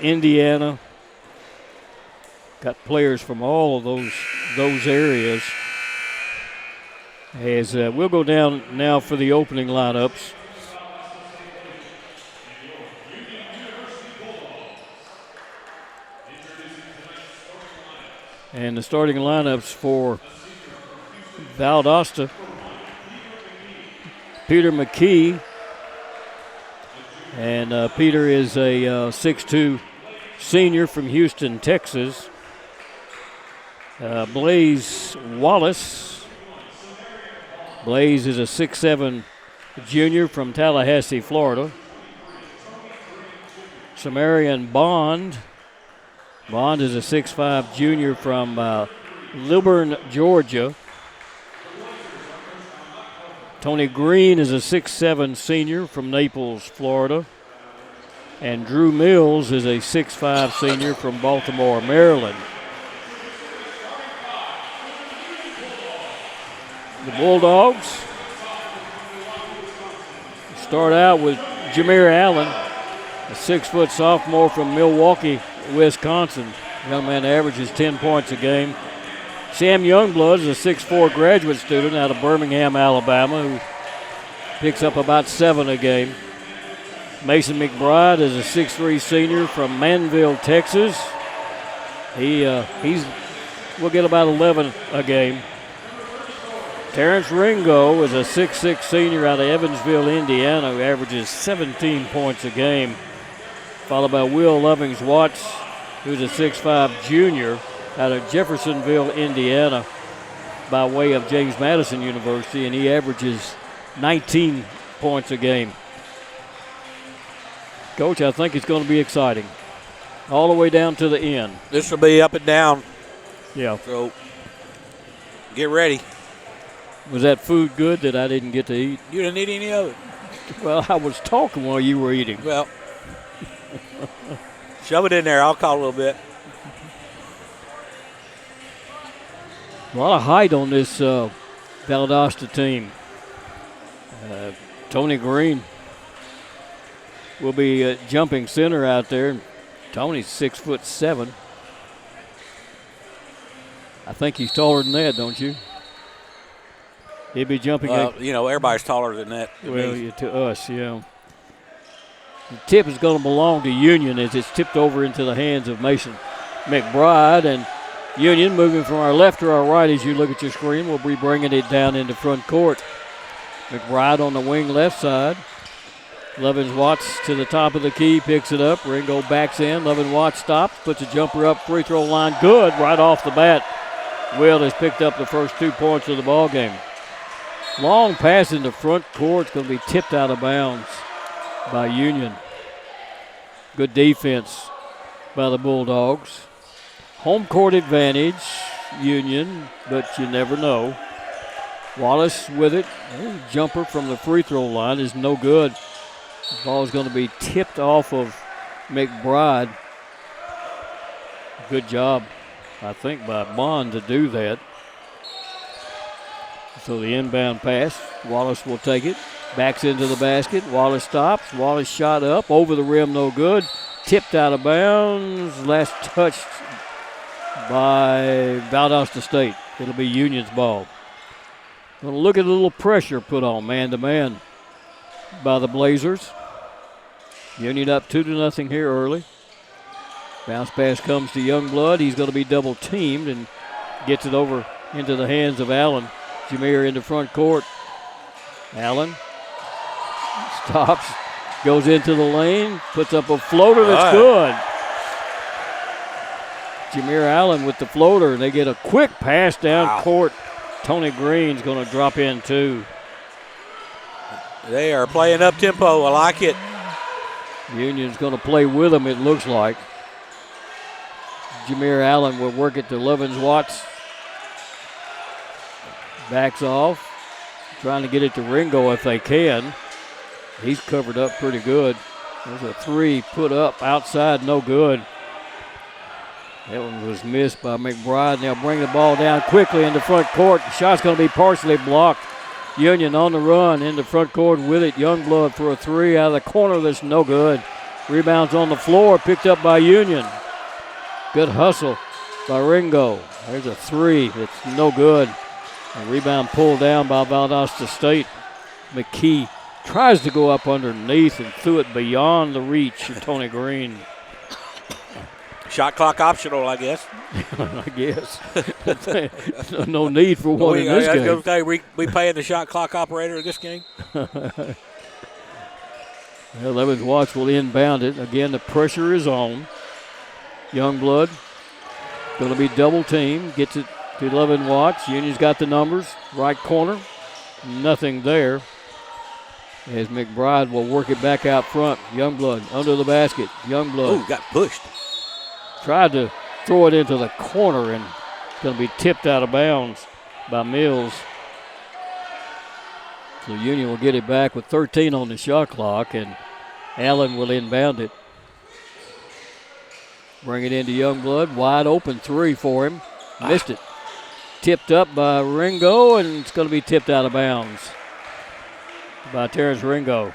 Indiana. Got players from all of those areas. As we'll go down now for the opening lineups. And the starting lineups for Valdosta: Peter McKee, and Peter is a 6'2" senior from Houston, Texas. Blaze Wallace. Blaze is a 6'7" junior from Tallahassee, Florida. Samarian Bond. Bond is a 6'5" junior from Lilburn, Georgia. Tony Green is a 6'7" senior from Naples, Florida. And Drew Mills is a 6'5" senior from Baltimore, Maryland. The Bulldogs start out with Jameer Allen, a 6-foot sophomore from Milwaukee, Wisconsin. Young man averages 10 points a game. Sam Youngblood is a 6'4" graduate student out of Birmingham, Alabama, who picks up about 7 a game. Mason McBride is a 6'3" senior from Manville, Texas. We'll get about 11 a game. Terrence Ringo is a 6'6" senior out of Evansville, Indiana, who averages 17 points a game. Followed by Will Lovings-Watts, who's a 6'5" junior out of Jeffersonville, Indiana, by way of James Madison University, and he averages 19 points a game. Coach, I think it's going to be exciting. All the way down to the end. This will be up and down. Yeah. So get ready. Was that food good that I didn't get to eat? You didn't eat any of it. Well, I was talking while you were eating. Well, shove it in there. I'll call a little bit. A lot of height on this Valdosta team. Tony Green will be jumping center out there. Tony's 6'7". I think he's taller than that, don't you? He'd be jumping. Everybody's taller than that. To us, yeah. The tip is going to belong to Union as it's tipped over into the hands of Mason McBride. And Union moving from our left to our right as you look at your screen. We'll be bringing it down into front court. McBride on the wing left side. Lovins-Watts to the top of the key, picks it up. Ringo backs in. Lovins-Watts stops, puts a jumper up, free throw line. Good right off the bat. Will has picked up the first 2 points of the ball game. Long pass into front court. It's going to be tipped out of bounds by Union. Good defense by the Bulldogs. Home court advantage, Union, but you never know. Wallace with it. Jumper from the free throw line is no good. The ball is going to be tipped off of McBride. Good job, I think, by Bond to do that. So the inbound pass, Wallace will take it. Backs into the basket. Wallace stops. Wallace shot up. Over the rim, no good. Tipped out of bounds. Last touched by Valdosta State. It'll be Union's ball. Going to look at a little pressure put on man-to-man by the Blazers. Union up 2-0 here early. Bounce pass comes to Youngblood. He's going to be double teamed and gets it over into the hands of Allen. Jameer in the front court. Allen stops, goes into the lane, puts up a floater that's good. Jameer Allen with the floater, and they get a quick pass down court. Tony Green's going to drop in too. They are playing up tempo. I like it. Union's going to play with them, it looks like. Jameer Allen will work it to Lovins Watts. Backs off. Trying to get it to Ringo if they can. He's covered up pretty good. There's a three put up outside, no good. That one was missed by McBride. They'll bring the ball down quickly in the front court. The shot's going to be partially blocked. Union on the run in the front court with it. Youngblood for a three out of the corner that's no good. Rebounds on the floor, picked up by Union. Good hustle by Ringo. There's a three that's no good. A rebound pulled down by Valdosta State. McKee tries to go up underneath and threw it beyond the reach of Tony Green. Shot clock optional, I guess. I guess. No need for one in this game. I was going to say, we paying the shot clock operator in this game? Lovins Watts will inbound it. Again, the pressure is on. Youngblood going to be double teamed. Gets it to Lovins Watts. Union's got the numbers. Right corner. Nothing there. As McBride will work it back out front. Youngblood under the basket. Youngblood. Ooh, got pushed. Tried to throw it into the corner, and it's going to be tipped out of bounds by Mills. So Union will get it back with 13 on the shot clock, and Allen will inbound it. Bring it into Youngblood. Wide open three for him. Missed it. Tipped up by Ringo, and it's going to be tipped out of bounds by Terrence Ringo.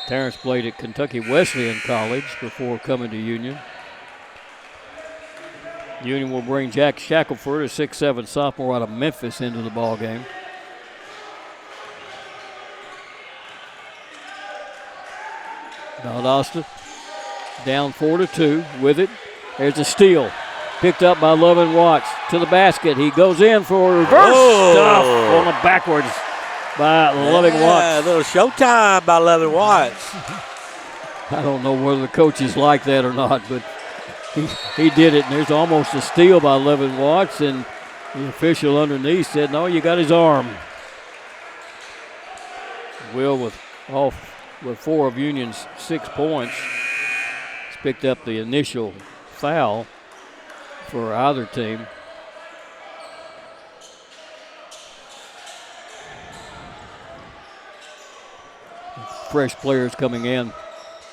Terrence played at Kentucky Wesleyan College before coming to Union. Union will bring Jack Shackelford, a 6'7" sophomore out of Memphis, into the ball game. Valdosta down 4-2 with it. There's a steal. Picked up by Lovin Watts to the basket. He goes in for a reverse stuff on the backwards by Lovin Watts. A little showtime by Lovin Watts. I don't know whether the coaches like that or not, but he did it, and there's almost a steal by Lovin Watts, and the official underneath said, no, you got his arm. Will with 4 of Union's 6 points. He's picked up the initial foul for either team. Fresh players coming in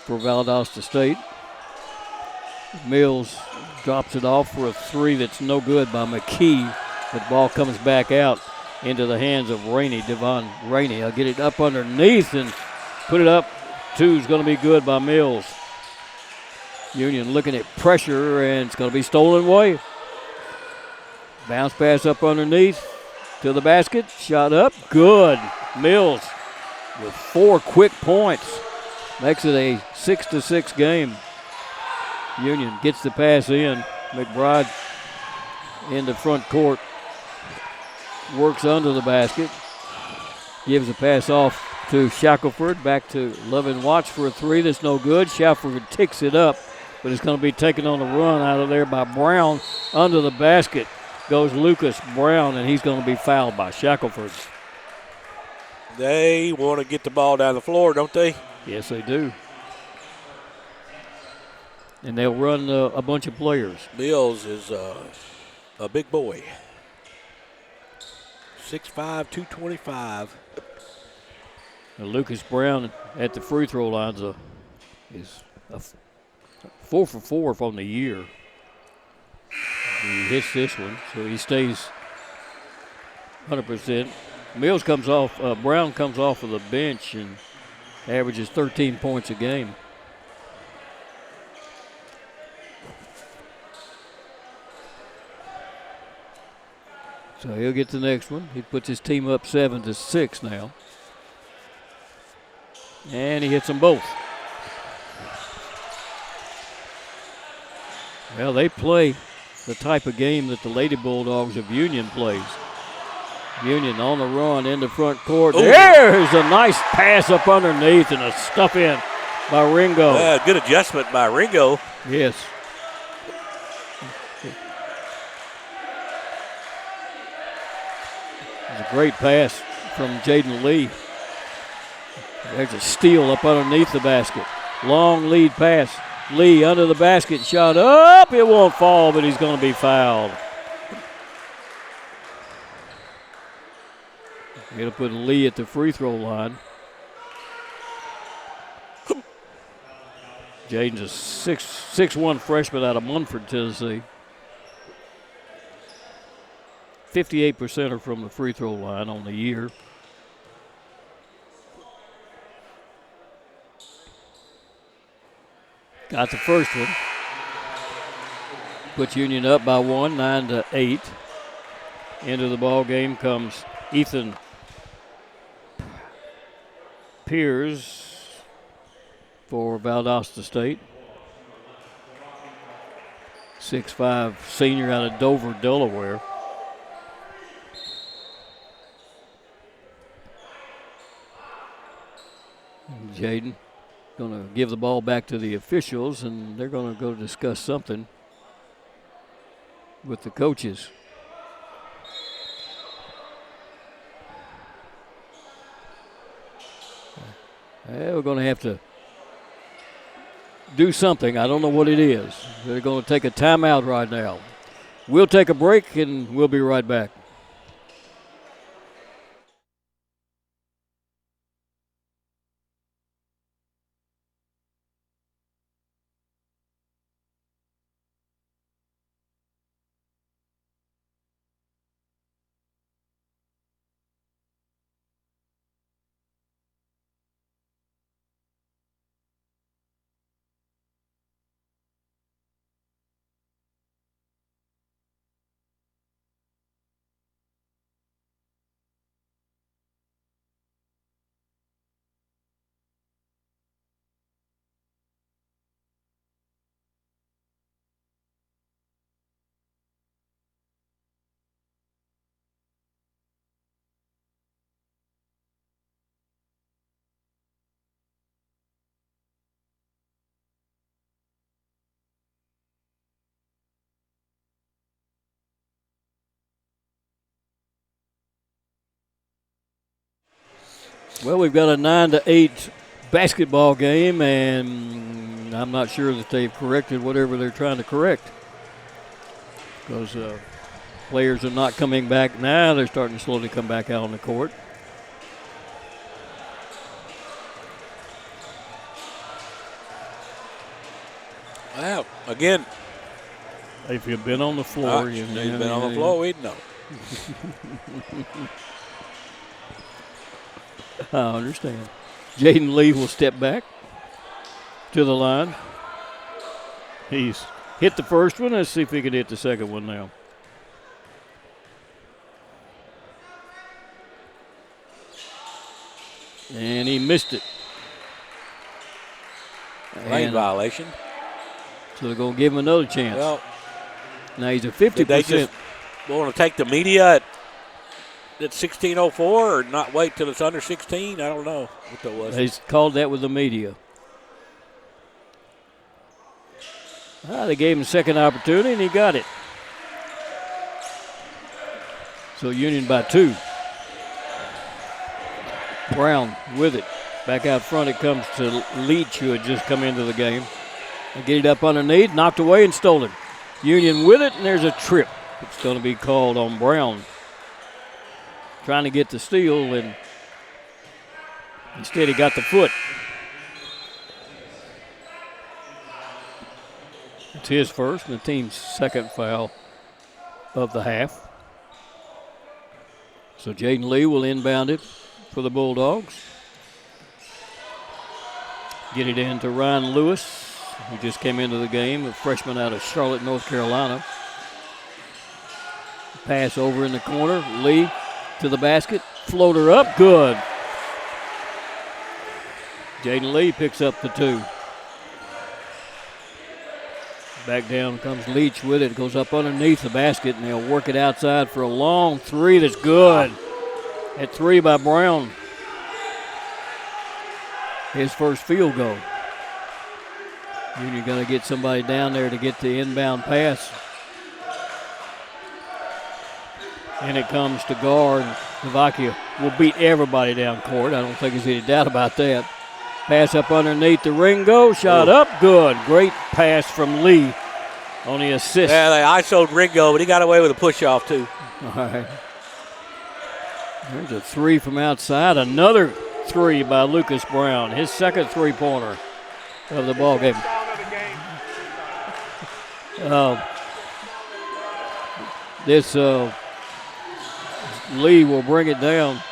for Valdosta State. Mills drops it off for a three that's no good by McKee. The ball comes back out into the hands of Rainey, Devon Rainey. I'll get it up underneath and put it up. Two's going to be good by Mills. Union looking at pressure, and it's going to be stolen away. Bounce pass up underneath to the basket. Shot up. Good. Mills with 4 quick points. Makes it a 6-6 game. Union gets the pass in. McBride in the front court. Works under the basket. Gives the pass off to Shackelford. Back to Lovin Watts for a three that's no good. Shackelford ticks it up, but it's going to be taken on the run out of there by Brown. Under the basket goes Lucas Brown, and he's going to be fouled by Shackelford. They want to get the ball down the floor, don't they? Yes, they do. And they'll run a bunch of players. Mills is a big boy. 6'5", 225. And Lucas Brown at the free throw line is 4 for 4 from the year. He hits this one, so he stays 100%. Brown comes off of the bench and averages 13 points a game. So he'll get the next one. He puts his team up 7-6 now. And he hits them both. Well, they play the type of game that the Lady Bulldogs of Union plays. Union on the run in the front court. Ooh. There's a nice pass up underneath and a stuff in by Ringo. Good adjustment by Ringo. Yes. It's a great pass from Jaden Lee. There's a steal up underneath the basket. Long lead pass. Lee under the basket, shot up. It won't fall, but he's going to be fouled. Going to put Lee at the free throw line. Jaden's a 6'1" freshman out of Munford, Tennessee. 58% are from the free throw line on the year. Got the first one. Puts Union up by 1, 9-8. Into the ball game comes Ethan Piers for Valdosta State. 6'5" senior out of Dover, Delaware. Jaden going to give the ball back to the officials, and they're going to go discuss something with the coaches. We're going to have to do something. I don't know what it is. They're going to take a timeout right now. We'll take a break, and we'll be right back. Well, we've got a 9-8 basketball game, and I'm not sure that they've corrected whatever they're trying to correct, because players are not coming back now. They're starting to slowly come back out on the court. Wow, again. If you've been on the floor. You've been on the floor, we'd know. I understand. Jaden Lee will step back to the line. He's hit the first one. Let's see if he can hit the second one now. And he missed it. Lane violation. So they're going to give him another chance. Well, now he's a 50%. Did they just want to take the media at 16:04 or not wait till it's under 16? I don't know what that was. He's called that with the media. They gave him a second opportunity, and he got it. So Union by 2. Brown with it. Back out front it comes to Leach, who had just come into the game. They get it up underneath, knocked away and stolen. Union with it, and there's a trip. It's going to be called on Brown. Trying to get the steal, and instead he got the foot. It's his first and the team's second foul of the half. So Jaden Lee will inbound it for the Bulldogs. Get it in to Ryan Lewis, who just came into the game, a freshman out of Charlotte, North Carolina. Pass over in the corner. Lee to the basket. Floater up. Good. Jaden Lee picks up the 2. Back down comes Leach with it. Goes up underneath the basket, and they'll work it outside for a long 3 that's good. At 3 by Brown. His first field goal. Union going to get somebody down there to get the inbound pass. And it comes to Gar, and Slovakia will beat everybody down court. I don't think there's any doubt about that. Pass up underneath the Ringo. Shot up. Good. Great pass from Lee on the assist. Yeah, they ISO'd Ringo, but he got away with a push-off, too. All right. There's a 3 from outside. Another 3 by Lucas Brown. His second three-pointer of the ball game. Lee will bring it down.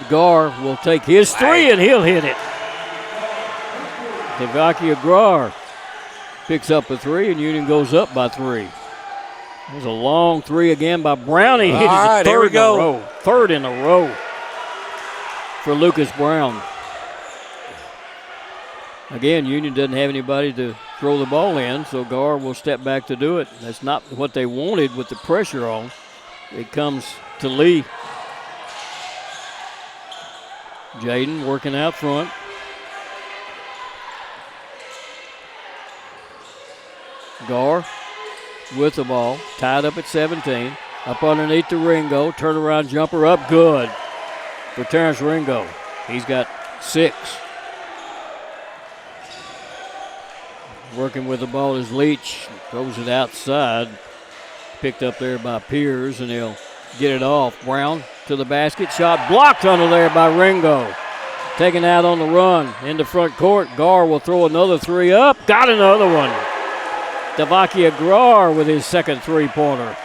Gar will take his 3 and he'll hit it. Devakia Gar picks up a 3 and Union goes up by 3. There's a long 3 again by Brown. He hits it third in a row. Third in a row for Lucas Brown. Again, Union doesn't have anybody to throw the ball in, so Gar will step back to do it. That's not what they wanted with the pressure on. It comes to Lee. Jaden working out front. Gar with the ball, tied up at 17. Up underneath the Ringo, turnaround jumper up, good for Terrence Ringo. He's got 6. Working with the ball is Leach, throws it outside. Picked up there by Piers, and he'll get it off. Brown to the basket, shot blocked under there by Ringo. Taken out on the run into front court. Gar will throw another 3 up. Got another one. Devakia Gar with his second three-pointer.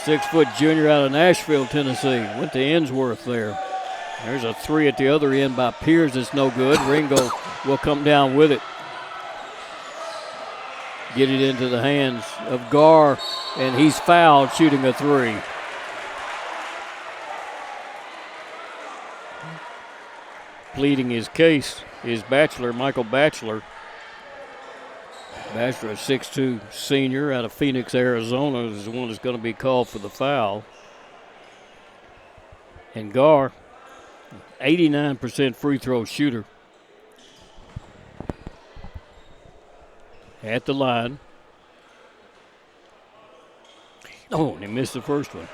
6-foot junior out of Nashville, Tennessee. Went to Ensworth there. There's a 3 at the other end by Piers that's no good. Ringo will come down with it. Get it into the hands of Gar, and he's fouled shooting a 3. Pleading his case is Michael Batchelor. Batchelor, a 6'2" senior out of Phoenix, Arizona, is the one that's going to be called for the foul. And Gar, 89% free throw shooter. At the line. Oh, and he missed the first one.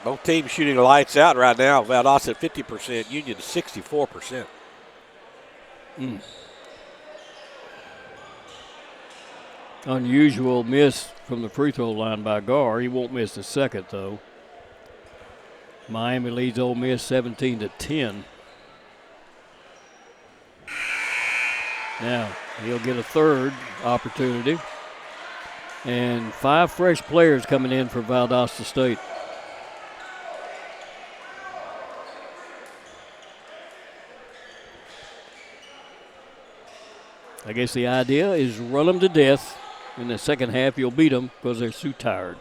Both teams shooting lights out right now. Valdosta at 50%, Union at 64%. Unusual miss from the free throw line by Gar. He won't miss the second, though. Miami leads Ole Miss 17-10. Now, he'll get a third opportunity. And 5 fresh players coming in for Valdosta State. I guess the idea is run them to death. In the second half, you'll beat them because they're too tired.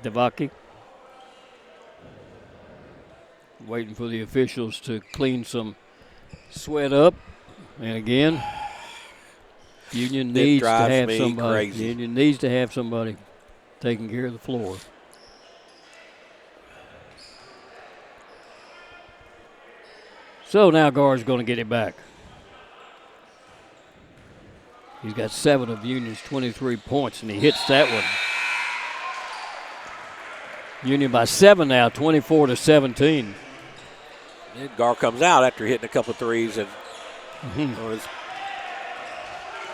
Devaki waiting for the officials to clean some sweat up. And again, Union needs to have somebody. Union needs to have somebody taking care of the floor. So now Gar's going to get it back. He's got 7 of Union's 23 points, and he hits that one. Union by 7 now, 24-17. And Gar comes out after hitting a couple of threes and on his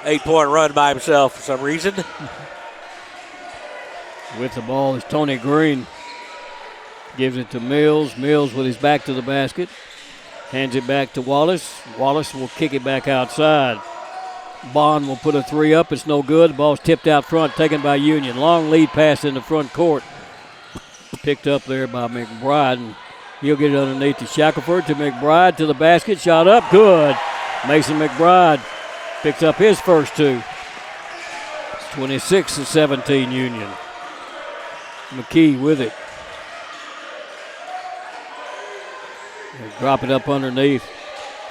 8-point run by himself for some reason. With the ball is Tony Green. Gives it to Mills. Mills with his back to the basket. Hands it back to Wallace. Wallace will kick it back outside. Bond will put a three up. It's no good. The ball's tipped out front, taken by Union. Long lead pass in the front court. Picked up there by McBride, and he'll get it underneath to Shackelford, to McBride, to the basket. Shot up, good. Mason McBride picks up his first two. It's 26-17 Union. McKee with it. They drop it up underneath.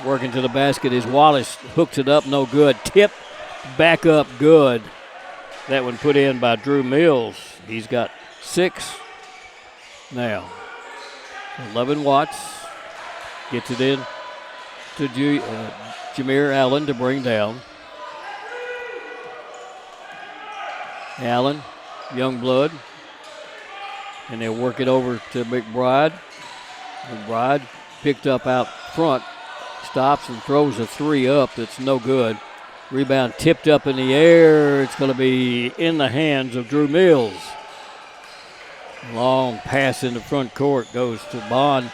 Working to the basket is Wallace. Hooks it up, no good. Tip, back up, good. That one put in by Drew Mills. He's got 6 now. 11 Watts gets it in to Jameer Allen to bring down. Allen, Youngblood, and they'll work it over to McBride. McBride picked up out front, stops and throws a three up that's no good. Rebound tipped up in the air. It's going to be in the hands of Drew Mills. Long pass in the front court goes to Bond.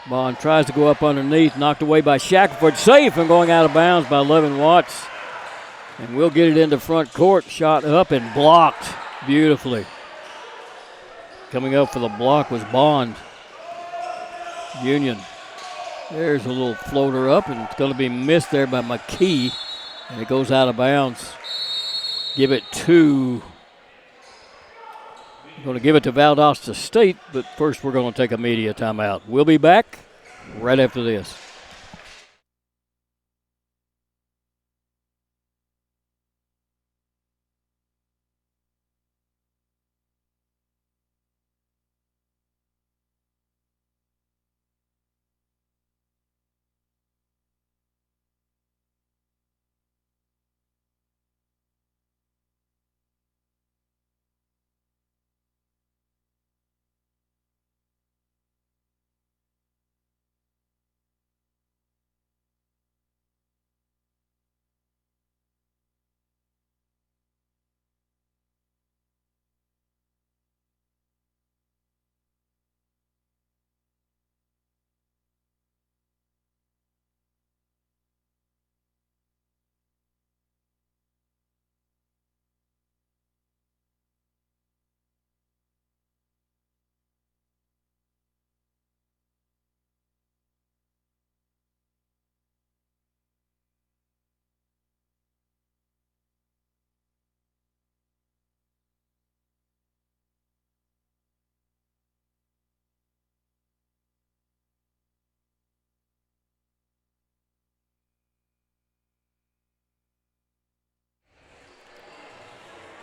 Bond tries to go up underneath, knocked away by Shackelford. Safe and going out of bounds by 11 Watts. And we'll get it into front court. Shot up and blocked beautifully. Coming up for the block was Bond. Union. There's a little floater up, and it's going to be missed there by McKee. And it goes out of bounds. Give it to... We're going to give it to Valdosta State, but first we're going to take a media timeout. We'll be back right after this.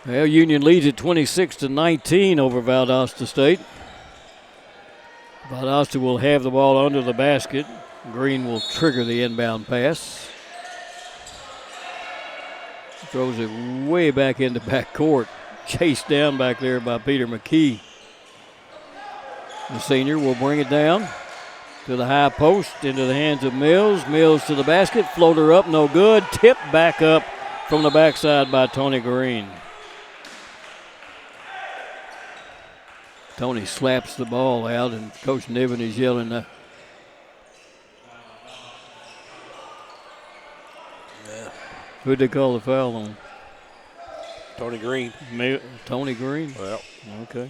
Well, Union leads at 26-19 over Valdosta State. Valdosta will have the ball under the basket. Green will trigger the inbound pass. Throws it way back into backcourt. Chased down back there by Peter McKee. The senior will bring it down to the high post, into the hands of Mills. Mills to the basket. Floater up, no good. Tip back up from the backside by Tony Green. Tony slaps the ball out, and Coach Niven is yelling. Who'd they call the foul on? Tony Green. Tony Green? Well. Okay.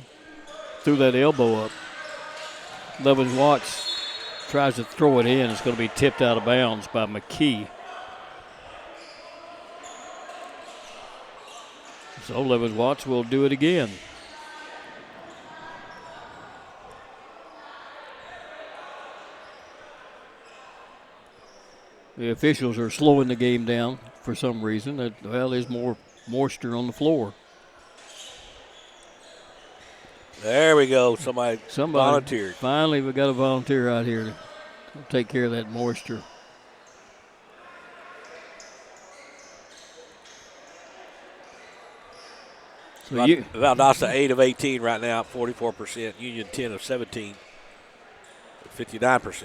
Threw that elbow up. Levin Watts tries to throw it in. It's going to be tipped out of bounds by McKee. So Levin Watts will do it again. The officials are slowing the game down for some reason. Well, there's more moisture on the floor. There we go. Somebody volunteered. Finally, we got a volunteer out here to take care of that moisture. So Valdosta 8 of 18 right now, 44%. Union 10 of 17, 59%.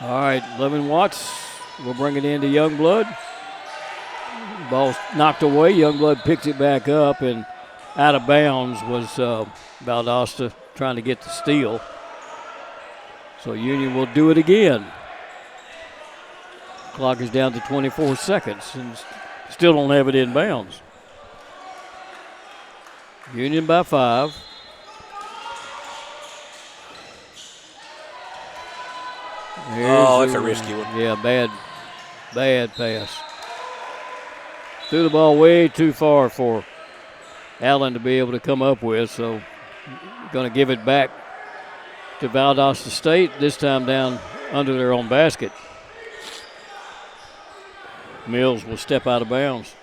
All right, 11 Watts will bring it into Youngblood. Ball's knocked away. Youngblood picks it back up, and out of bounds was Valdosta trying to get the steal. So Union will do it again. Clock is down to 24 seconds and still don't have it in bounds. Union by 5. That's a risky one. Yeah, bad pass. Threw the ball way too far for Allen to be able to come up with, so going to give it back to Valdosta State, this time down under their own basket. Mills will step out of bounds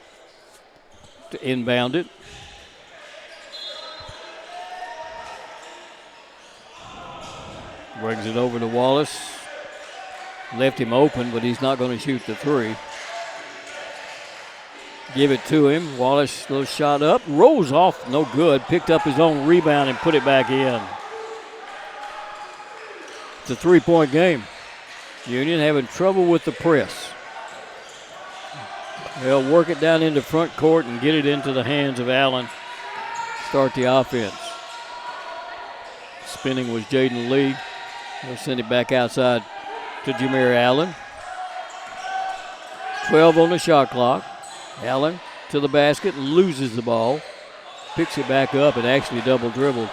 to inbound it. Brings it over to Wallace. Left him open, but he's not going to shoot the three. Give it to him. Wallace, little shot up. Rolls off, no good. Picked up his own rebound and put it back in. It's a three-point game. Union having trouble with the press. They'll work it down into front court and get it into the hands of Allen. Start the offense. Spinning was Jaden Lee. They'll send it back outside to Jameer Allen. 12 on the shot clock. Allen to the basket, loses the ball. Picks it back up and actually double dribbled.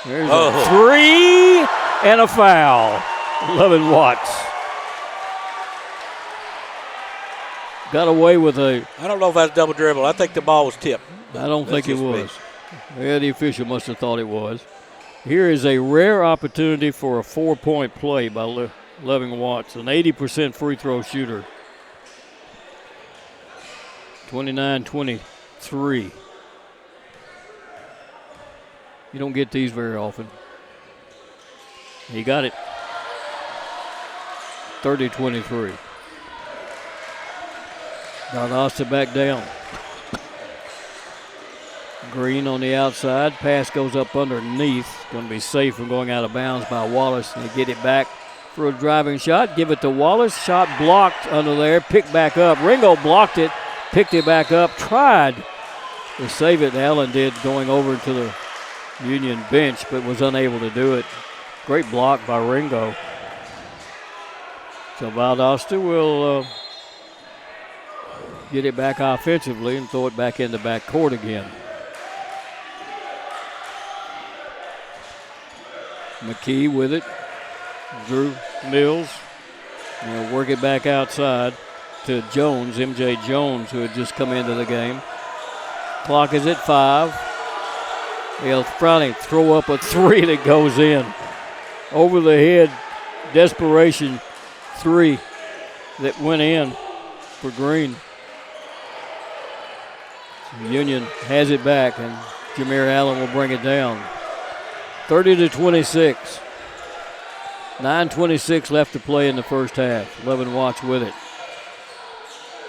There's a three and a foul. 11 Watts. Got away with a... I don't know if that's double dribble. I think the ball was tipped. I don't think it was. Yeah, the official must have thought it was. Here is a rare opportunity for a 4-point play by Loving Watts, an 80% free throw shooter. 29-23. You don't get these very often. He got it. 30-23. Valdosta back down. Green on the outside. Pass goes up underneath. Going to be safe from going out of bounds by Wallace. And they get it back for a driving shot. Give it to Wallace. Shot blocked under there. Picked back up. Ringo blocked it. Picked it back up. Tried to save it. Allen did, going over to the Union bench, but was unable to do it. Great block by Ringo. So Valdosta will get it back offensively and throw it back in the back court again. McKee with it. Drew Mills. And work it back outside to Jones, MJ Jones, who had just come into the game. Clock is at 5. They'll probably throw up a three that goes in. Over the head, desperation three that went in for Green. Union has it back, and Jameer Allen will bring it down. 30-26. 9:26 left to play in the first half. 11 Watts with it.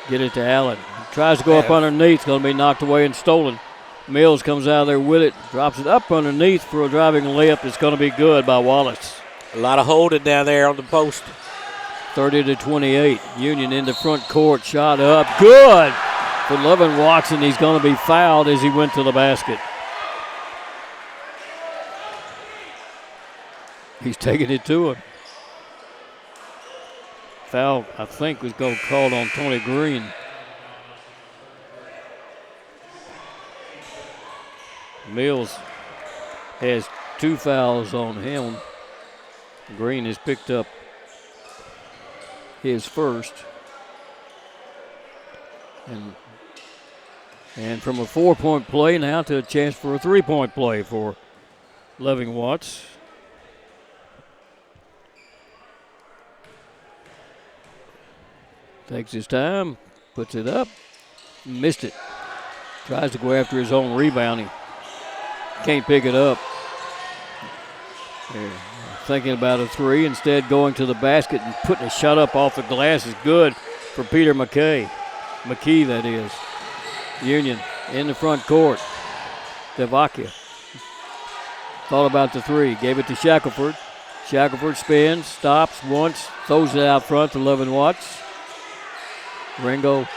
Get it to Allen. Tries to go up underneath. Going to be knocked away and stolen. Mills comes out of there with it. Drops it up underneath for a driving layup. It's going to be good by Wallace. A lot of holding down there on the post. 30-28. Union in the front court. Shot up. Good for Levin Watson. He's going to be fouled as he went to the basket. He's taking it to him. Foul, I think, was called on Tony Green. Mills has 2 fouls on him. Green has picked up his first. And from a 4-point play now to a chance for a 3-point play for Loving Watts. Takes his time, puts it up, missed it. Tries to go after his own rebounding. Can't pick it up. Thinking about a three, instead going to the basket and putting a shot up off the glass is good for Peter McKee, that is. Union in the front court. Devakia thought about the three, gave it to Shackelford. Shackelford spins, stops once, throws it out front to Lovin Watts. Ringo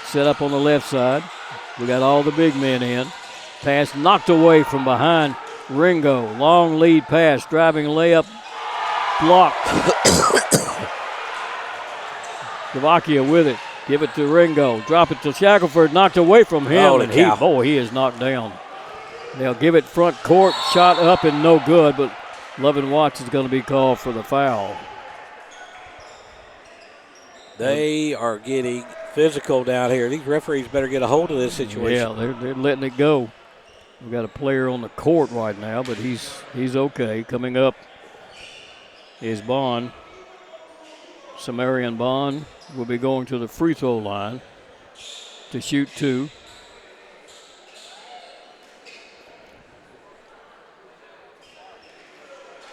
set up on the left side. We got all the big men in. Pass knocked away from behind Ringo. Long lead pass, driving layup. blocked. Slovakia with it. Give it to Ringo. Drop it to Shackelford. Knocked away from him. Holy And cow. he is knocked down. They'll give it front court. Shot up and no good, but Lovin Watts is going to be called for the foul. They are getting physical down here. These referees better get a hold of this situation. Yeah, they're letting it go. We've got a player on the court right now, but he's okay. Coming up is Bond. Samarian Bond will be going to the free throw line to shoot 2.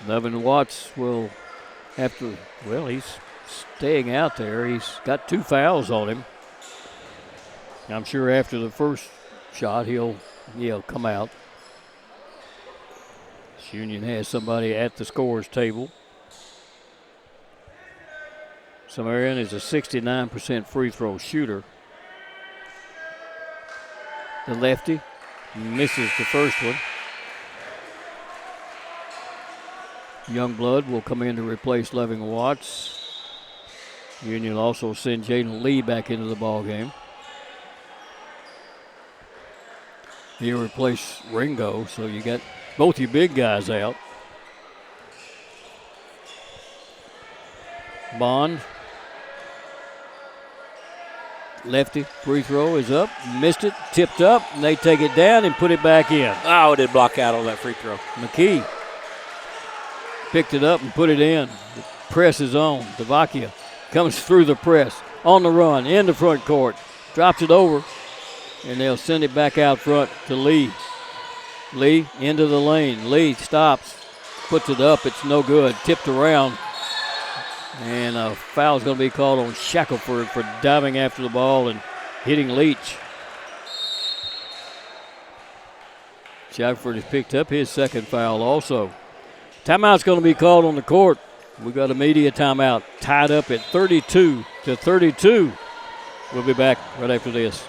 Levin Watts will have to, well, he's staying out there. He's got 2 fouls on him. I'm sure after the first shot, he'll come out. This Union has somebody at the scorer's table. Samarian is a 69% free throw shooter. The lefty misses the first one. Youngblood will come in to replace Loving Watts. Union also send Jaden Lee back into the ball game. He'll replace Ringo, so you got both your big guys out. Bond. Lefty free throw is up, missed it, tipped up, and they take it down and put it back in. Oh, it did block out on that free throw. McKee picked it up and put it in. The press is on. Slovakia comes through the press, on the run, in the front court, drops it over, and they'll send it back out front to Lee. Lee into the lane. Lee stops, puts it up. It's no good. Tipped around. And a foul is going to be called on Shackelford for diving after the ball and hitting Leach. Shackelford has picked up his second foul also. Timeout's going to be called on the court. We got a media timeout tied up at 32-32. We'll be back right after this.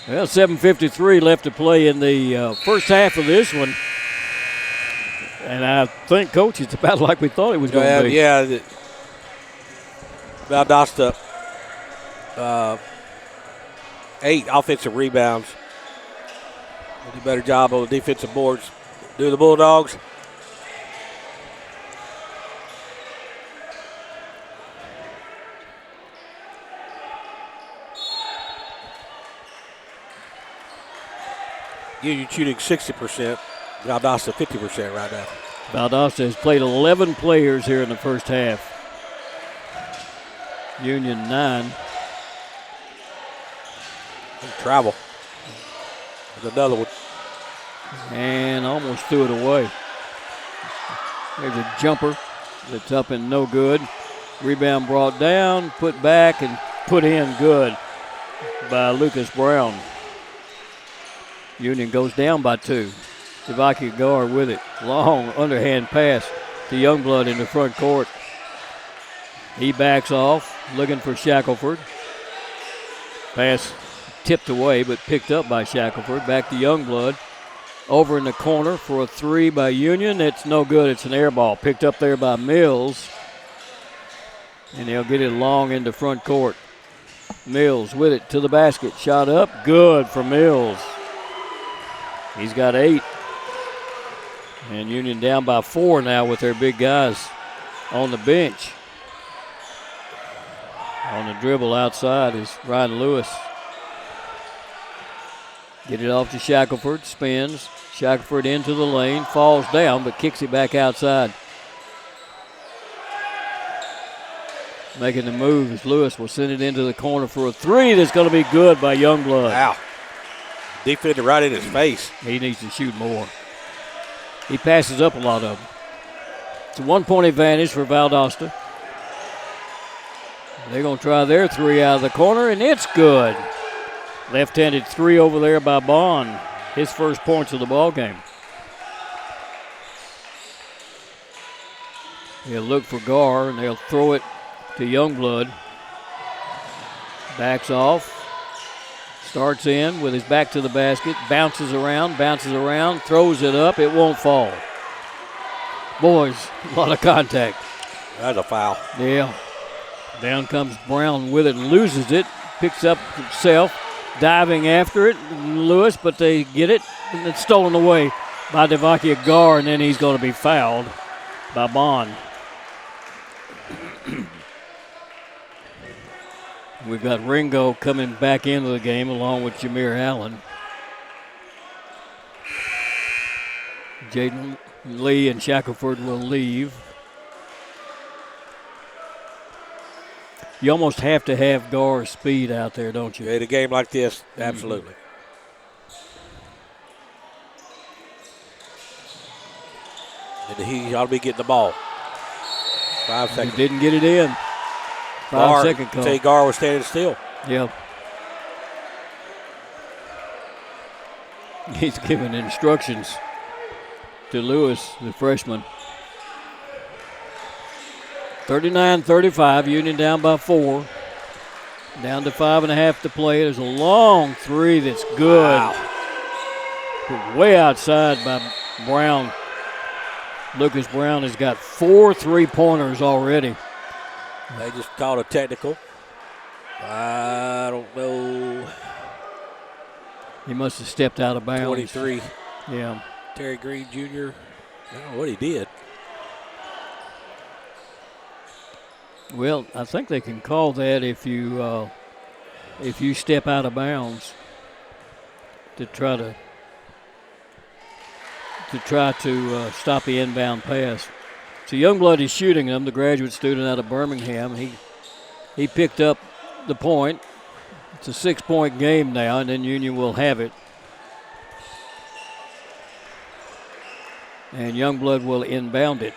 Well, 7:53 left to play in the first half of this one. And I think, Coach, it's about like we thought it was going to be. Yeah. Valdosta, 8 offensive rebounds. Do a better job on the defensive boards. Do the Bulldogs. Union shooting 60%. Valdosta 50% right now. Valdosta has played 11 players here in the first half. Union 9. Travel. There's another one. And almost threw it away. There's a jumper that's up and no good. Rebound brought down, put back, and put in good by Lucas Brown. Union goes down by 2. Slovakia guard with it. Long underhand pass to Youngblood in the front court. He backs off, looking for Shackelford. Pass tipped away, but picked up by Shackelford. Back to Youngblood. Over in the corner for a 3 by Union. It's no good. It's an air ball. Picked up there by Mills. And they'll get it long into front court. Mills with it to the basket. Shot up. Good for Mills. He's got 8. And Union down by 4 now with their big guys on the bench. On the dribble outside is Ryan Lewis. Get it off to Shackelford, spins. Shackelford into the lane, falls down, but kicks it back outside. Making the move as Lewis will send it into the corner for a 3 that's going to be good by Youngblood. Wow. Defender right in his face. He needs to shoot more. He passes up a lot of them. It's a 1-point advantage for Valdosta. They're going to try their 3 out of the corner, and it's good. Left-handed 3 over there by Bond. His first points of the ball game. He'll look for Gar, and they'll throw it to Youngblood. Backs off. Starts in with his back to the basket. Bounces around, throws it up. It won't fall. Boys, a lot of contact. That's a foul. Yeah. Down comes Brown with it and loses it. Picks up himself. Diving after it, Lewis, but they get it. And it's stolen away by Devakia Gar, and then he's going to be fouled by Bond. We've got Ringo coming back into the game along with Jameer Allen. Jaden Lee and Shackelford will leave. You almost have to have Gar's speed out there, don't you? In a game like this, absolutely. And he ought to be getting the ball. 5 seconds. He didn't get it in. 5-second call. Say Gar was standing still. Yeah. He's giving instructions to Lewis, the freshman. 39-35, Union down by 4. Down to 5.5 to play. There's a long 3 that's good. Wow. Way outside by Brown. Lucas Brown has got 4 3-pointers already. They just called a technical. I don't know. He must have stepped out of bounds. 23. Yeah. Terry Green Jr. I don't know what he did. Well, I think they can call that if you step out of bounds to try to stop the inbound pass. So Youngblood is shooting them, the graduate student out of Birmingham. He picked up the point. It's a 6-point game now, and then Union will have it. And Youngblood will inbound it.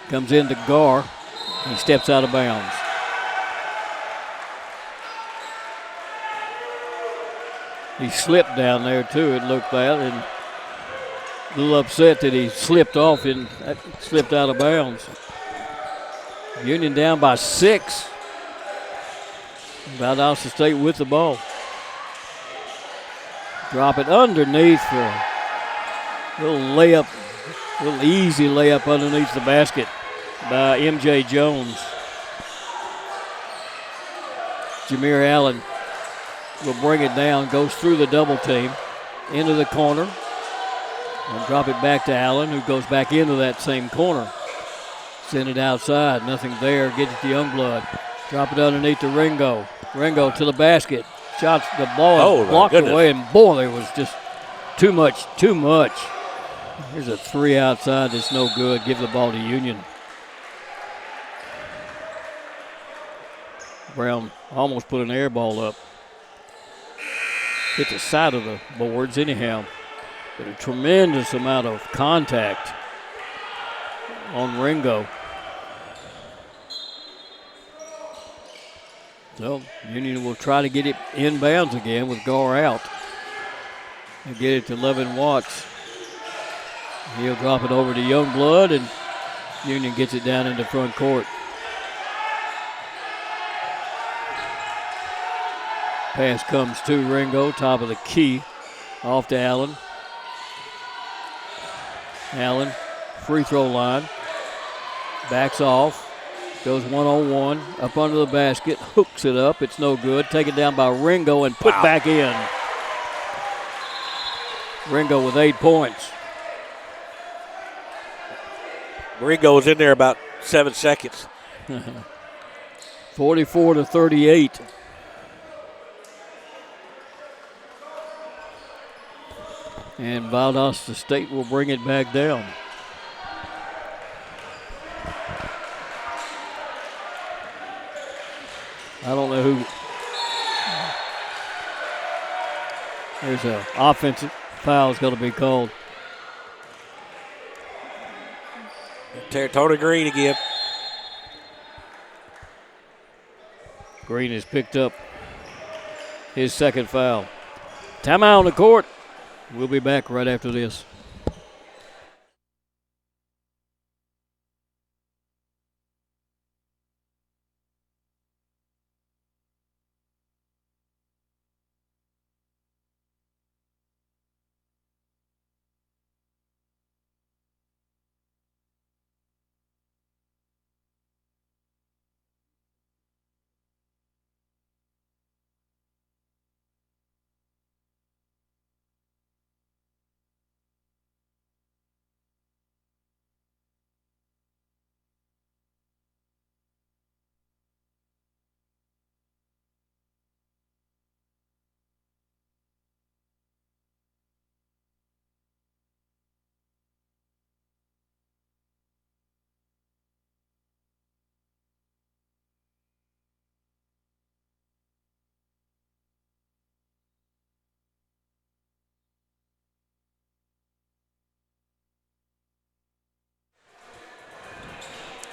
Comes into Gar. He steps out of bounds. He slipped down there, too, it looked bad, and a little upset that he slipped off and slipped out of bounds. Union down by 6. Valdosta State with the ball. Drop it underneath for a little easy layup underneath the basket by M.J. Jones. Jameer Allen will bring it down, goes through the double team, into the corner, and drop it back to Allen, who goes back into that same corner. Send it outside, nothing there, get it to Youngblood. Drop it underneath to Ringo. Ringo to the basket. Shots, the ball blocked away, and boy, there was just too much. Here's a 3 outside that's no good. Give the ball to Union. Brown almost put an air ball up. Hit the side of the boards anyhow. But a tremendous amount of contact on Ringo. So Union will try to get it inbounds again with Gar out. And get it to Levin Watts. He'll drop it over to Youngblood, and Union gets it down into front court. Pass comes to Ringo, top of the key, off to Allen. Allen, free throw line, backs off, Goes one-on-one, up under the basket, hooks it up. It's no good. Taken down by Ringo and put back in. Ringo with 8 points. Ringo was in there about 7 seconds. 44-38. And Valdosta State will bring it back down. I don't know who. There's an offensive foul is going to be called. Tony Green again. Green has picked up his second foul. Timeout on the court. We'll be back right after this.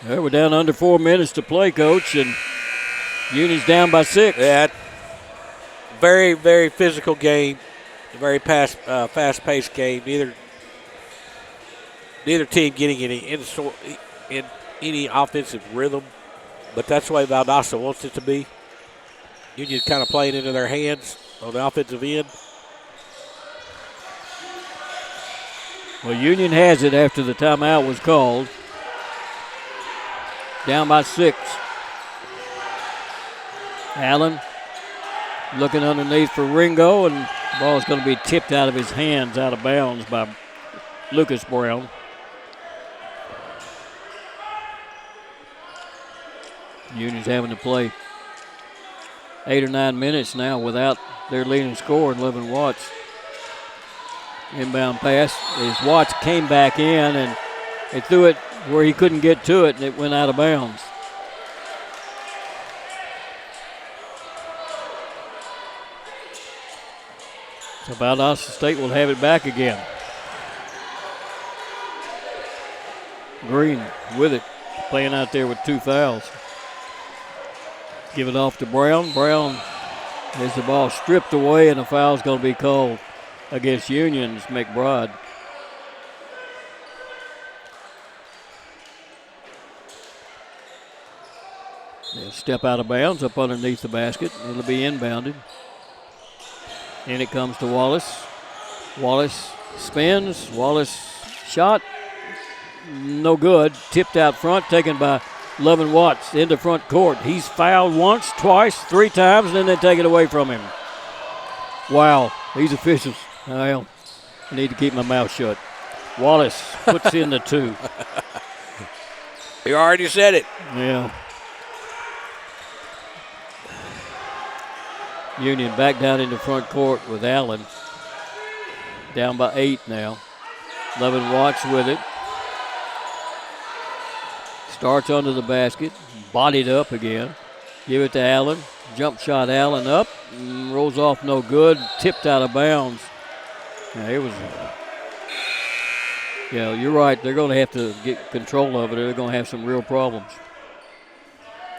Well, we're down under 4 minutes to play, Coach, and Union's down by 6. Yeah, very, very physical game, a very fast-paced game. Neither team getting in any offensive rhythm, but that's the way Valdosta wants it to be. Union kind of playing into their hands on the offensive end. Well, Union has it after the timeout was called. Down by 6. Allen looking underneath for Ringo, and the ball is going to be tipped out of his hands, out of bounds by Lucas Brown. Union's having to play 8 or 9 minutes now without their leading scorer, Levin Watts. Inbound pass as Watts came back in, and they threw it where he couldn't get to it, and it went out of bounds. So Valdosta State will have it back again. Green with it, playing out there with 2 fouls. Give it off to Brown. Brown has the ball stripped away, and a foul's going to be called against Union's McBride. They'll step out of bounds up underneath the basket. It'll be inbounded. And it comes to Wallace. Wallace spins. Wallace shot. No good. Tipped out front, taken by Levin Watts into front court. He's fouled once, twice, 3 times, and then they take it away from him. Wow, these officials. Well, I need to keep my mouth shut. Wallace puts in the 2. You already said it. Yeah. Union back down into front court with Allen. Down by 8 now. Levin Watts with it. Starts under the basket. Bodied up again. Give it to Allen. Jump shot Allen up. Rolls off no good. Tipped out of bounds. Yeah, it was. Yeah, you're right. They're going to have to get control of it. They're going to have some real problems.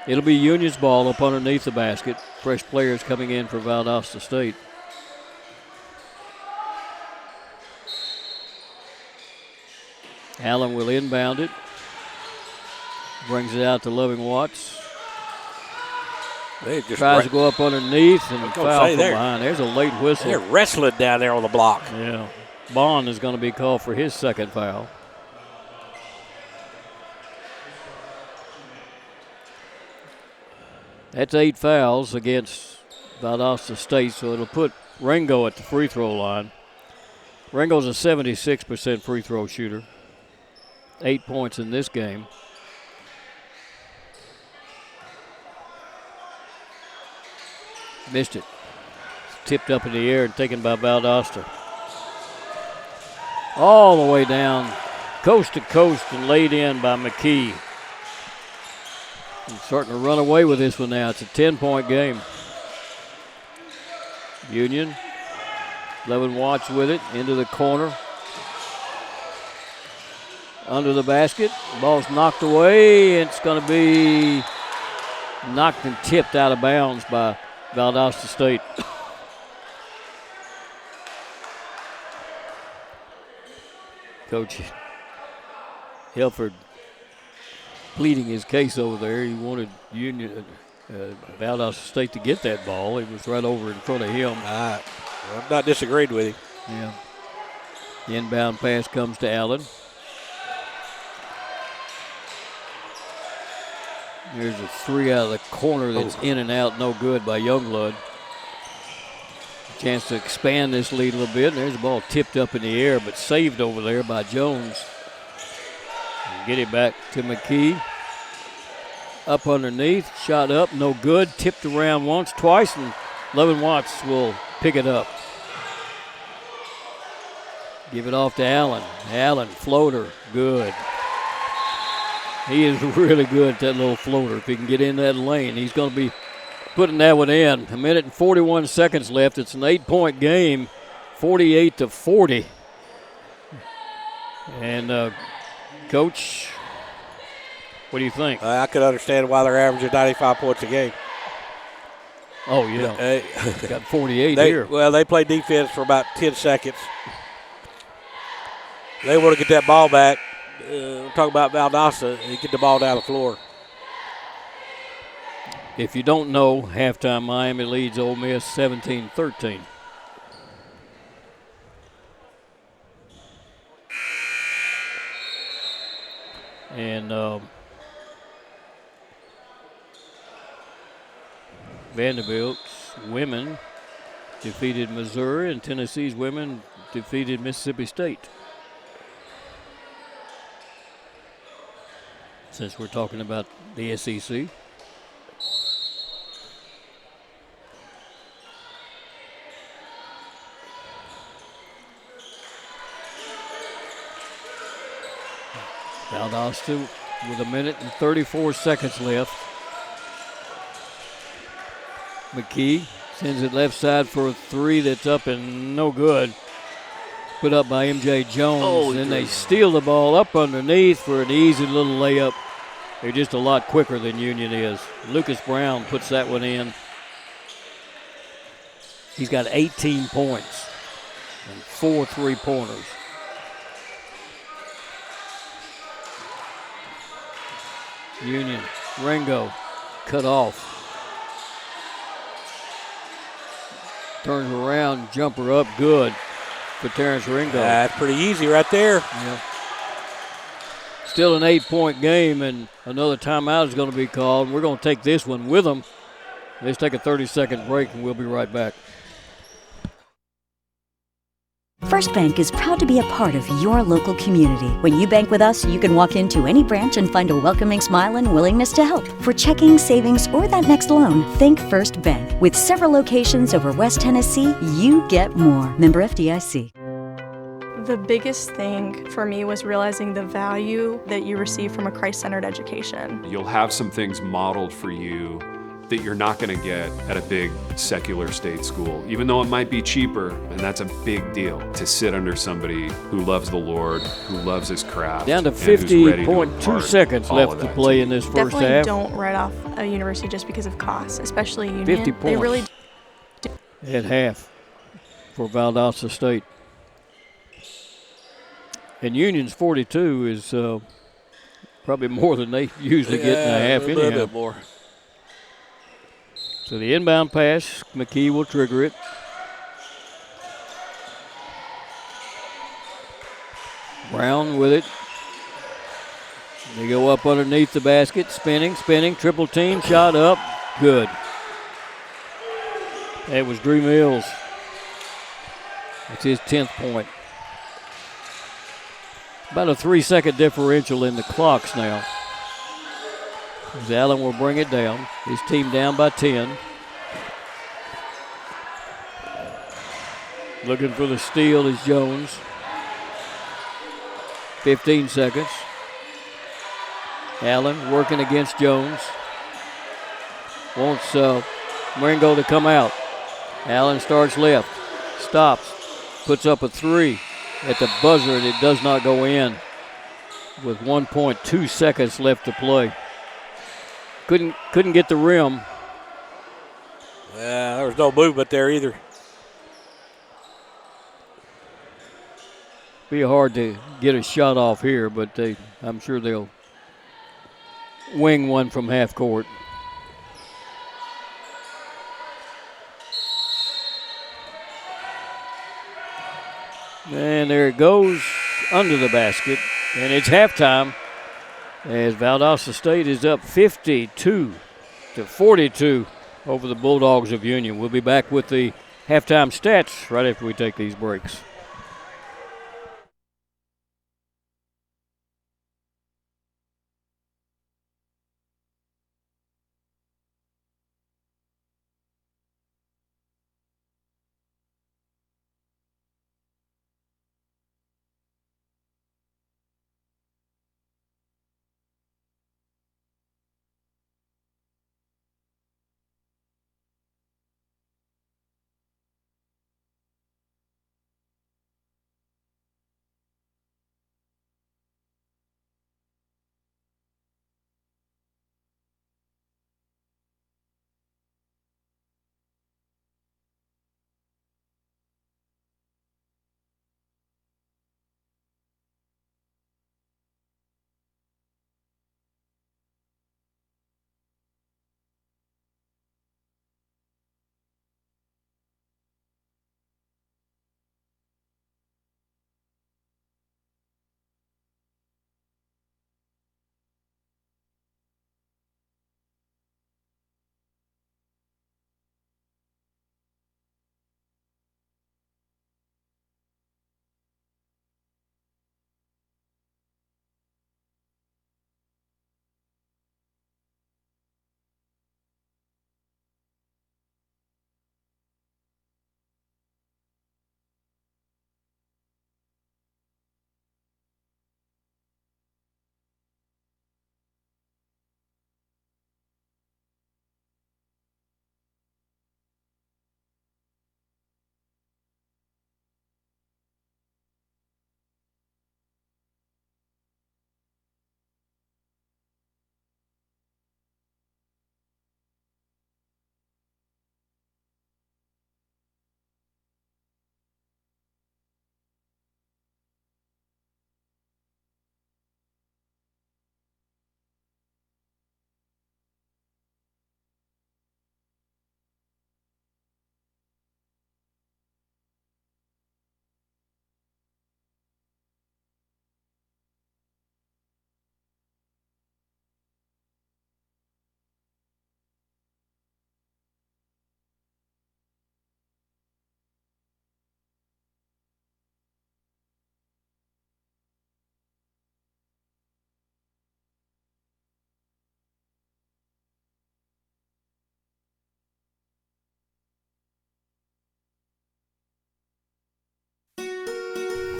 It'll be Union's ball up underneath the basket. Fresh players coming in for Valdosta State. Allen will inbound it. Brings it out to Loving Watts. Tries to go up underneath and foul from behind. There's a late whistle. They're wrestling down there on the block. Yeah. Bond is going to be called for his second foul. That's 8 fouls against Valdosta State, so it'll put Ringo at the free throw line. Ringo's a 76% free throw shooter. 8 points in this game. Missed it. Tipped up in the air and taken by Valdosta. All the way down, coast to coast, and laid in by McKee. He's starting to run away with this one now. It's a 10-point game. Union, Levin Watts with it, into the corner. Under the basket, ball's knocked away. It's going to be knocked and tipped out of bounds by Valdosta State. Coach Hilford pleading his case over there. He wanted Union, Valdosta State to get that ball. It was right over in front of him. I'm not disagreeing with him. Yeah. The inbound pass comes to Allen. There's a three out of the corner that's in and out, no good by Youngblood. Chance to expand this lead a little bit. And there's the ball tipped up in the air, but saved over there by Jones. And get it back to McKee. Up underneath, shot up, no good. Tipped around once, twice, and Levin Watts will pick it up. Give it off to Allen. Allen, floater, good. He is really good at that little floater. If he can get in that lane, he's going to be putting that one in. 1 minute and 41 seconds left. It's an 8-point game, 48-40. And, Coach, what do you think? I could understand why they're averaging 95 points a game. Oh, yeah. Got 48 here. Well, they play defense for about 10 seconds. They want to get that ball back. Talk about Valdosta, and get the ball down the floor. If you don't know, halftime Miami leads Ole Miss 17-13. And Vanderbilt's women defeated Missouri, and Tennessee's women defeated Mississippi State. Since we're talking about the SEC. Valdosta with 1 minute and 34 seconds left. McKee sends it left side for a three that's up and no good. Put up by M.J. Jones. And they steal the ball up underneath for an easy little layup. They're just a lot quicker than Union is. Lucas Brown puts that one in. He's got 18 points and 4 3-pointers. Union, Ringo, cut off. Turns around, jumper up, good for Terrence Ringo. That's pretty easy right there. Yeah. Still an 8-point game, and another timeout is going to be called. We're going to take this one with them. Let's take a 30-second break, and we'll be right back. First Bank is proud to be a part of your local community. When you bank with us, you can walk into any branch and find a welcoming smile and willingness to help. For checking, savings, or that next loan, think First Bank. With several locations over West Tennessee, you get more. Member FDIC. The biggest thing for me was realizing the value that you receive from a Christ-centered education. You'll have some things modeled for you that you're not going to get at a big secular state school, even though it might be cheaper, and that's a big deal, to sit under somebody who loves the Lord, who loves his craft. Down to 50.2 seconds left to play in this first Definitely half. Don't write off a university just because of costs, especially Union. 50 points They really do. At half for Valdosta State. And Union's 42 is probably more than they usually get in a half anyhow. A little bit more. So the inbound pass, McKee will trigger it. Brown with it. They go up underneath the basket, spinning, triple team, shot up, Good. It was Drew Mills. It's his 10th point. About a 3-second differential in the clocks now. As Allen will bring it down. His team down by 10. Looking for the steal is Jones. 15 seconds. Allen working against Jones. Wants Marengo to come out. Allen starts left. Stops. Puts up a 3 at the buzzer, and it does not go in with 1.2 seconds left to play. Couldn't get the rim. There was no movement there either. Be hard to get a shot off here, but I'm sure they'll wing one from half court. And there it goes under the basket. And it's halftime as Valdosta State is up 52-42 over the Bulldogs of Union. We'll be back with the halftime stats right after we take these breaks.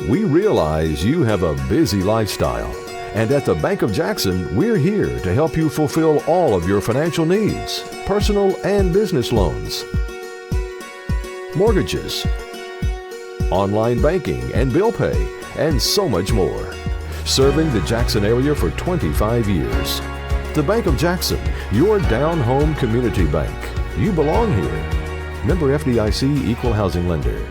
We realize you have a busy lifestyle, and at the Bank of Jackson, we're here to help you fulfill all of your financial needs, personal and business loans, mortgages, online banking and bill pay, and so much more. Serving the Jackson area for 25 years. The Bank of Jackson, your down-home community bank. You belong here. Member FDIC Equal Housing Lender.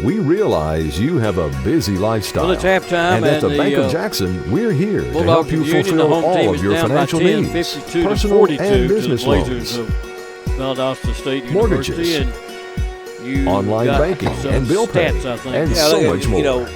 We realize you have a busy lifestyle. Well, it's halftime, and at the Bank of Jackson, we're here to help you Union, fulfill all of your financial 10, needs, personal and business loans, Valdosta State mortgages, and you online banking and bill pay, stats, and so much more.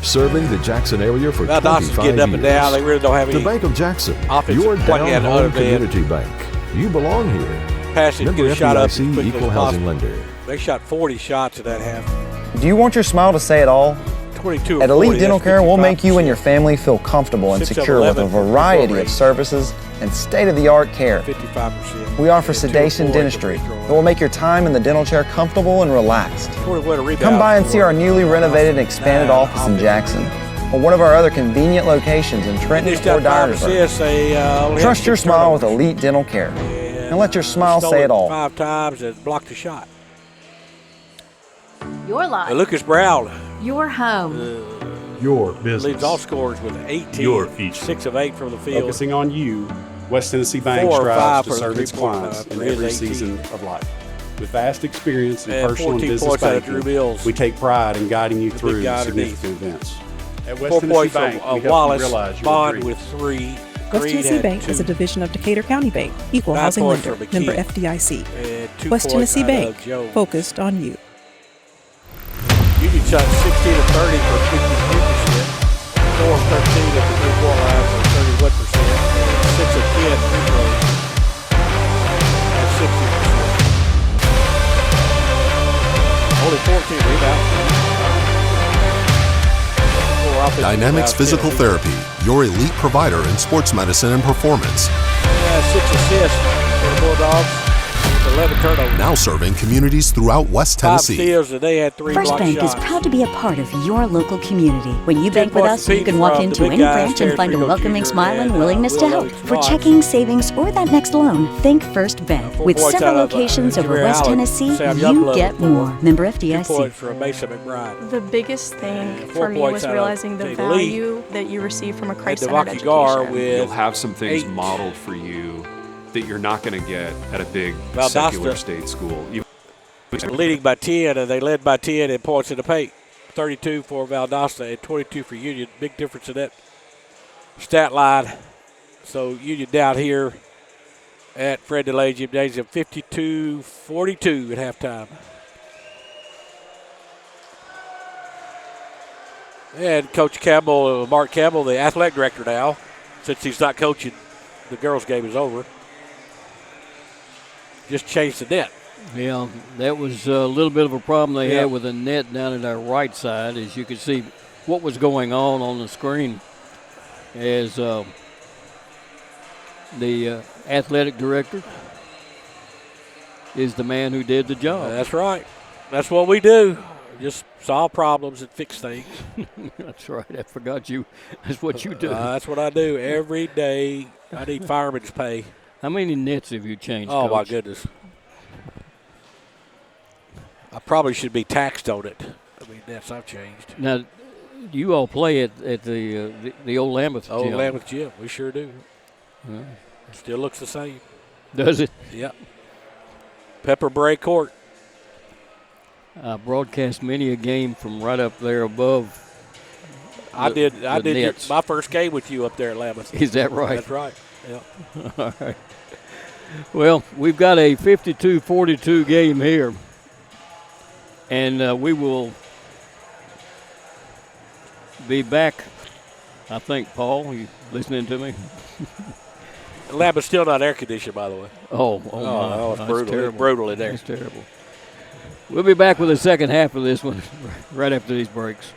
serving the Jackson area for Valdosta's 25 getting up years. and down. They really don't have any The Bank of Jackson, offensive your plan down other home than community bank. You belong here. passing, Member get a shot up as FDIC, quickly equal as housing possible. lender. They shot 40 shots in that half. Do you want your smile to say it all? 22 or At 40, Elite Dental that's Care, we'll make 55%. you and your family feel comfortable and 6 of secure with a 11 for variety control of rate. services and state-of-the-art care. 55%. We offer And 2 or sedation 4 dentistry free throw that will make your time in the dental chair comfortable and relaxed. 40 rebounds Come by and see for our newly renovated and expanded 9 office in offensive Jackson, rebounds. or one of our other convenient locations in They Trenton just or got 5 Dyersburg. assists. They only had Trust your 6 smile with turnovers. Elite Dental Care. And let your smile stole say it all. 5 times and blocked the shot. Your life. Lucas Brown Your home. Your business. leads all scorers with 18. Your future. 6 of 8 from the field. Focusing on you, West Tennessee Bank 4 or 5 strives to for serve the its 3-point clients line in for his every 18. season of life. With vast experience in And personal and 14 business points out of Drew banking, Mills. we take pride in guiding you The big through guy underneath. significant events. At West 4 Tennessee points Bank, we of help you Wallace, realize your Bond dreams. with 3. West Creed Tennessee had Bank 2. is a division of Decatur County Bank, equal 9 housing points lender, for McKee. member FDIC. And 2 West points Tennessee out Bank, of Jones. focused on you. Union shot 16 of 30 for 53%. 4 of 13 at the 3-point line for 31%. And 6 of 10 free throws at 60%. Only 14 rebounds. 4 offensive Dynamics rebounds, 10 Physical rebounds. Therapy, your elite provider in sports medicine and performance. 6 assists for the Bulldogs. 11 turnovers. Now serving communities throughout West 5 Tennessee. steals, and they had 3 First blocked Bank shots. is proud to be a part of your local community. When you 10 bank with points us, you apiece can walk from the into big any guys, branch and Terrence find a Rigo welcoming Jr. smile and and, willingness to Will help. Lovett For Watts. checking, savings, or that next loan, think First Bank. 4 With points several out of, locations over Jameer West Allen, Tennessee, Sam you Youngblood get with 4. more. Member 2 FDIC. points for Mason McBride. The biggest thing And 4 for me points was out of realizing the Jaden value that you receive from a And Christ-centered Devaki Gar education. with You'll have some things 8. modeled for you that you're not going to get at a big Valdosta. secular state school. leading by 10, and they led by 10 in points in the paint. 32 for Valdosta and 22 for Union. Big difference in that stat line. So Union down here at Fred DeLay Gymnasium, 52-42 at halftime. And Coach Campbell, Mark Campbell, the athletic director now, since he's not coaching, the girls' game is over. Just changed the net. Yeah, that was a little bit of a problem they Yeah. had with the net down at our right side. As you could see what was going on the screen as the athletic director is the man who did the job. That's right. That's what we do. Just solve problems and fix things. That's right. I forgot you. That's what you do. That's what I do every day. I need fireman's pay. How many nets have you changed, Oh, my Coach? goodness. I probably should be taxed on it. I mean, that's I've changed. Now, you all play at the old Lambeth Old gym. Lambeth Gym. We sure do. Yeah. Still looks the same. Does it? Yep. Pepper Bray Court. I broadcast many a game from right up there above. I did nets. my first game with you up there at Lambeth. Is that right? That's right. Yeah. All right. Well, we've got a 52-42 game here. And we will be back, I think, Paul. You listening to me? Lambeth's still not air conditioned, by the way. Oh, my. it's It's brutal. terrible. It's brutal in there. It's terrible. We'll be back with the second half of this one right after these breaks.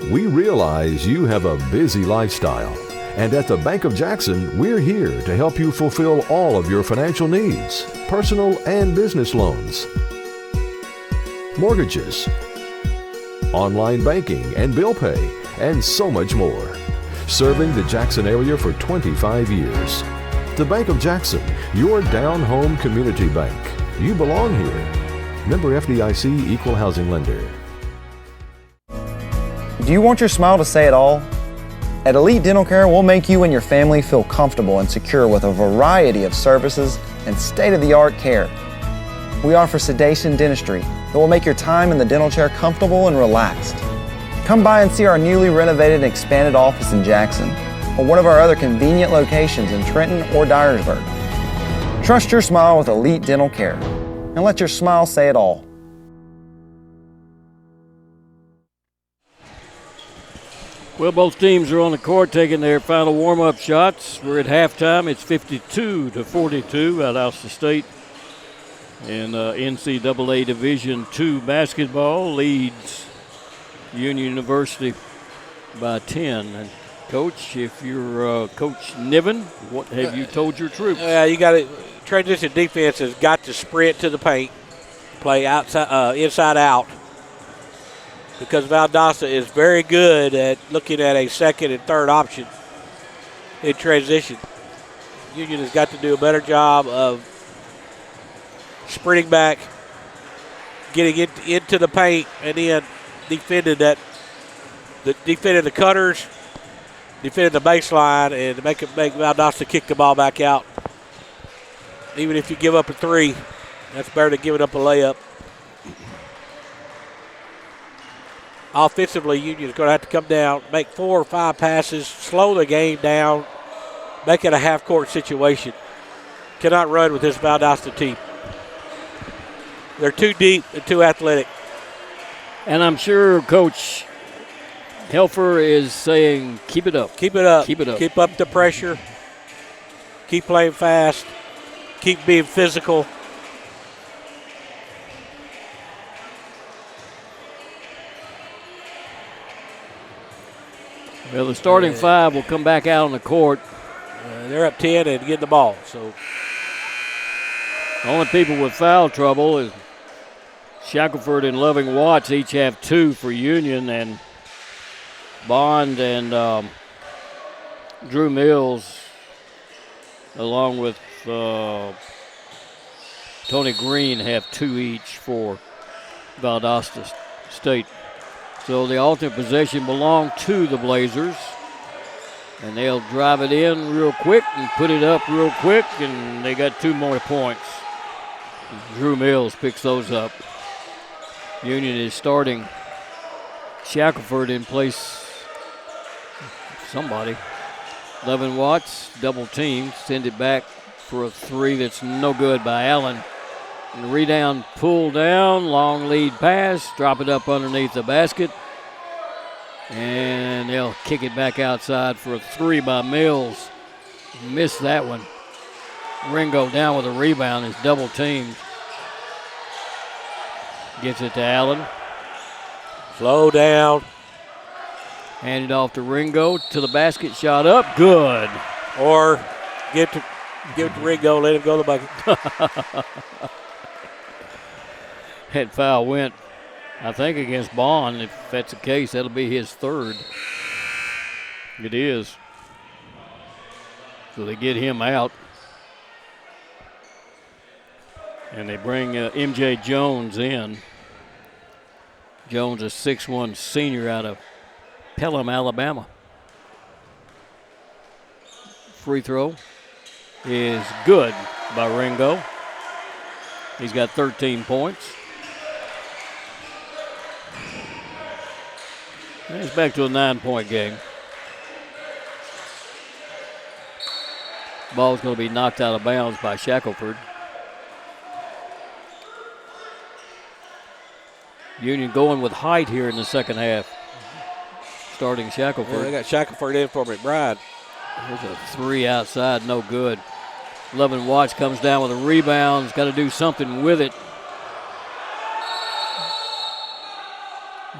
We realize you have a busy lifestyle, and at the Bank of Jackson, we're here to help you fulfill all of your financial needs, personal and business loans, mortgages, online banking and bill pay, and so much more. Serving the Jackson area for 25 years. The Bank of Jackson, your down-home community bank. You belong here. Member FDIC, Equal Housing Lender. Do you want your smile to say it all? At Elite Dental Care, we'll make you and your family feel comfortable and secure with a variety of services and state-of-the-art care. We offer sedation dentistry that will make your time in the dental chair comfortable and relaxed. Come by and see our newly renovated and expanded office in Jackson, or one of our other convenient locations in Trenton or Dyersburg. Trust your smile with Elite Dental Care, and let your smile say it all. Well, both teams are on the court taking their final warm-up shots. We're at halftime. It's 52-42. Valdosta State in NCAA Division II basketball leads Union University by 10. And Coach, if you're Coach Niven, what have you told your troops? You got to transition defense has got to sprint to the paint, play outside, inside out, because Valdosta is very good at looking at a second and third option in transition. Union has got to do a better job of sprinting back, getting into the paint, and then defended the cutters, defended the baseline, and to make Valdosta kick the ball back out. Even if you give up a three, that's better than giving up a layup. Offensively, Union's going to have to come down, make 4 or 5 passes, slow the game down, make it a half-court situation. Cannot run with this Valdosta team. They're too deep and too athletic. And I'm sure Coach Helfer is saying, keep it up. Keep it up. Keep it up. Keep up the pressure. Keep playing fast. Keep being physical. Well, the starting five will come back out on the court. They're up 10 and getting the ball. So the only people with foul trouble is Shackelford and Loving Watts each have 2 for Union, and Bond and Drew Mills, along with Tony Green, have 2 each for Valdosta State. So the alternate possession belonged to the Blazers, and they'll drive it in real quick and put it up real quick, and they got 2 more points. Drew Mills picks those up. Union is starting Shackelford in place somebody. 11 Watts, double team, send it back for a 3 that's no good by Allen. And rebound, pull down, long lead pass, drop it up underneath the basket. And they'll kick it back outside for a 3 by Mills. Missed that one. Ringo down with a rebound, is double teamed. Gets it to Allen. Slow down. Hand it off to Ringo, to the basket, shot up, good. Or give it to Ringo, let him go to the bucket. That foul went, I think, against Bond. If that's the case, that'll be his 3rd. It is. So they get him out. And they bring M.J. Jones in. Jones, a 6'1" senior out of Pelham, Alabama. Free throw is good by Ringo. He's got 13 points. And it's back to a 9-point game. Ball's going to be knocked out of bounds by Shackelford. Union going with height here in the second half. Starting Shackelford. Yeah, they got Shackelford in for McBride. There's a 3 outside, no good. 11 Watts comes down with a rebound. He's got to do something with it.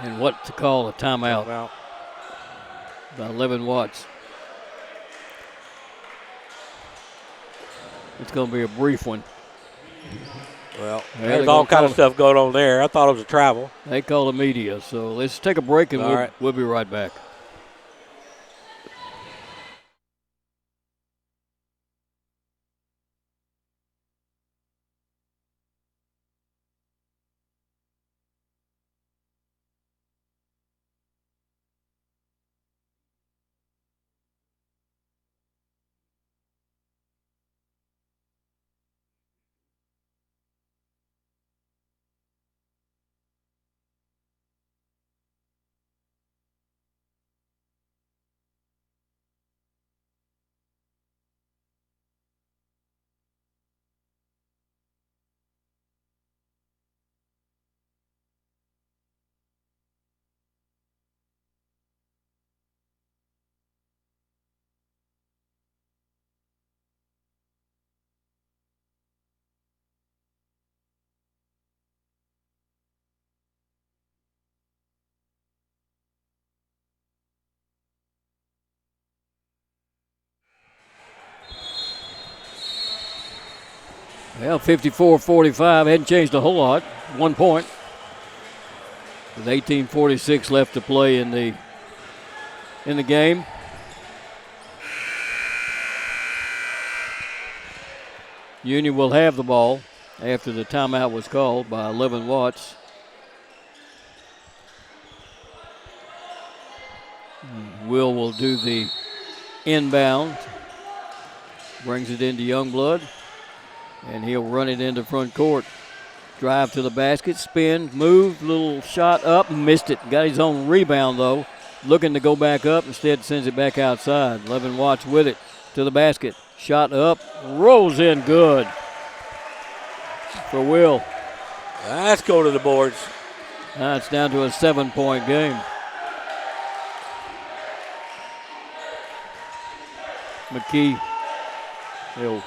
And what to call a timeout. by 11 watts. It's going to be a brief one. Well, there's all kind of stuff going on there. I thought it was a travel. They call the media. So let's take a break, and we'll be right back. Well, 54-45, hadn't changed a whole lot. 1 point. With 18:46 left to play in the game. Union will have the ball after the timeout was called by 11 watts. Will do the inbound. Brings it into Youngblood. And he'll run it into front court. Drive to the basket, spin, move, little shot up, missed it. Got his own rebound, though. Looking to go back up, instead sends it back outside. 11 watts with it to the basket. Shot up, rolls in good for Will. Let's go to the boards. Now it's down to a 7-point game. McKee, he'll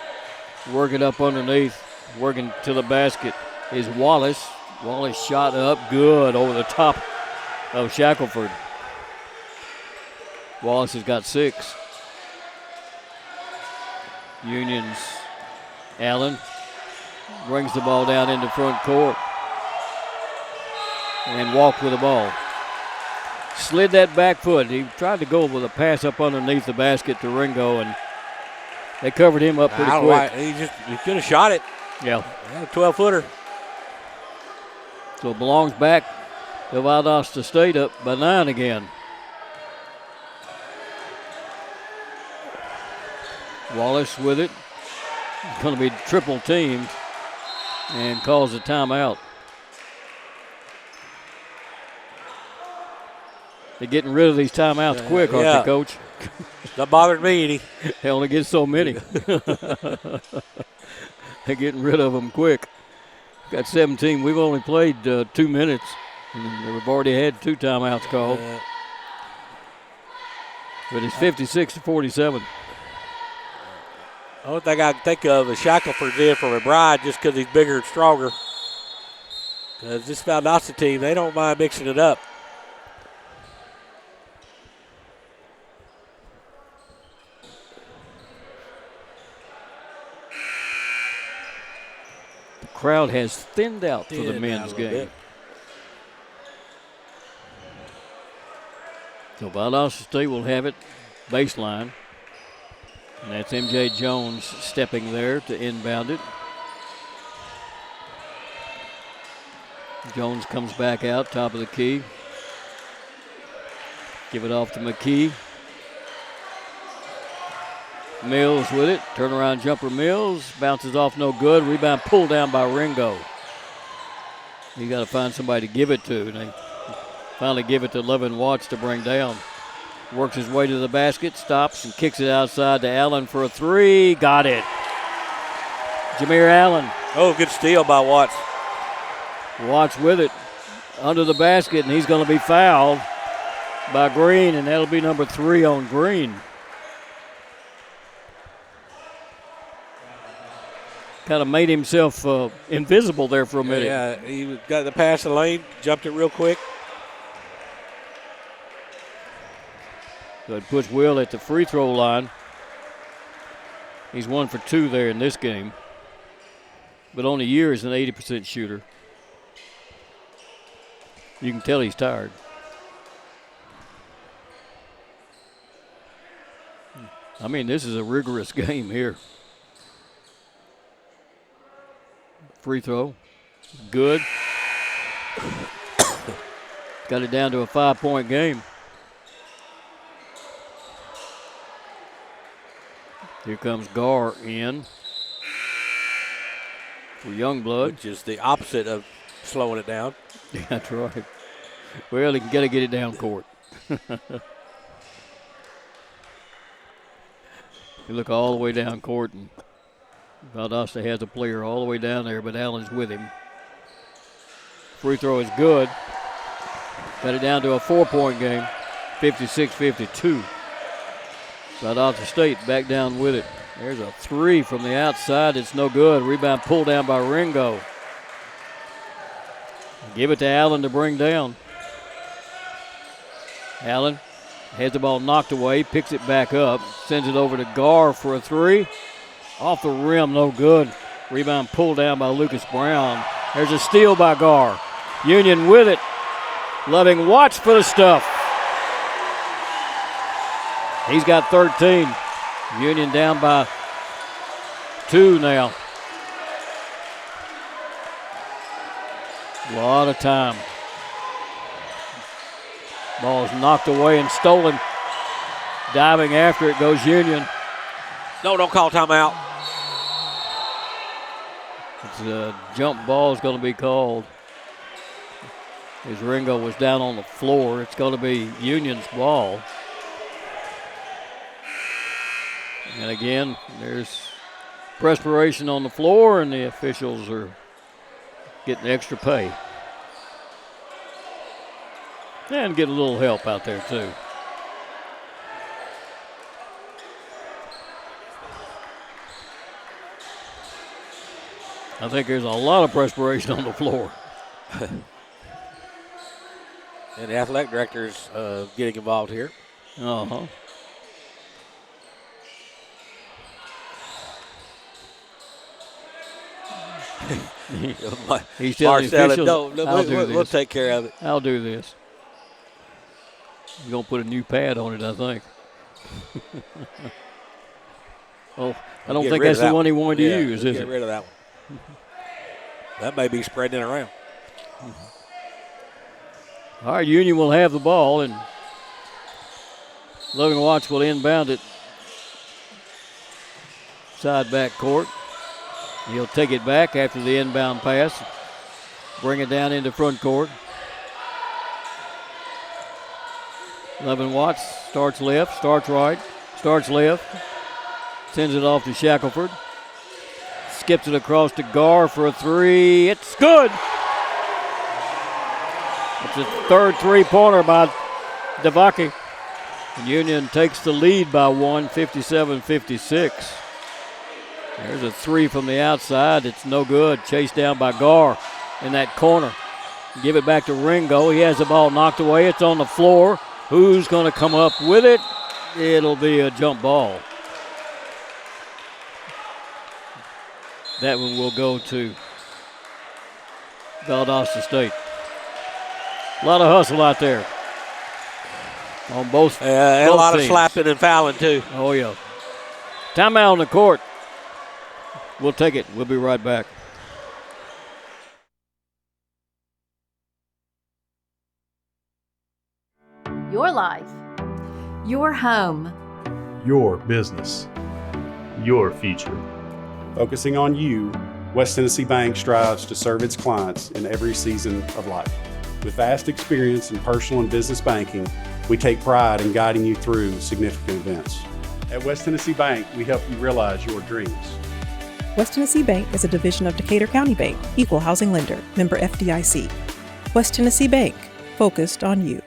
work it up underneath, working to the basket is Wallace. Wallace shot up good over the top of Shackelford. Wallace has got 6. Union's Allen brings the ball down into front court and walked with the ball. Slid that back foot. He tried to go with a pass up underneath the basket to Ringo, and they covered him up pretty quick. He could have shot it. Yeah. A 12-footer. So it belongs back to Valdosta State, up by 9 again. Wallace with it. It's going to be triple teamed and calls a timeout. They're getting rid of these timeouts quick, aren't they, Coach? That bothered me any. They only get so many. They're getting rid of them quick. Got 17. We've only played 2 minutes. And we've already had 2 timeouts called. But it's 56-47. The only thing I can think of is Shackelford's in for McBride just because he's bigger and stronger. Because this Valdosta team, they don't mind mixing it up. The crowd has thinned out for the men's game. So Valdosta State will have it baseline. And that's M.J. Jones stepping there to inbound it. Jones comes back out, top of the key. Give it off to McKee. Mills with it. Turnaround jumper Mills. Bounces off no good. Rebound pulled down by Ringo. You got to find somebody to give it to. And they finally give it to 11 Watts to bring down. Works his way to the basket, stops and kicks it outside to Allen for a 3. Got it. Jameer Allen. Oh, good steal by Watts. Watts with it under the basket, and he's going to be fouled by Green, and that'll be number 3 on Green. Kind of made himself invisible there for a minute. Yeah, he got the pass in the lane, jumped it real quick. So it puts Will at the free throw line. He's 1 for 2 there in this game. But on the year is an 80% shooter. You can tell he's tired. I mean, this is a rigorous game here. Free throw. Good. Got it down to a 5-point game. Here comes Gar in for Youngblood. Which is the opposite of slowing it down. Yeah, that's right. Well, he got to get it down court. You look all the way down court, and Valdosta has a player all the way down there, but Allen's with him. Free throw is good. Got it down to a 4-point game, 56-52. Valdosta State back down with it. There's a 3 from the outside. It's no good. Rebound pulled down by Ringo. Give it to Allen to bring down. Allen has the ball knocked away, picks it back up, sends it over to Gar for a 3. Off the rim, no good. Rebound pulled down by Lucas Brown. There's a steal by Gar. Union with it. Loving Watts for the stuff. He's got 13. Union down by 2 now. A lot of time. Ball's knocked away and stolen. Diving after it goes Union. No, don't call timeout. It's a jump ball is going to be called. As Ringo was down on the floor, it's going to be Union's ball. And again, there's perspiration on the floor, and the officials are getting extra pay. And get a little help out there, too. I think there's a lot of perspiration on the floor. And the athletic director's getting involved here. Uh-huh. He's telling the officials, we'll take care of it. I'll do this. He's going to put a new pad on it, I think. Oh, I don't think that's the one he wanted to use, is it? Get rid of that one. That may be spreading it around. All right, Union will have the ball, and Logan Watts will inbound it. Side back court. He'll take it back after the inbound pass. Bring it down into front court. 11 Watts starts left, starts right, starts left. Sends it off to Shackelford. Skips it across to Gar for a 3. It's good. It's a third three-pointer by Devaki. Union takes the lead by 1, 57-56. There's a 3 from the outside. It's no good. Chased down by Gar in that corner. Give it back to Ringo. He has the ball knocked away. It's on the floor. Who's going to come up with it? It'll be a jump ball. That one will go to Valdosta State. A lot of hustle out there on both and both a lot teams. of slapping and fouling, too. Oh, yeah. Timeout on the court. We'll take it. We'll be right back. Your life. Your home. Your business. Your future. Focusing on you, West Tennessee Bank strives to serve its clients in every season of life. With vast experience in personal and business banking, we take pride in guiding you through significant events. At West Tennessee Bank, we help you realize your dreams. West Tennessee Bank is a division of Decatur County Bank, equal housing lender, member FDIC. West Tennessee Bank, focused on you.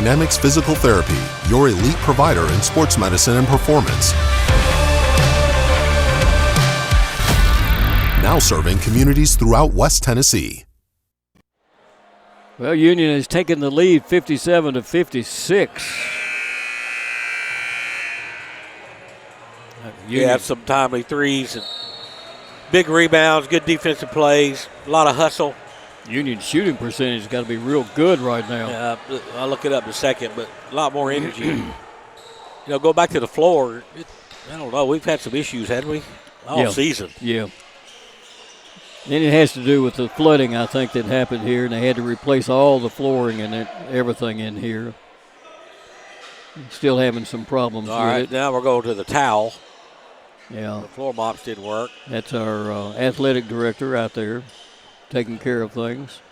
Dynamics Physical Therapy, your elite provider in sports medicine and performance. Now serving communities throughout West Tennessee. Well, Union has taken the lead 57-56. Yeah, some timely threes and big rebounds, good defensive plays, a lot of hustle. Union's shooting percentage has got to be real good right now. I'll look it up in a second, but a lot more energy. Go back to the floor. I don't know. We've had some issues, haven't we, all season? Yeah. And it has to do with the flooding, I think, that happened here, and they had to replace all the flooring and everything in here. Still having some problems with it. Now we're going to the towel. Yeah. The floor mops didn't work. That's our athletic director out there taking care of things.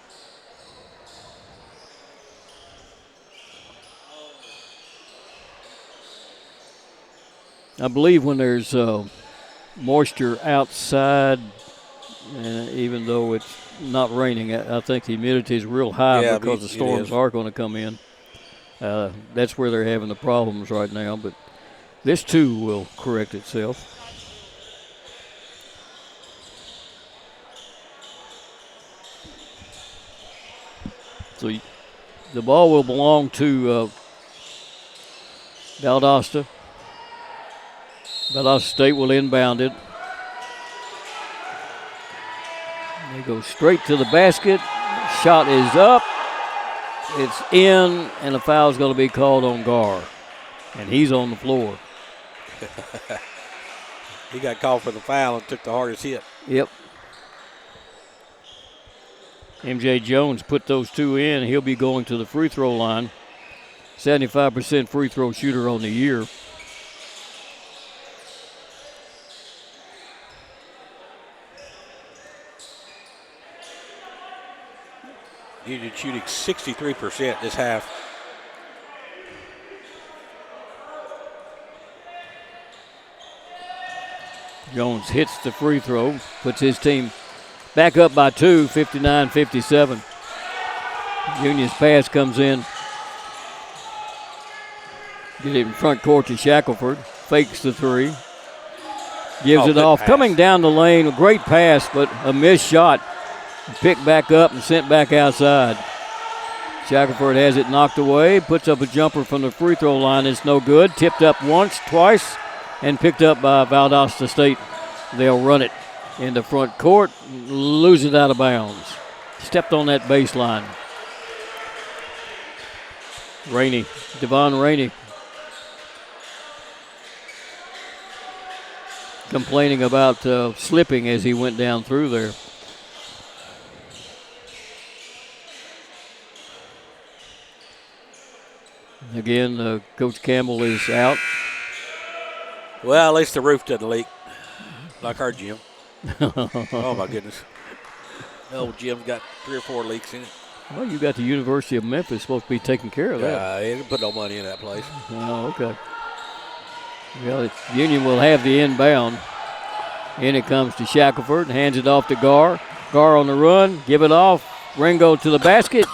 I believe when there's moisture outside, even though it's not raining, I think the humidity is real high because the storms are going to come in. That's where they're having the problems right now, but this too will correct itself. So the ball will belong to Valdosta. Valdosta State will inbound it. They go straight to the basket. Shot is up. It's in, and a foul is going to be called on Gar. And he's on the floor. He got called for the foul and took the hardest hit. Yep. MJ Jones put those two in. He'll be going to the free throw line. 75% free throw shooter on the year. Union shooting 63% this half. Jones hits the free throw, puts his team back up by 2, 59-57. Union's pass comes in. Get it in front court to Shackelford. Fakes the three. Gives it off. Pass. Coming down the lane. A great pass, but a missed shot. Picked back up and sent back outside. Shackelford has it knocked away. Puts up a jumper from the free throw line. It's no good. Tipped up once, twice, and picked up by Valdosta State. They'll run it in the front court. Lose it out of bounds. Stepped on that baseline. Rainey. Devon Rainey. Complaining about slipping as he went down through there. Again, Coach Campbell is out. Well, at least the roof doesn't leak, like our gym. Oh, my goodness. The old gym's got 3 or 4 leaks in it. Well, you got the University of Memphis supposed to be taking care of that. They didn't put no money in that place. Oh, okay. Well, Union will have the inbound. In it comes to Shackelford, hands it off to Gar. Gar on the run, give it off. Ringo to the basket.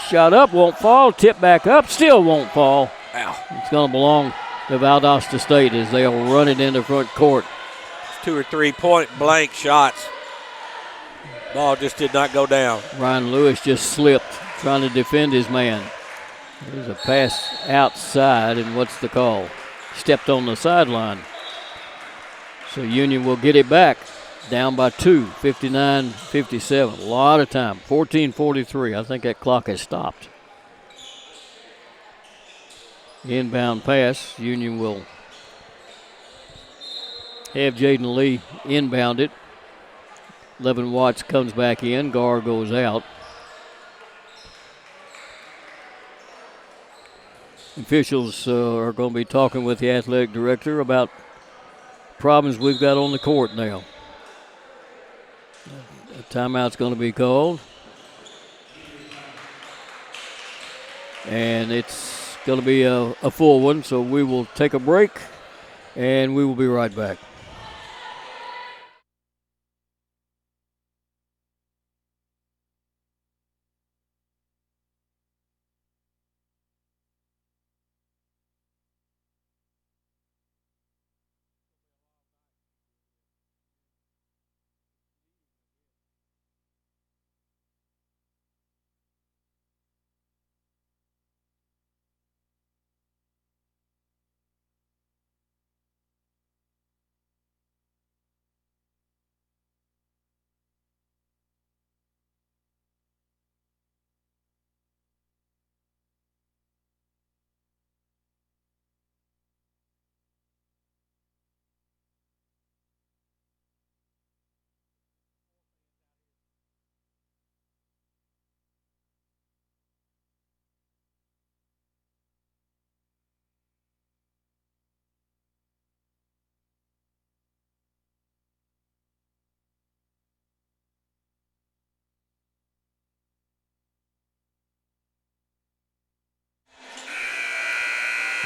Shot up, won't fall. Tip back up, still won't fall. Ow. It's going to belong to Valdosta State as they'll run it into front court. 2 or 3 point blank shots. Ball just did not go down. Ryan Lewis just slipped, trying to defend his man. There's a pass outside, and what's the call? Stepped on the sideline. So Union will get it back. Down by 2, 59-57. A lot of time. 14:43. I think that clock has stopped. Inbound pass. Union will have Jaden Lee inbound it. 11 Watts comes back in. Gar goes out. Officials are going to be talking with the athletic director about problems we've got on the court now. A timeout's going to be called. And it's going to be a full one, so we will take a break, and we will be right back.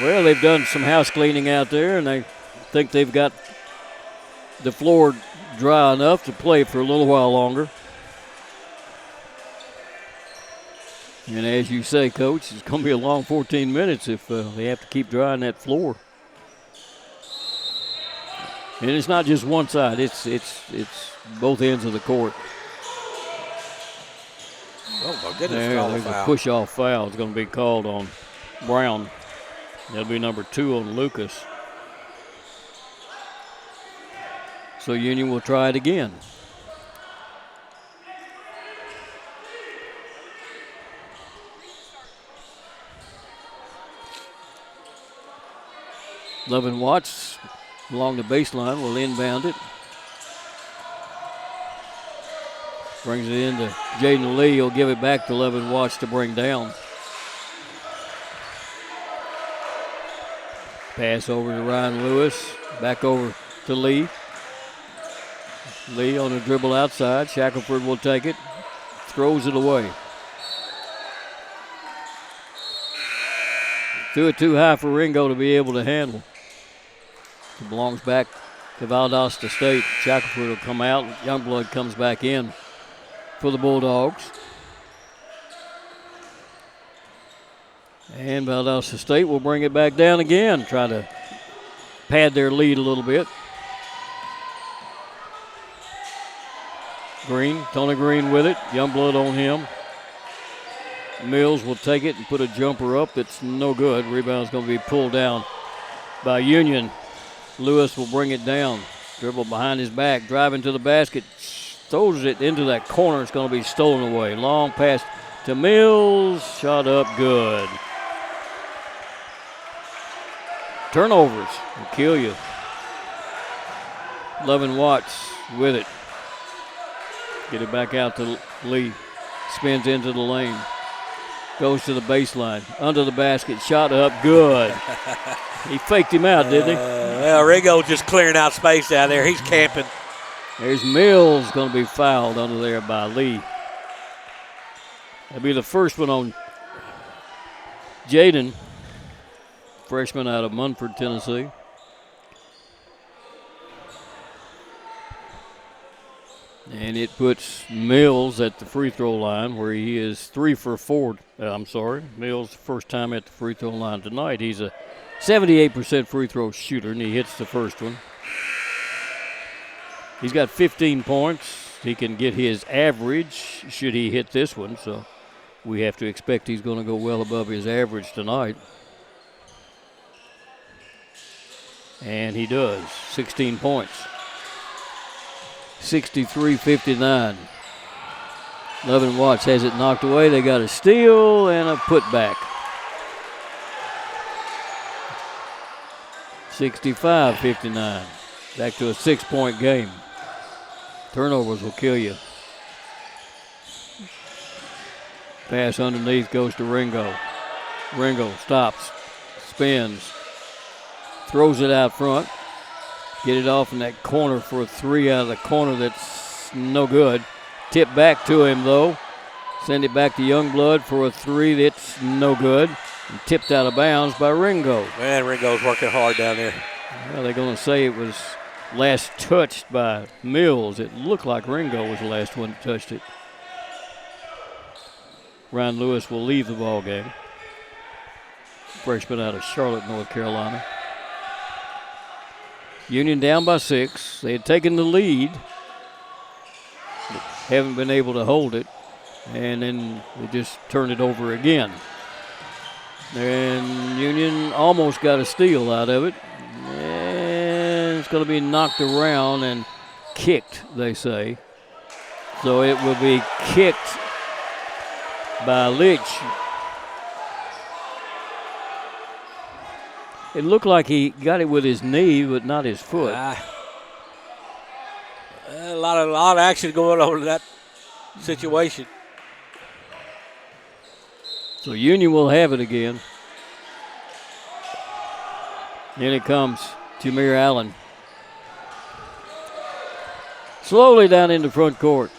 Well, they've done some house cleaning out there, and I think they've got the floor dry enough to play for a little while longer. And as you say, Coach, it's going to be a long 14 minutes if they have to keep drying that floor. And it's not just one side; it's both ends of the court. Oh my goodness! There's a push-off foul. It's going to be called on Brown. That'll be number 2 on Lucas. So Union will try it again. Levin Watts along the baseline will inbound it. Brings it into Jaden Lee. He'll give it back to Levin Watts to bring down. Pass over to Ryan Lewis. Back over to Lee. Lee on a dribble outside. Shackelford will take it. Throws it away. Threw it too high for Ringo to be able to handle. It belongs back to Valdosta State. Shackelford will come out. Youngblood comes back in for the Bulldogs. And Valdosta State will bring it back down again, try to pad their lead a little bit. Tony Green with it. Youngblood on him. Mills will take it and put a jumper up. It's no good. Rebound's going to be pulled down by Union. Lewis will bring it down. Dribble behind his back, driving to the basket. Throws it into that corner. It's going to be stolen away. Long pass to Mills. Shot up good. Turnovers will kill you. Levin Watts with it. Get it back out to Lee. Spins into the lane. Goes to the baseline. Under the basket. Shot up good. He faked him out, didn't he? Well, Ringo just clearing out space down there. He's camping. There's Mills going to be fouled under there by Lee. That'll be the first one on Jaden, freshman out of Munford, Tennessee. And it puts Mills at the free throw line where he is 3 for 4. Mills, first time at the free throw line tonight. He's a 78% free throw shooter, and he hits the first one. He's got 15 points. He can get his average should he hit this one, so we have to expect he's going to go well above his average tonight. And he does, 16 points. 63-59. Levin Watts has it knocked away. They got a steal and a putback. 65-59. Back to a 6-point game. Turnovers will kill you. Pass underneath goes to Ringo. Ringo stops, spins, throws it out front. Get it off in that corner for a 3 out of the corner. That's no good. Tip back to him, though. Send it back to Youngblood for a 3 that's no good. And tipped out of bounds by Ringo. Man, Ringo's working hard down there. Well, they're going to say it was last touched by Mills. It looked like Ringo was the last one that touched it. Ryan Lewis will leave the ball game. Freshman out of Charlotte, North Carolina. Union down by 6. They had taken the lead, but haven't been able to hold it, and then they just turned it over again. And Union almost got a steal out of it, and it's going to be knocked around and kicked, they say. So it will be kicked by Litch. It looked like he got it with his knee, but not his foot. A lot of action going on in that situation. So Union will have it again. In it comes Jameer Allen. Slowly down into front court.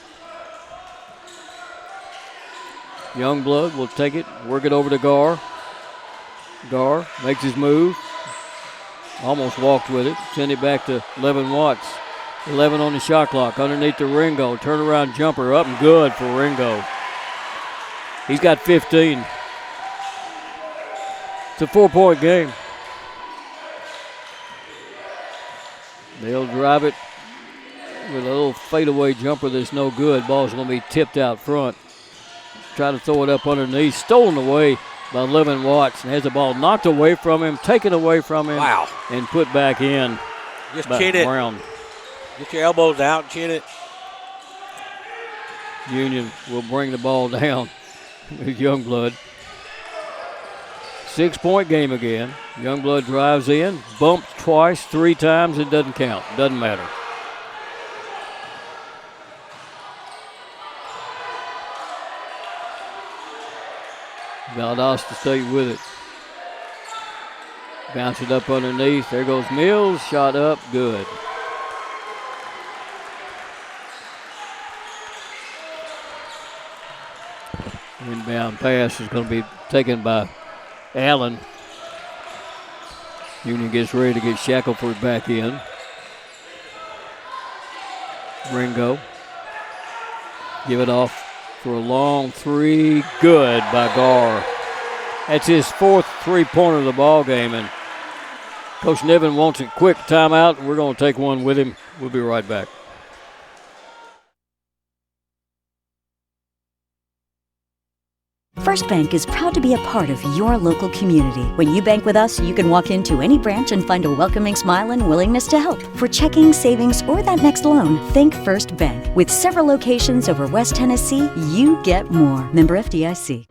Youngblood will take it, work it over to Gar. Gar makes his move. Almost walked with it. Send it back to 11 Watts. 11 on the shot clock. Underneath to Ringo. Turnaround jumper up and good for Ringo. He's got 15. It's a 4-point game. They'll drive it with a little fadeaway jumper that's no good. Ball's going to be tipped out front. Try to throw it up underneath. Stolen away by 11 Watts and has the ball knocked away from him, taken away from him, wow, and put back in. Just chin it. Brown. Get your elbows out and chin it. Union will bring the ball down with Youngblood. 6-point game again. Youngblood drives in, bumps twice, 3 times. It doesn't count. Doesn't matter. Valdosta State with it. Bounce it up underneath. There goes Mills. Shot up. Good. Inbound pass is going to be taken by Allen. Union gets ready to get Shackelford back in. Ringo. Give it off for a long 3. Good by Gar. That's his 4th 3-pointer of the ball game, and Coach Niven wants a quick timeout. We're going to take one with him. We'll be right back. First Bank is proud to be a part of your local community. When you bank with us, you can walk into any branch and find a welcoming smile and willingness to help. For checking, savings, or that next loan, think First Bank. With several locations over West Tennessee, you get more. Member FDIC.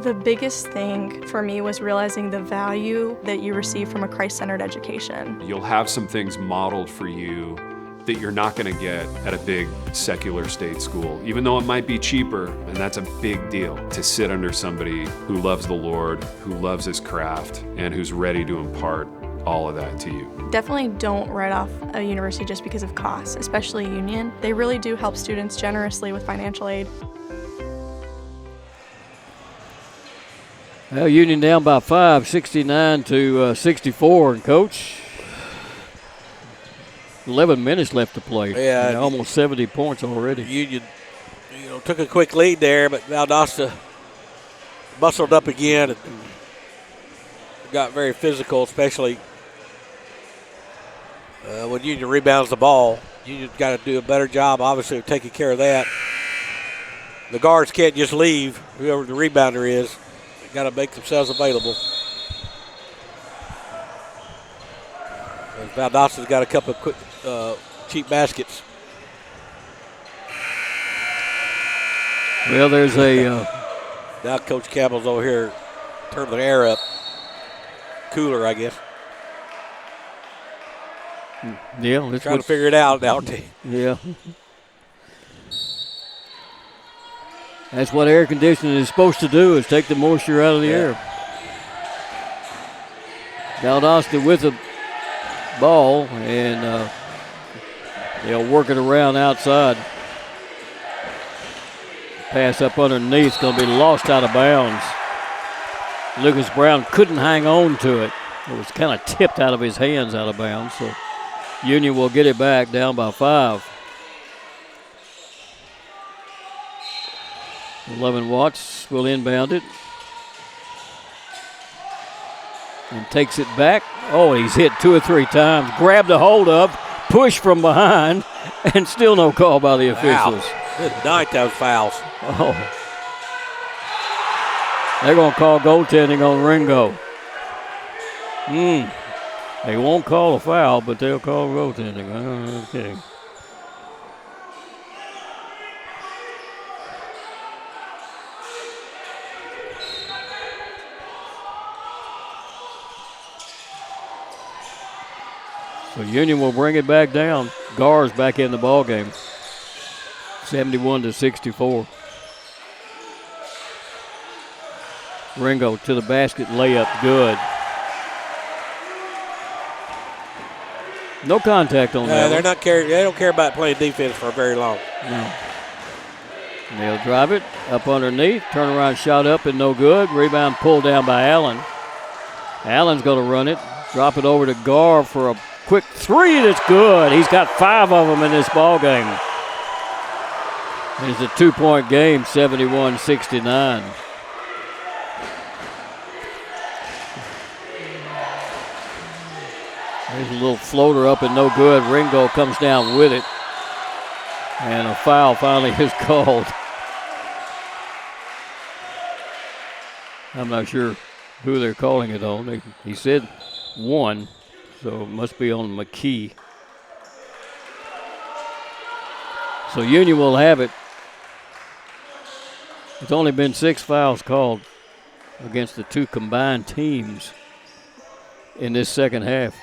The biggest thing for me was realizing the value that you receive from a Christ-centered education. You'll have some things modeled for you that you're not going to get at a big secular state school, even though it might be cheaper, and that's a big deal to sit under somebody who loves the Lord, who loves his craft, and who's ready to impart all of that to you. Definitely don't write off a university just because of costs, especially Union. They really do help students generously with financial aid. Well, Union down by 5, 69-64, and Coach, 11 minutes left to play. Yeah, almost 70 points already. Union, took a quick lead there, but Valdosta bustled up again and got very physical, especially when Union rebounds the ball. Union's got to do a better job, obviously, of taking care of that. The guards can't just leave, whoever the rebounder is. They got to make themselves available. Valdosta's got a couple of quick, cheap baskets. Well, there's a... now Coach Campbell's over here turning the air up. Cooler, I guess. Yeah. Trying to figure it out now. Yeah. That's what air conditioning is supposed to do, is take the moisture out of the air. Valdosta with the ball, and they'll work it around outside. Pass up underneath is going to be lost out of bounds. Lucas Brown couldn't hang on to it. It was kind of tipped out of his hands out of bounds. So Union will get it back down by 5. 11 Watts will inbound it. And takes it back. Oh, he's hit 2 or 3 times. Grabbed a hold of, pushed from behind, and still no call by the officials. Good night, those fouls. Oh. They're going to call goaltending on Ringo. They won't call a foul, but they'll call goaltending. Okay. So Union will bring it back down. Gar's back in the ball game. 71-64. Ringo to the basket, layup, good. No contact on that. They don't care about playing defense for very long. No. And they'll drive it up underneath. Turnaround shot up and no good. Rebound pulled down by Allen. Allen's going to run it. Drop it over to Gar for a quick three that's good. He's got 5 of them in this ball game. It's a 2-point game, 71-69. There's a little floater up and no good. Ringo comes down with it. And a foul finally is called. I'm not sure who they're calling it on. He said 1, so it must be on McKee. So Union will have it. It's only been 6 fouls called against the 2 combined teams in this second half.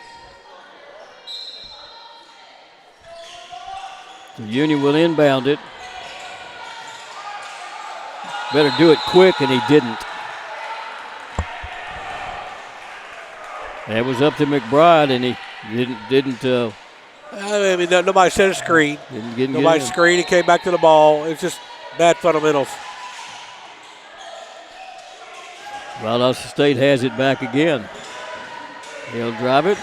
The Union will inbound it. Better do it quick, and he didn't. That was up to McBride, and he didn't. I mean, nobody set a screen. Nobody screened. He came back to the ball. It's just bad fundamentals. Valdosta State has it back again. They'll drive it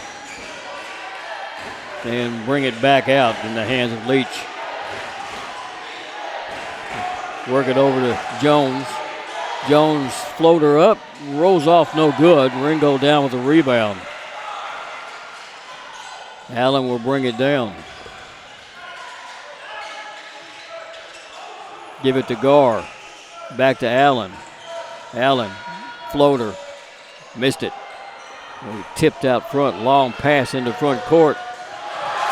and bring it back out in the hands of Leach. Work it over to Jones. Jones floater up, rolls off no good. Ringo down with the rebound. Allen will bring it down. Give it to Gar. Back to Allen. Allen, floater, missed it. He tipped out front, long pass into front court.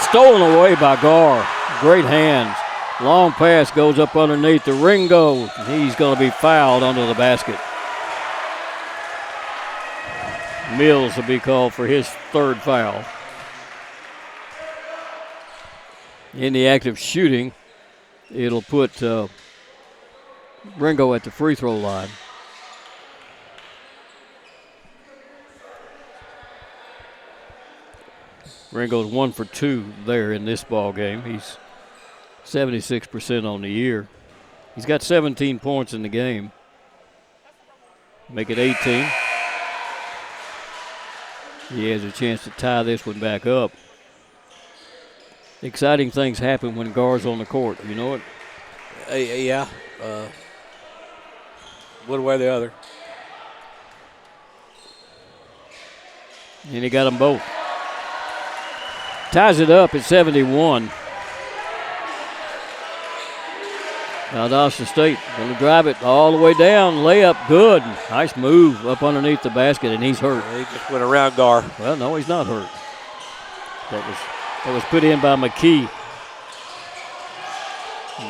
Stolen away by Gar. Great hands. Long pass goes up underneath the Ringo. He's going to be fouled under the basket. Mills will be called for his 3rd foul. In the act of shooting, it'll put Ringo at the free throw line. Ringo's 1 for 2 there in this ball game. He's 76% on the year. He's got 17 points in the game. Make it 18. He has a chance to tie this one back up. Exciting things happen when Gar's on the court. You know it? Yeah. One way or the other. And he got them both. Ties it up at 71. Valdosta State going to drive it all the way down. Layup, good. Nice move up underneath the basket, and he's hurt. He just went around Gar. Well, no, he's not hurt. That was put in by McKee.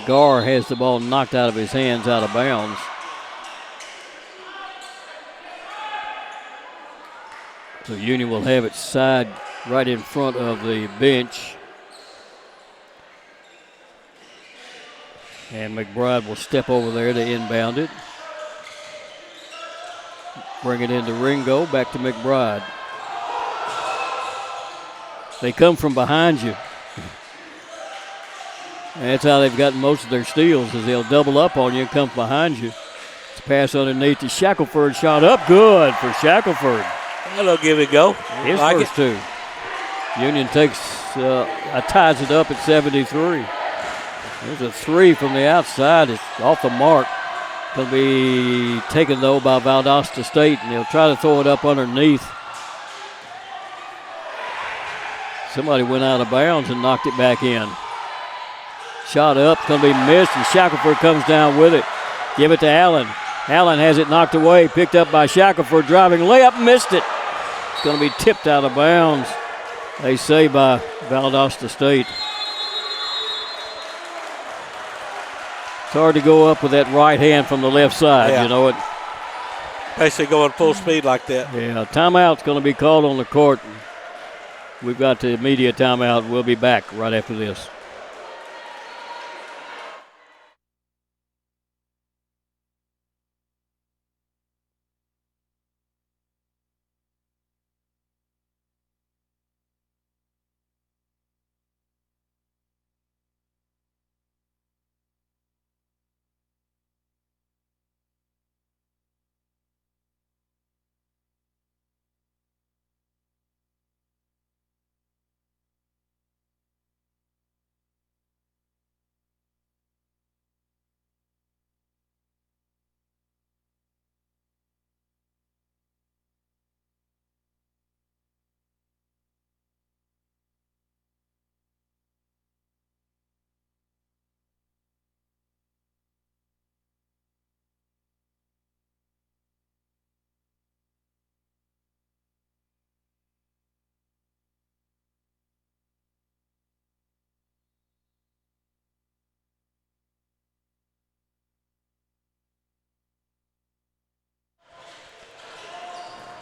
Gar has the ball knocked out of his hands, out of bounds. So Union will have it side right in front of the bench. And McBride will step over there to inbound it. Bring it into Ringo, back to McBride. They come from behind you. And that's how they've gotten most of their steals, is they'll double up on you and come behind you. It's a pass underneath to Shackelford. Shot up good for Shackelford. That'll give it a go. His first 2. Union ties it up at 73. There's a 3 from the outside. It's off the mark. Going to be taken, though, by Valdosta State, and they'll try to throw it up underneath. Somebody went out of bounds and knocked it back in. Shot up, going to be missed, and Shackelford comes down with it. Give it to Allen. Allen has it knocked away, picked up by Shackelford, driving layup, missed it. It's going to be tipped out of bounds, they say, by Valdosta State. It's hard to go up with that right hand from the left side, you know it. Basically going full speed like that. Yeah, timeout's going to be called on the court. We've got the media timeout. We'll be back right after this.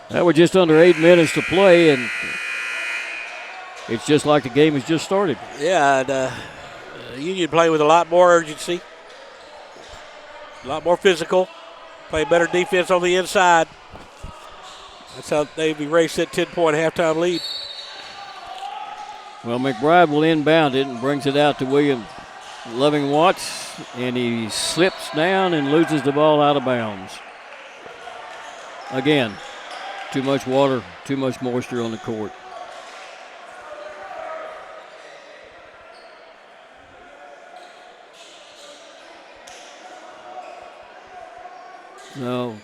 That was just under 8 minutes to play, and it's just like the game has just started. Yeah, and Union playing with a lot more urgency, a lot more physical, play better defense on the inside. That's how they've erased that 10-point halftime lead. Well, McBride will inbound it and brings it out to William Loving-Watts, and he slips down and loses the ball out of bounds. Again, too much water, too much moisture on the court. No,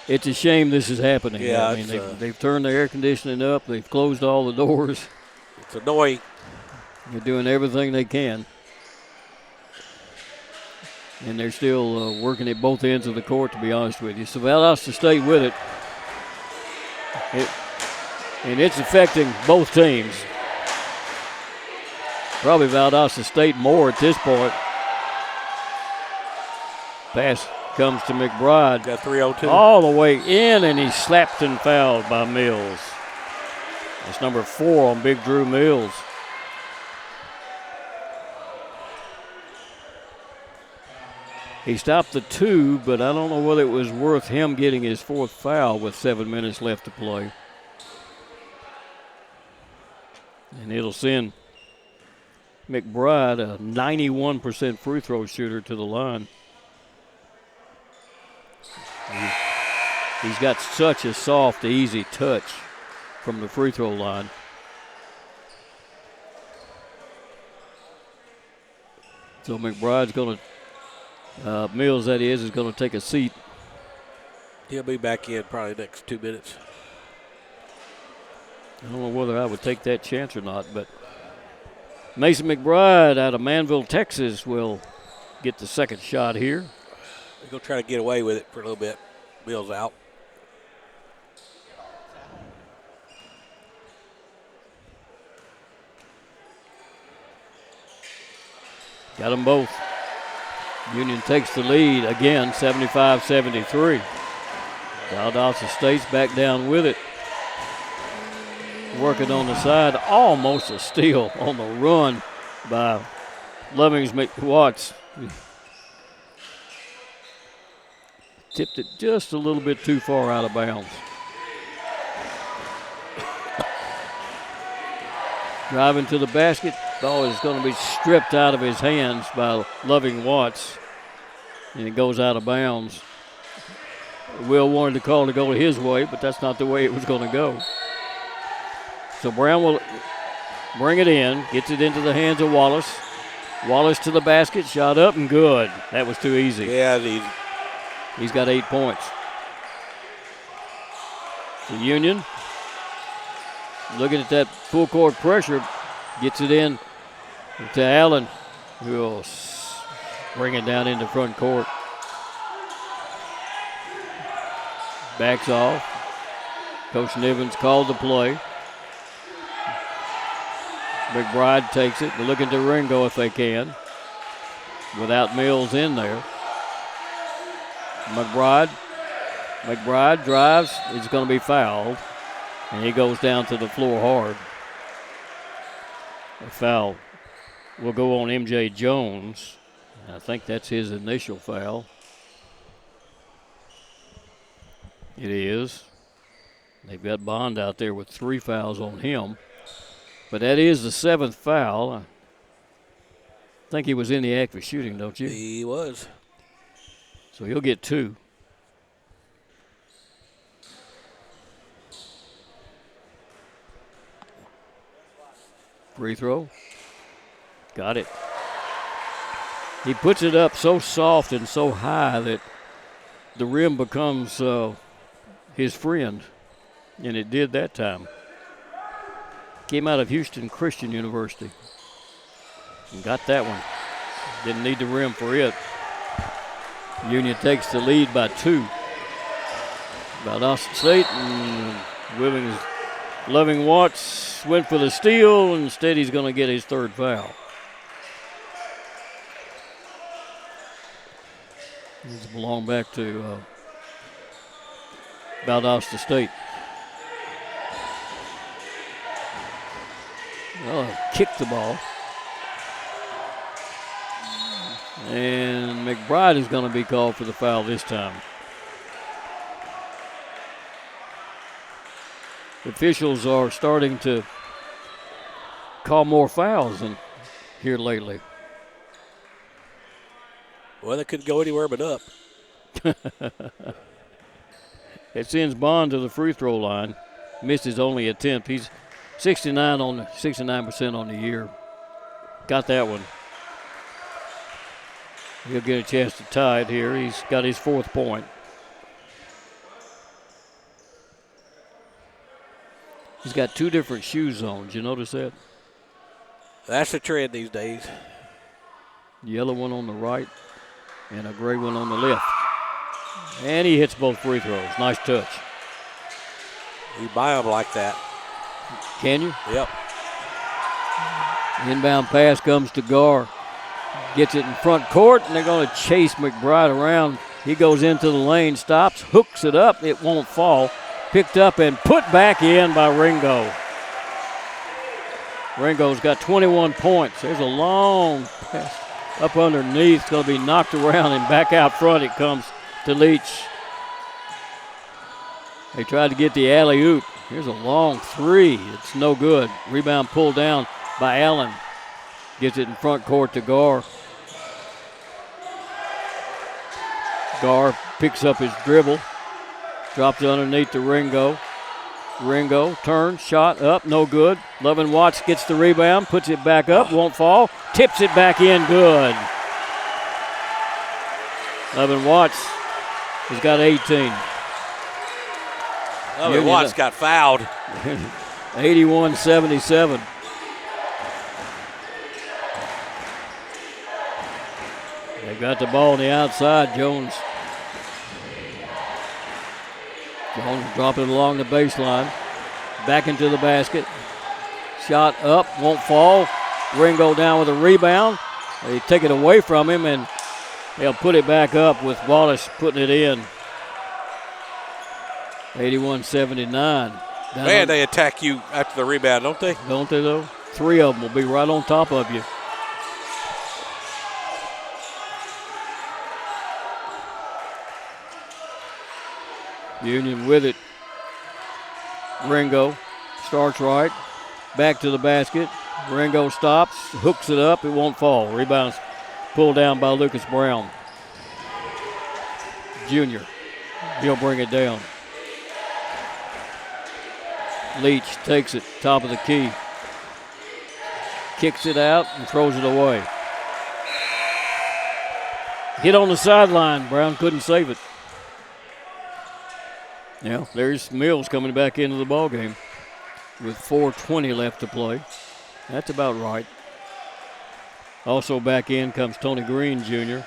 it's a shame this is happening. Yeah, I mean, they've turned the air conditioning up. They've closed all the doors. It's annoying. They're doing everything they can. And they're still working at both ends of the court, to be honest with you. So Valdosta State with it. And it's affecting both teams. Probably Valdosta State more at this point. Pass comes to McBride. Got 3:02. All the way in, and he's slapped and fouled by Mills. That's number 4 on Big Drew Mills. He stopped the 2, but I don't know whether it was worth him getting his 4th foul with 7 minutes left to play. And it'll send McBride, a 91% free throw shooter, to the line. He's got such a soft, easy touch from the free throw line. So McBride's going to, Mills that is going to take a seat. He'll be back in probably next 2 minutes. I don't know whether I would take that chance or not, but Mason McBride out of Manville, Texas will get the second shot here. They're going to try to get away with it for a little bit. Mills out. Got them both. Union takes the lead again, 75-73. Valdosta State's back down with it. Working on the side, almost a steal on the run by Lovings-Watts. Tipped it just a little bit too far out of bounds. Driving to the basket. Ball is going to be stripped out of his hands by Loving-Watts. And it goes out of bounds. Will wanted the call to go his way, but that's not the way it was going to go. So Brown will bring it in, gets it into the hands of Wallace. Wallace to the basket, shot up and good. That was too easy. Yeah, it's easy. He's got 8 points. The Union, looking at that full court pressure, gets it in to Allen, who will bring it down into front court. Backs off. Coach Nivens called the play. McBride takes it. They're looking to Ringo if they can, without Mills in there. McBride drives. He's going to be fouled, and he goes down to the floor hard. A foul will go on M.J. Jones. I think that's his initial foul. It is. They've got Bond out there with 3 fouls on him. But that is the 7th foul. I think he was in the act of shooting, don't you? He was. So he'll get 2. Free throw. Got it. He puts it up so soft and so high that the rim becomes his friend. And it did that time. Came out of Houston Christian University. And got that one. Didn't need the rim for it. Union takes the lead by 2. Valdosta State and Loving-Watts went for the steal. Instead, he's going to get his 3rd foul. This belong back to Valdosta State. Oh, kicked the ball. And McBride is going to be called for the foul this time. The officials are starting to call more fouls than here lately. Well, they couldn't go anywhere but up. It sends Bond to the free throw line. Missed his only attempt. He's 69% on the year. Got that one. He'll get a chance to tie it here. He's got his 4th point. He's got 2 different shoe zones. You notice that? That's the trend these days. Yellow one on the right and a gray one on the left. And he hits both free throws. Nice touch. You buy them like that. Can you? Yep. Inbound pass comes to Gar. Gets it in front court, and they're going to chase McBride around. He goes into the lane, stops, hooks it up. It won't fall. Picked up and put back in by Ringo. Ringo's got 21 points. There's a long pass up underneath. It's going to be knocked around, and back out front it comes to Leach. They tried to get the alley-oop. Here's a long 3. It's no good. Rebound pulled down by Allen. Gets it in front court to Gar. Gar picks up his dribble. Drops it underneath to Ringo. Ringo turns, shot up, no good. Lovin Watts gets the rebound, puts it back up, won't fall. Tips it back in, good. Lovin Watts has got 18. Lovin Watts got fouled. 81-77. They got the ball on the outside. Jones dropping it along the baseline. Back into the basket. Shot up, won't fall. Ringo down with a rebound. They take it away from him, and they'll put it back up with Wallace putting it in. 81-79. Man, they attack you after the rebound, don't they? Don't they, though? 3 of them will be right on top of you. Union with it. Ringo starts right. Back to the basket. Ringo stops, hooks it up. It won't fall. Rebounds pulled down by Lucas Brown. Junior. He'll bring it down. Leach takes it, top of the key. Kicks it out and throws it away. Hit on the sideline. Brown couldn't save it. Yeah, there's Mills coming back into the ballgame with 4:20 left to play. That's about right. Also back in comes Tony Green, Jr.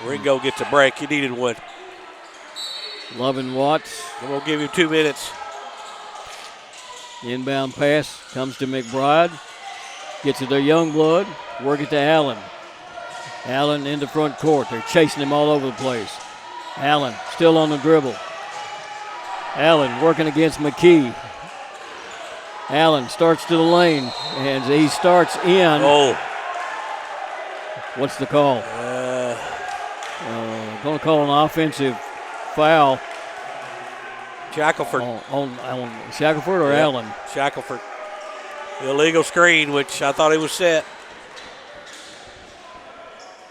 Ringo gets a break. He needed one. Lovin Watts. And we'll give him 2 minutes. Inbound pass comes to McBride. Gets it to Youngblood. Work it to Allen. Allen into front court. They're chasing him all over the place. Allen still on the dribble. Allen working against McKee. Allen starts to the lane, and he starts in. Oh. What's the call? Going to call an offensive foul. Shackelford. On Shackelford or Allen? Shackelford. The illegal screen, which I thought he was set.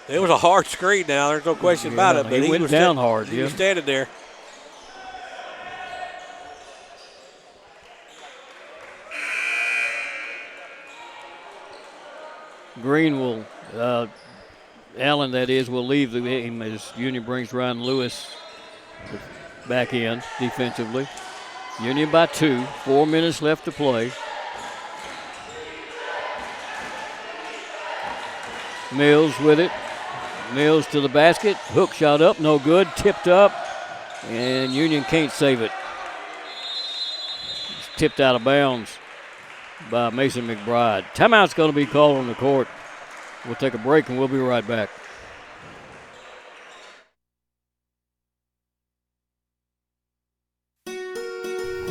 It was a hard screen now. There's no question about it. But he went down hard. He was standing there. Green will, Allen that is, will leave the game as Union brings Ryan Lewis back in defensively. Union by 2, 4 minutes left to play. Mills with it. Mills to the basket. Hook shot up, no good. Tipped up, and Union can't save it. It's tipped out of bounds by Mason McBride. Timeout's going to be called on the court. We'll take a break, and we'll be right back.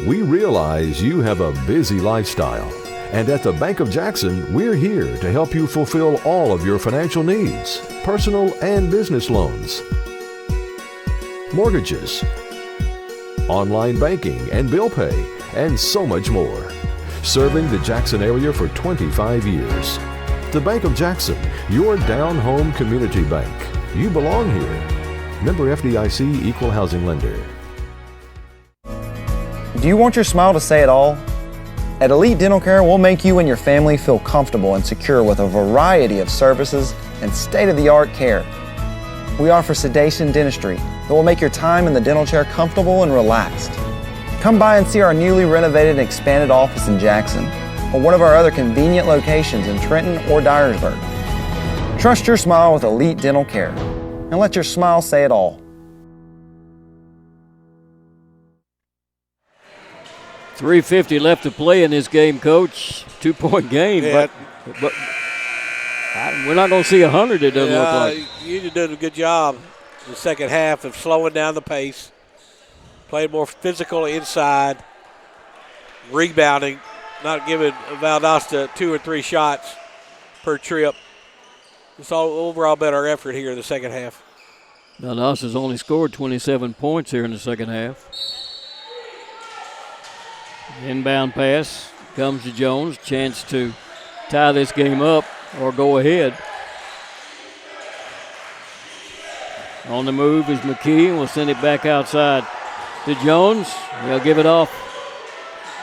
We realize you have a busy lifestyle, and at the Bank of Jackson, we're here to help you fulfill all of your financial needs, personal and business loans, mortgages, online banking and bill pay, and so much more. Serving the Jackson area for 25 years. The Bank of Jackson, your down-home community bank. You belong here. Member FDIC, Equal Housing Lender. Do you want your smile to say it all? At Elite Dental Care, we'll make you and your family feel comfortable and secure with a variety of services and state-of-the-art care. We offer sedation dentistry that will make your time in the dental chair comfortable and relaxed. Come by and see our newly renovated and expanded office in Jackson or one of our other convenient locations in Trenton or Dyersburg. Trust your smile with Elite Dental Care and let your smile say it all. .350 left to play in this game, Coach. 2-point game, Yeah. but we're not going to see 100, it doesn't look like. You did a good job in the second half of slowing down the pace, playing more physical inside, rebounding, not giving Valdosta 2 or 3 shots per trip. It's all overall better effort here in the second half. Valdosta's only scored 27 points here in the second half. Inbound pass comes to Jones. Chance to tie this game up or go ahead. On the move is McKee, and we'll send it back outside to Jones. He'll give it off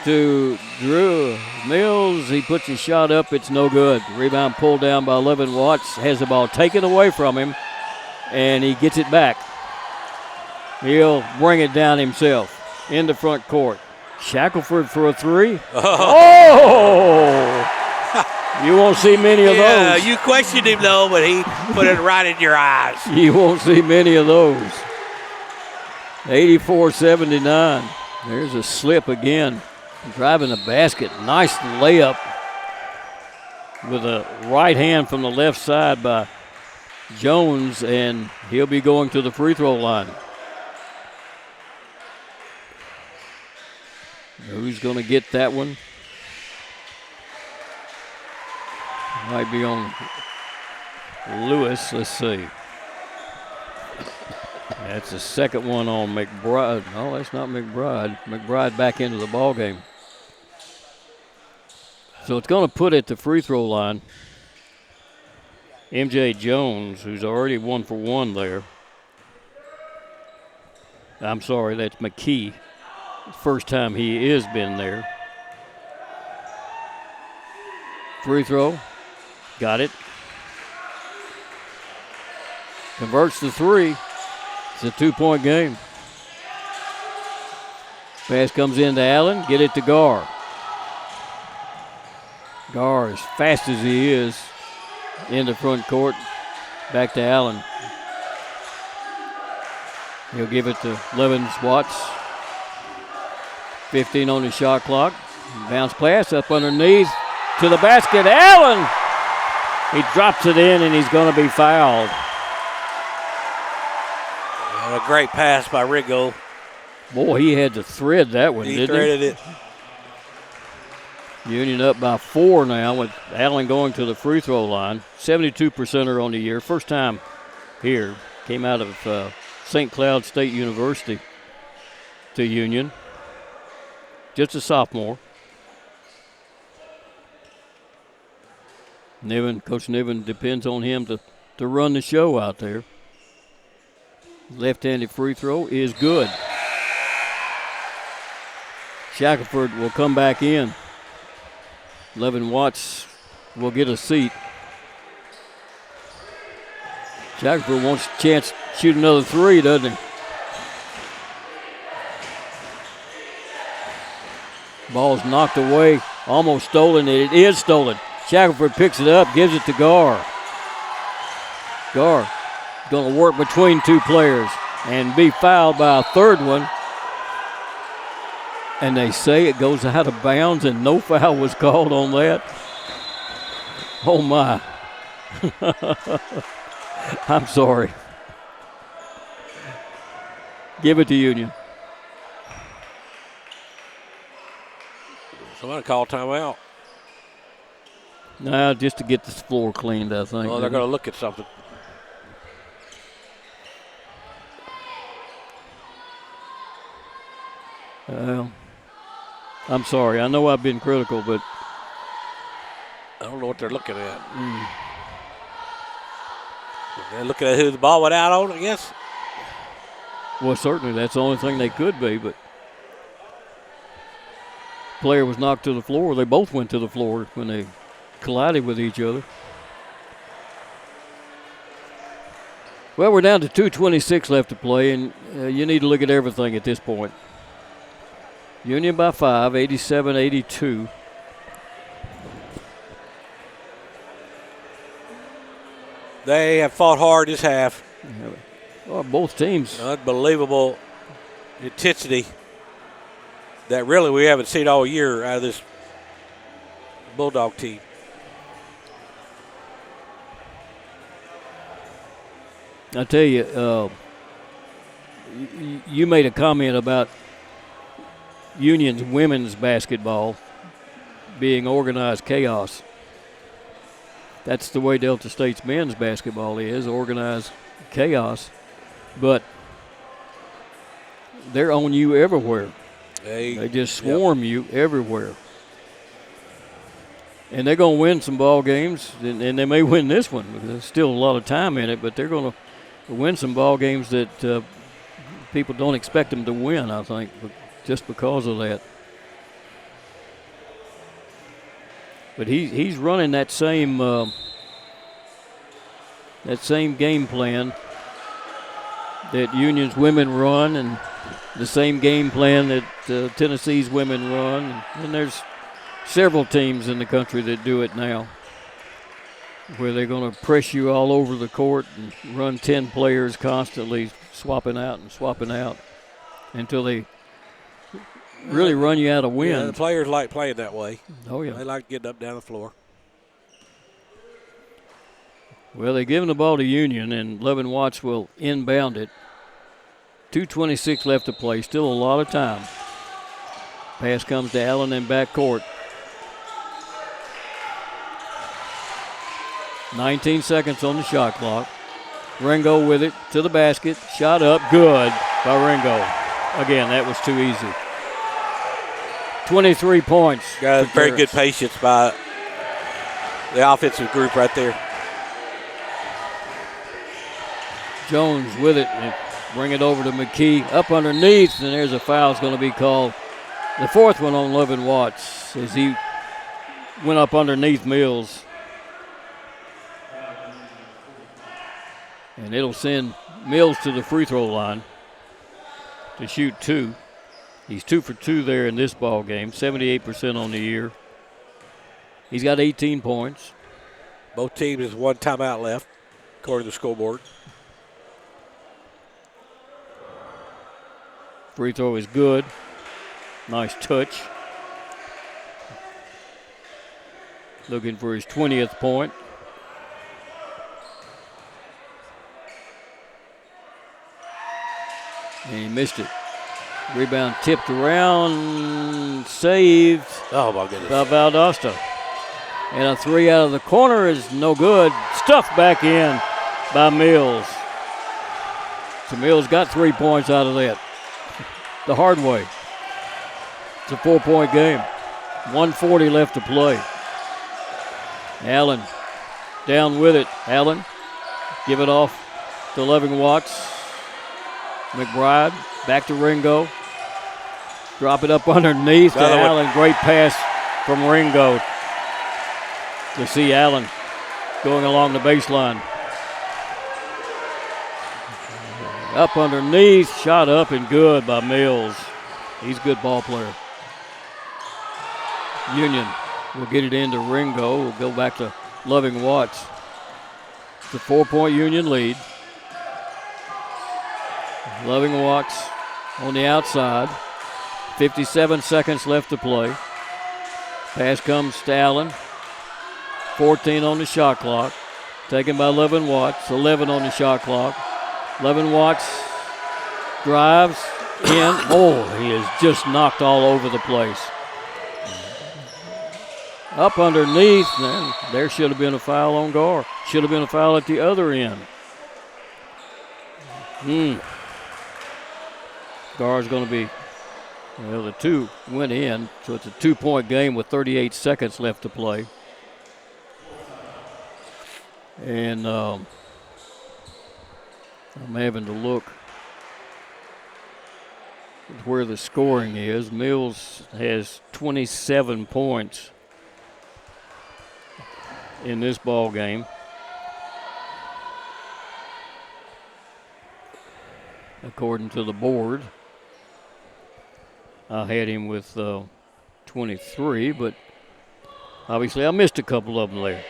to Drew Mills. He puts his shot up. It's no good. Rebound pulled down by 11 Watts. Has the ball taken away from him, and he gets it back. He'll bring it down himself in the front court. Shackelford for a 3. Oh! You won't see many of those. Yeah, you questioned him, though, but he put it right in your eyes. You won't see many of those. 84-79. There's a slip again. Driving the basket. Nice layup with a right hand from the left side by Jones, and he'll be going to the free throw line. Who's going to get that one? Might be on Lewis. Let's see. That's the second one on McBride. No, that's not McBride. McBride back into the ball game. So it's going to put at the free throw line MJ Jones, who's already 1 for 1 there. I'm sorry, that's McKee. First time he has been there. Free throw. Got it. Converts the 3. It's a 2-point game. Pass comes into Allen. Get it to Gar. Gar, as fast as he is, in the front court. Back to Allen. He'll give it to Levens Watts. 15 on the shot clock. Bounce pass up underneath to the basket. Allen! He drops it in, and he's going to be fouled. And a great pass by Riggo. Boy, he had to thread that one, didn't he? He threaded it. Union up by 4 now with Allen going to the free throw line. 72%er on the year. First time here. Came out of St. Cloud State University to Union. Just a sophomore. Coach Niven depends on him to run the show out there. Left-handed free throw is good. Shackelford will come back in. 11 Watts will get a seat. Shackelford wants a chance to shoot another 3, doesn't he? Ball's knocked away, almost stolen. It is stolen. Shackelford picks it up, gives it to Gar. Gar going to work between 2 players and be fouled by a third one. And they say it goes out of bounds, and no foul was called on that. Oh, my. I'm sorry. Give it to Union. Somebody call timeout. No, just to get this floor cleaned, I think. Well, they're going to look at something. I'm sorry. I know I've been critical, but I don't know what they're looking at. They're looking at who the ball went out on, I guess. Well, certainly that's the only thing they could be, but player was knocked to the floor. They both went to the floor when they collided with each other. Well, we're down to 2:26 left to play, and you need to look at everything at this point. Union by 5, 87-82. They have fought hard this half. Well, both teams. Unbelievable intensity that really we haven't seen all year out of this Bulldog team. I tell you, you made a comment about Union's women's basketball being organized chaos. That's the way Delta State's men's basketball is, organized chaos. But they're on you everywhere. They just swarm you everywhere. And they're going to win some ball games, and they may win this one because there's still a lot of time in it, but they're going to win some ball games that people don't expect them to win, I think, just because of that. But he's running that same game plan that Union's women run, and the same game plan that Tennessee's women run. And there's several teams in the country that do it now, where they're going to press you all over the court and run 10 players constantly swapping out until they really run you out of wind. Yeah, the players like playing that way. Oh, yeah. They like getting up down the floor. Well, they're giving the ball to Union, and Levin Watts will inbound it. 2:26 left to play. Still a lot of time. Pass comes to Allen in backcourt. 19 seconds on the shot clock. Ringo with it to the basket. Shot up. Good by Ringo. Again, that was too easy. 23 points. Got very good patience by the offensive group right there. Jones with it. And bring it over to McKee. Up underneath, and there's a foul that's going to be called. The fourth one on Levin Watts as he went up underneath Mills. And it'll send Mills to the free throw line to shoot 2. He's 2 for 2 there in this ball game, 78% on the year. He's got 18 points. Both teams has one timeout left, according to the scoreboard. Free throw is good. Nice touch. Looking for his 20th point. And he missed it. Rebound tipped around, saved oh my goodness, by Valdosta. And a 3 out of the corner is no good. Stuffed back in by Mills. So Mills got 3 points out of that the hard way. It's a 4-point game. 1:40 left to play. Allen down with it. Allen, give it off to Levin Watts. McBride back to Ringo. Drop it up underneath to Allen. Great pass from Ringo to see Allen going along the baseline. Up underneath, shot up and good by Mills. He's a good ball player. Union will get it into Ringo. We'll go back to Loving Watts. It's a 4-point Union lead. Loving Watts on the outside. 57 seconds left to play. Pass comes to Allen. 14 on the shot clock. Taken by Levin Watts. 11 on the shot clock. Levin Watts drives in. Oh, he is just knocked all over the place. Up underneath, and there should have been a foul on Gar. Should have been a foul at the other end. Gar's going to be, well, the two went in, so it's a 2-point game with 38 seconds left to play. And I'm having to look at where the scoring is. Mills has 27 points in this ball game. According to the board, I had him with 23, but obviously I missed a couple of them there.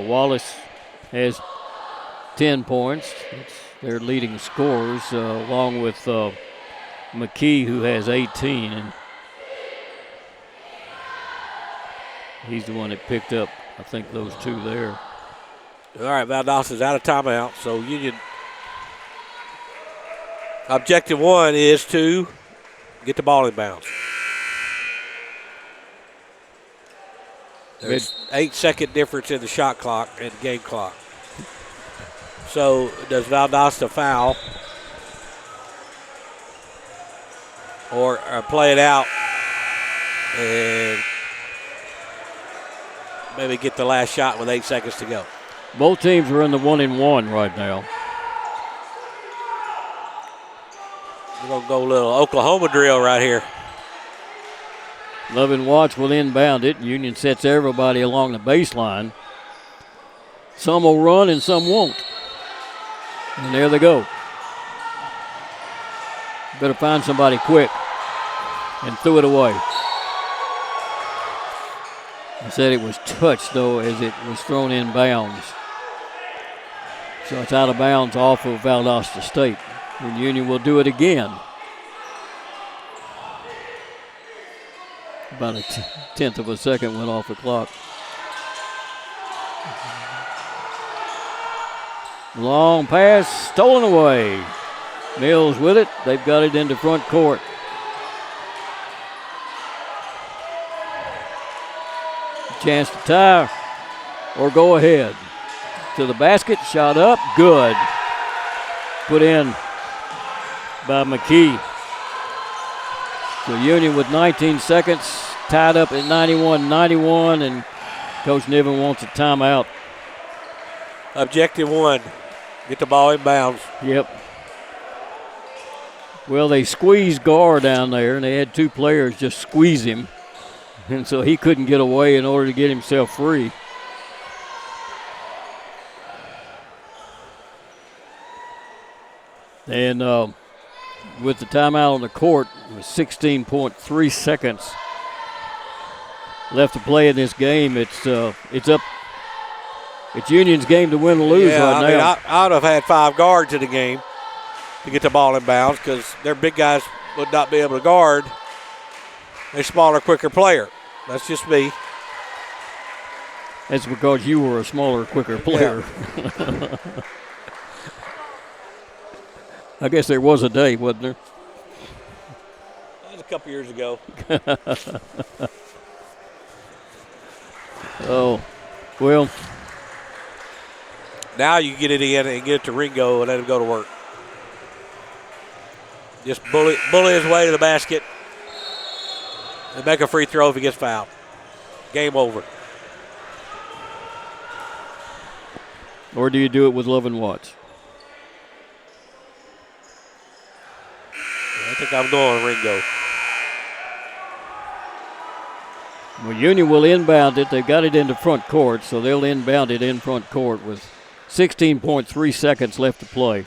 Wallace has 10 points. That's their leading scorers, along with McKee, who has 18. And he's the one that picked up, I think, those two there. All right, Valdosta's out of timeout, so Union objective one is to get the ball in bounds. There's 8-second difference in the shot clock and game clock. So does Valdosta foul or play it out and maybe get the last shot with 8 seconds to go? Both teams are in the 1-and-1 right now. We're going to go a little Oklahoma drill right here. Loving Watts will inbound it. Union sets everybody along the baseline. Some will run and some won't. And there they go. Better find somebody quick and threw it away. I said it was touched, though, as it was thrown in bounds. So it's out of bounds off of Valdosta State. And Union will do it again. About a tenth of a second went off the clock. Long pass, stolen away. Mills with it. They've got it into front court. Chance to tie or go ahead. To the basket, shot up, good. Put in by McKee. So Union with 19 seconds, tied up at 91-91, and Coach Niven wants a timeout. Objective one, get the ball in bounds. Yep. Well, they squeezed Gar down there, and they had two players just squeeze him. And so he couldn't get away in order to get himself free. And with the timeout on the court, with 16.3 seconds left to play in this game, it's up. It's Union's game to win or lose right now. Mean, I would have had 5 guards in the game to get the ball in bounds because their big guys would not be able to guard a smaller, quicker player. That's just me. That's because you were a smaller, quicker player. Yeah. I guess there was a day, wasn't there? That was a couple years ago. Oh, well. Now you get it in and get it to Ringo and let him go to work. Just bully his way to the basket and make a free throw if he gets fouled. Game over. Or do you do it with Lovin Watts? I think I'm going Ringo. Well, Union will inbound it. They've got it into front court, so they'll inbound it in front court with 16.3 seconds left to play.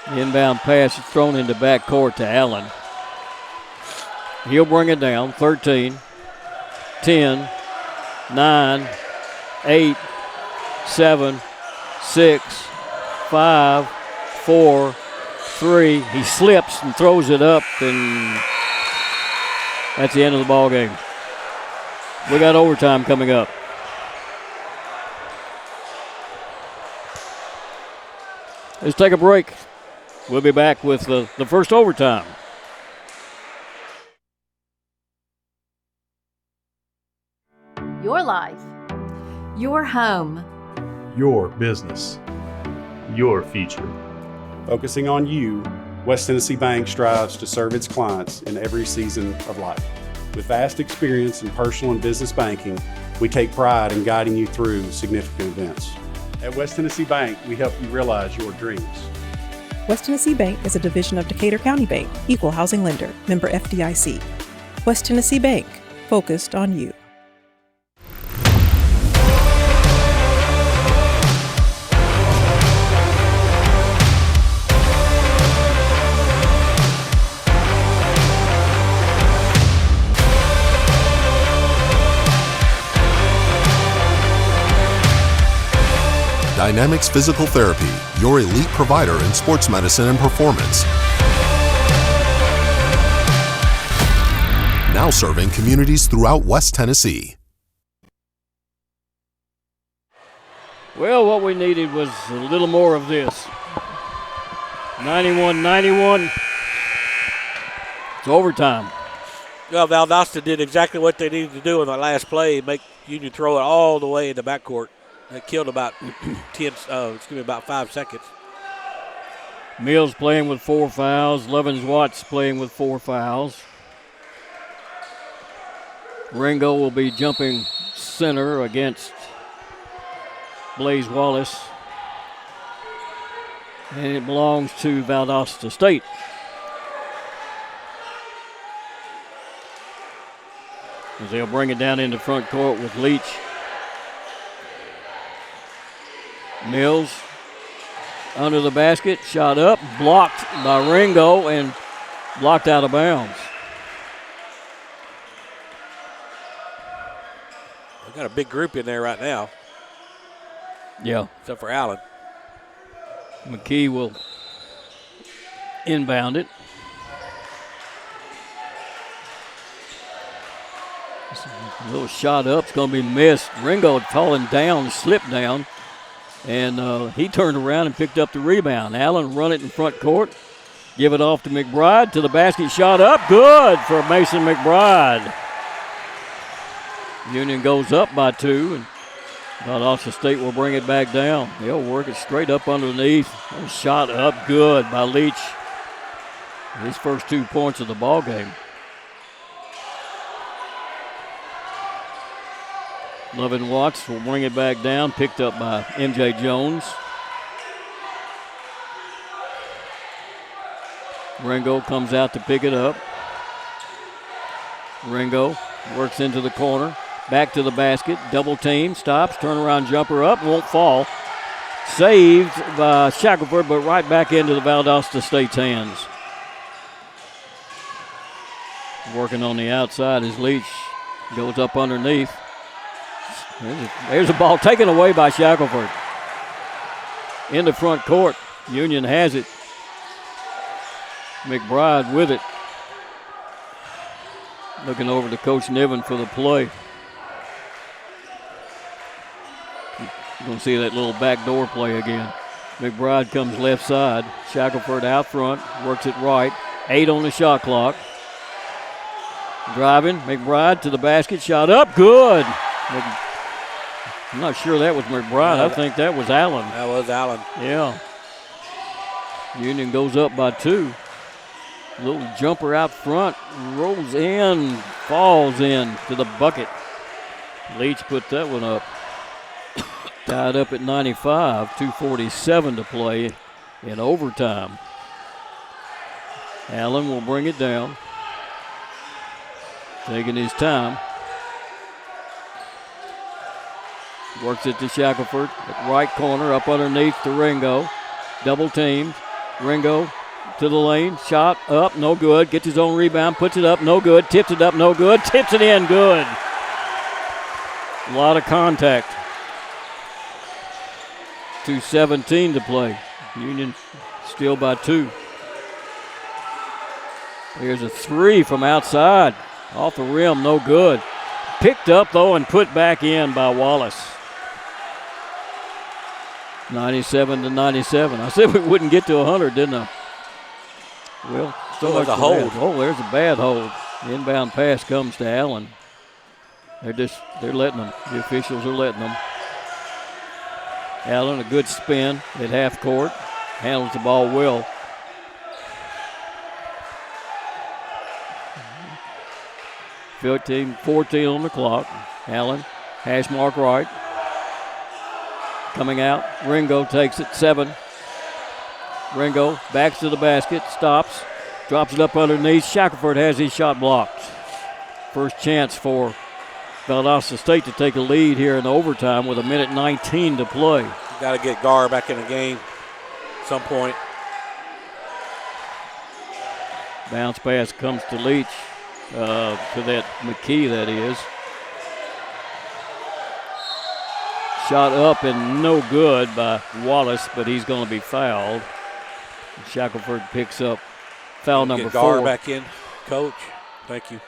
The inbound pass is thrown into backcourt to Allen. He'll bring it down. 13, 10, 9, 8, 7, 6, 5, 4, 3. He slips and throws it up, and that's the end of the ball game. We got overtime coming up. Let's take a break. We'll be back with the first overtime. Your life. Your home. Your business. Your future. Focusing on you, West Tennessee Bank strives to serve its clients in every season of life. With vast experience in personal and business banking, we take pride in guiding you through significant events. At West Tennessee Bank, we help you realize your dreams. West Tennessee Bank is a division of Decatur County Bank, equal housing lender, member FDIC. West Tennessee Bank, focused on you. Dynamics Physical Therapy, your elite provider in sports medicine and performance. Now serving communities throughout West Tennessee. Well, what we needed was a little more of this. 91-91. It's overtime. Well, Valdosta did exactly what they needed to do in the last play, make Union throw it all the way in the backcourt. It killed about about 5 seconds. Mills playing with 4 fouls. Lovins Watts playing with 4 fouls. Ringo will be jumping center against Blaze Wallace. And it belongs to Valdosta State. As they'll bring it down into front court with Leach. Mills under the basket, shot up, blocked by Ringo and blocked out of bounds. We've got a big group in there right now. Yeah. Except for Allen. McKee will inbound it. A little shot up, it's going to be missed. Ringo had fallen down, slipped down. And he turned around and picked up the rebound. Allen run it in front court. Give it off to McBride. To the basket, shot up. Good for Mason McBride. Union goes up by 2. And Valdosta State will bring it back down. They'll work it straight up underneath. Shot up good by Leach. His first 2 points of the ball game. Lovin Watts will bring it back down, picked up by MJ Jones. Ringo comes out to pick it up. Ringo works into the corner, back to the basket, double team, stops, turnaround jumper up, won't fall. Saved by Shackelford, but right back into the Valdosta State's hands. Working on the outside as Leach goes up underneath. There's a ball taken away by Shackelford. In the front court, Union has it. McBride with it. Looking over to Coach Niven for the play. You're going to see that little backdoor play again. McBride comes left side. Shackelford out front, works it right. 8 on the shot clock. Driving, McBride to the basket, shot up, good. I'm not sure that was McBride. I think that was Allen. That was Allen. Yeah. Union goes up by 2. Little jumper out front, rolls in, falls in to the bucket. Leach put that one up. Tied up at 95, 2:47 to play in overtime. Allen will bring it down. Taking his time. Works it to Shackelford at right corner, up underneath to Ringo. Double teamed. Ringo to the lane. Shot up, no good. Gets his own rebound, puts it up, no good. Tips it up, no good. Tips it in, good. A lot of contact. 2:17 to play. Union still by 2. Here's a 3 from outside. Off the rim, no good. Picked up, though, and put back in by Wallace. 97-97. I said we wouldn't get to 100, didn't I? Well, so much a for hold. that. Oh, there's a bad hold. The inbound pass comes to Allen. They're letting them. The officials are letting them. Allen, a good spin at half court. Handles the ball well. $14 on the clock. Allen, hash mark right. Coming out. Ringo takes it. 7. Ringo backs to the basket. Stops. Drops it up underneath. Shackelford has his shot blocked. First chance for Valdosta State to take a lead here in overtime with 1:19 to play. Got to get Gar back in the game at some point. Bounce pass comes to Leach, to that McKee, that is. Shot up and no good by Wallace, but he's going to be fouled. Shackelford picks up foul number 4. Get Gar back in, coach. Thank you.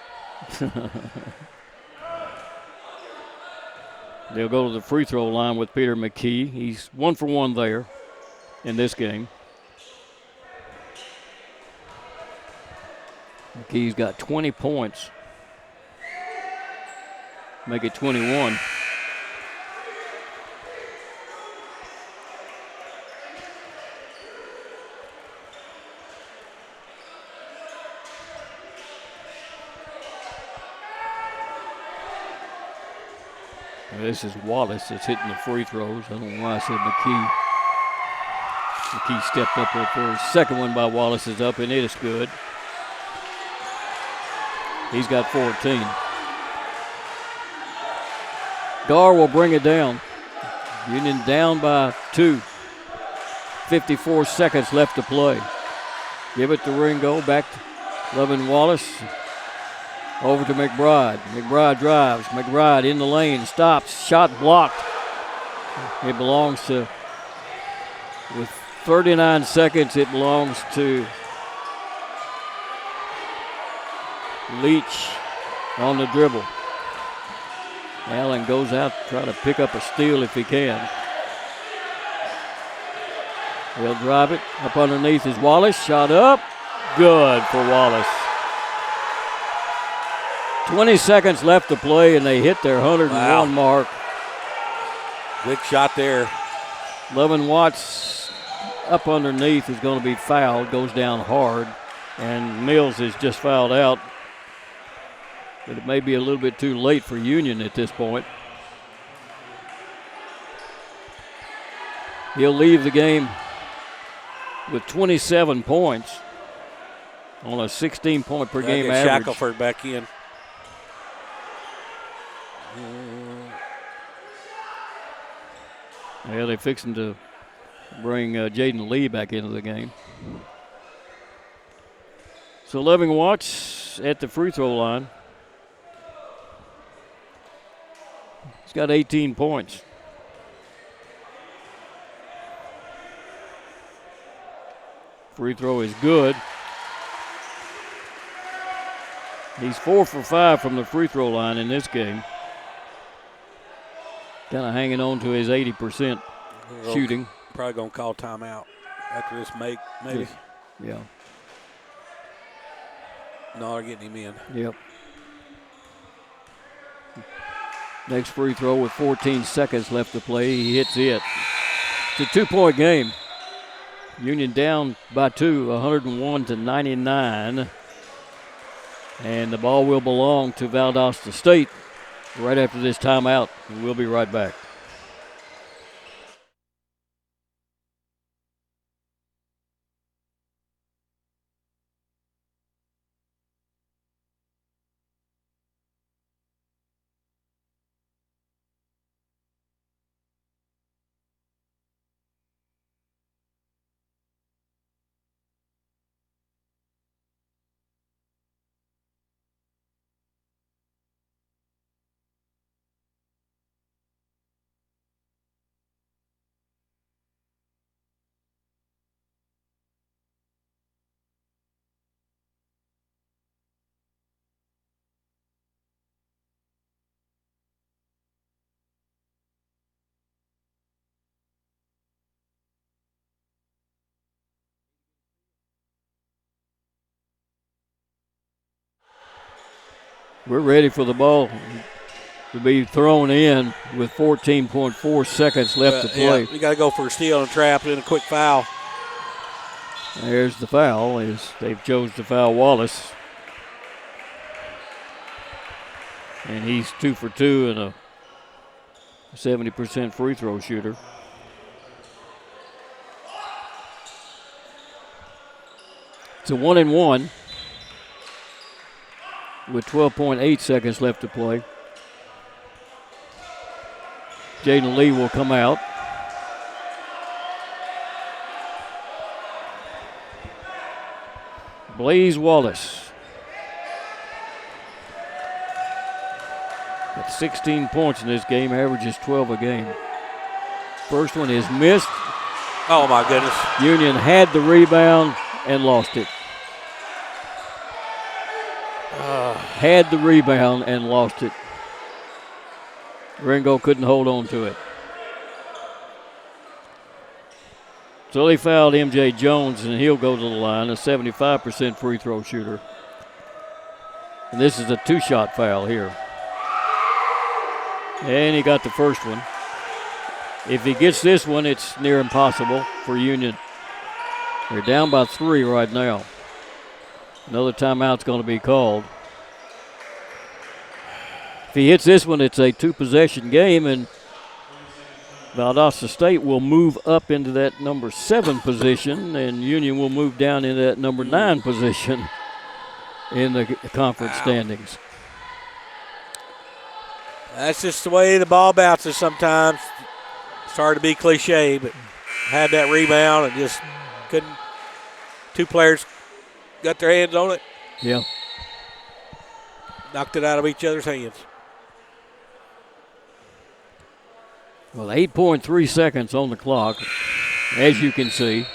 They'll go to the free throw line with Peter McKee. He's 1 for 1 there in this game. McKee's got 20 points. Make it 21. This is Wallace that's hitting the free throws. I don't know why I said McKee. McKee stepped up there for his second one by Wallace is up, and it is good. He's got 14. Gar will bring it down. Union down by 2. 54 seconds left to play. Give it to Ringo, back to Lovin Wallace. Over to McBride. McBride drives. McBride in the lane. Stops. Shot blocked. It belongs to, with 39 seconds, it belongs to Leach on the dribble. Allen goes out to try to pick up a steal if he can. He'll drive it. Up underneath is Wallace. Shot up. Good for Wallace. 20 seconds left to play, and they hit their 101 mark. Good shot there. Lovin Watts up underneath is going to be fouled, goes down hard, and Mills is just fouled out. But it may be a little bit too late for Union at this point. He'll leave the game with 27 points on a 16-point per game average. Shackelford back in. Yeah, they're fixing to bring Jaden Lee back into the game. So Loving Watts at the free throw line. He's got 18 points. Free throw is good. He's 4 for 5 from the free throw line in this game. Kind of hanging on to his 80% shooting. Probably going to call timeout after this make, maybe. Yeah. No, they're getting him in. Yep. Next free throw with 14 seconds left to play. He hits it. It's a 2-point game. Union down by 2, 101-99. And the ball will belong to Valdosta State right after this timeout. We'll be right back. We're ready for the ball to be thrown in with 14.4 seconds left to play. Yeah, we got to go for a steal and trap and a quick foul. There's the foul as they've chose to foul Wallace. And he's 2 for 2 and a 70% free throw shooter. It's a 1-and-1 with 12.8 seconds left to play. Jaden Lee will come out. Blaze Wallace. Got 16 points in this game, averages 12 a game. First one is missed. Oh, my goodness. Union had the rebound and lost it. Had the rebound and lost it. Ringo couldn't hold on to it. So they fouled MJ Jones, and he'll go to the line, a 75% free throw shooter. And this is a 2-shot foul here. And he got the first one. If he gets this one, it's near impossible for Union. They're down by 3 right now. Another timeout's going to be called. If he hits this one, it's a 2-possession game, and Valdosta State will move up into that number 7 position, and Union will move down into that number 9 position in the conference standings. That's just the way the ball bounces sometimes. It's hard to be cliche, but had that rebound and just couldn't. 2 players got their hands on it. Yeah. Knocked it out of each other's hands. Well, 8.3 seconds on the clock, as you can see.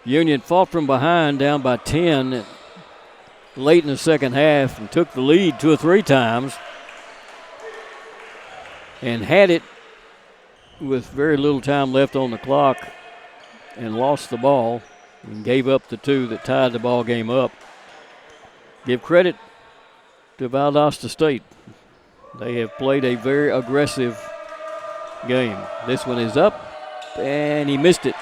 Union fought from behind, down by 10 late in the second half, and took the lead 2 or 3 times, and had it with very little time left on the clock and lost the ball and gave up the 2 that tied the ball game up. Give credit to Valdosta State. They have played a very aggressive game. This one is up, and he missed it.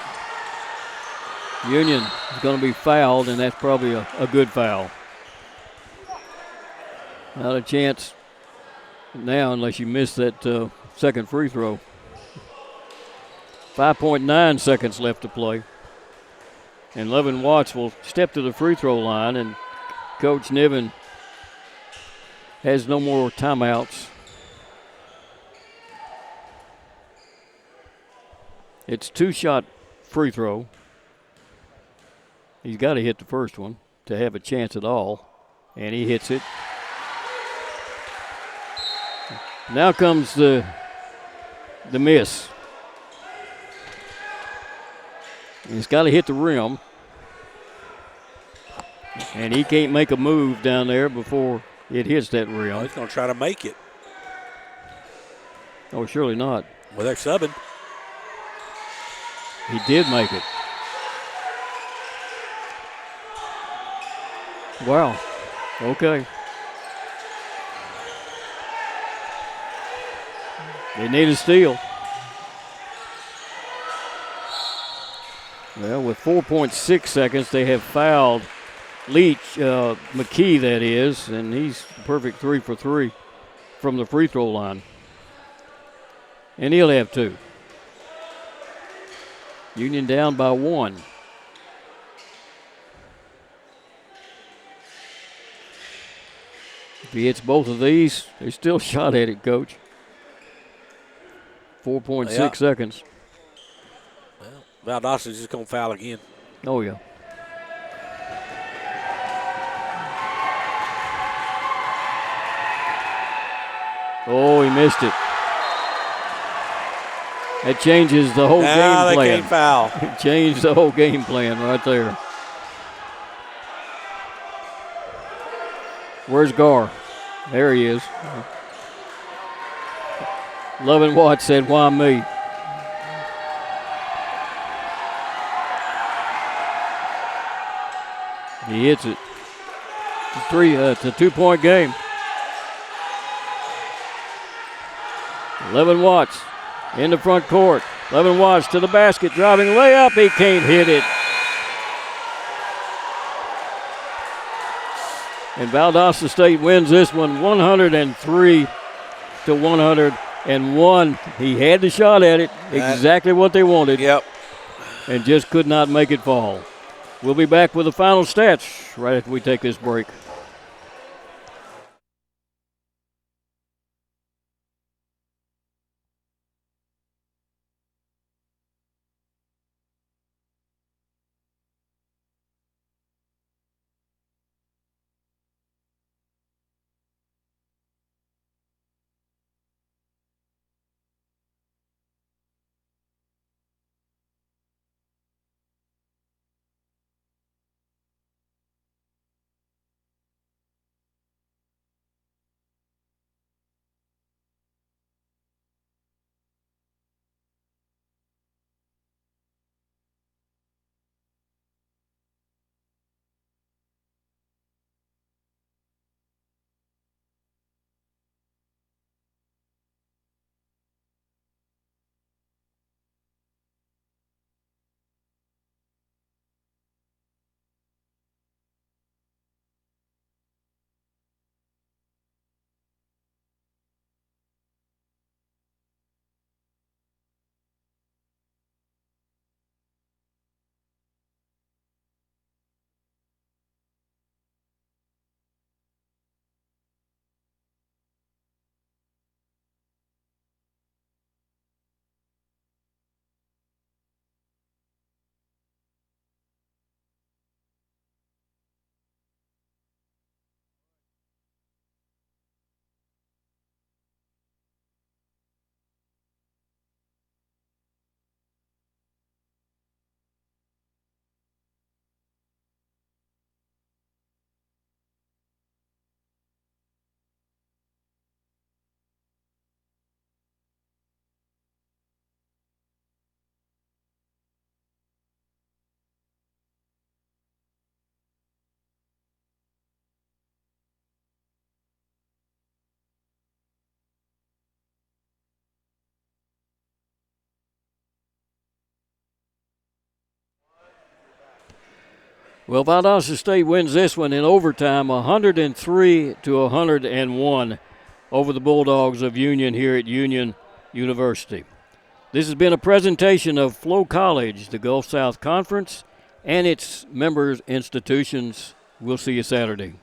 Union is going to be fouled, and that's probably a good foul. Not a chance now unless you miss that second free throw. 5.9 seconds left to play. And Levin Watts will step to the free throw line, and Coach Niven has no more timeouts. It's 2-shot free throw. He's got to hit the first one to have a chance at all, and he hits it. Now comes the miss. He's got to hit the rim, and he can't make a move down there before it hits that rim. Oh, he's going to try to make it. Oh, surely not. Well, they're subbing. He did make it. Wow. Okay. They need a steal. Well, with 4.6 seconds, they have fouled Leach, McKee, that is, and he's perfect 3 for 3 from the free throw line. And he'll have 2. Union down by 1. If he hits both of these, they still shot at it, Coach. 4.6 seconds. Well, Valdosta's just going to foul again. Oh, yeah. Oh, he missed it. That changes the whole game plan. They can't foul. It changed the whole game plan right there. Where's Gar? There he is. Lovin Watts said, "Why me?" He hits it. It's a 2-point game. 11 Watts in the front court. 11 Watts to the basket, driving layup. He can't hit it. And Valdosta State wins this one 103-101. He had the shot at it, exactly what they wanted. Yep. And just could not make it fall. We'll be back with the final stats right after we take this break. Well, Valdosta State wins this one in overtime, 103-101 over the Bulldogs of Union here at Union University. This has been a presentation of Flow College, the Gulf South Conference, and its members institutions. We'll see you Saturday.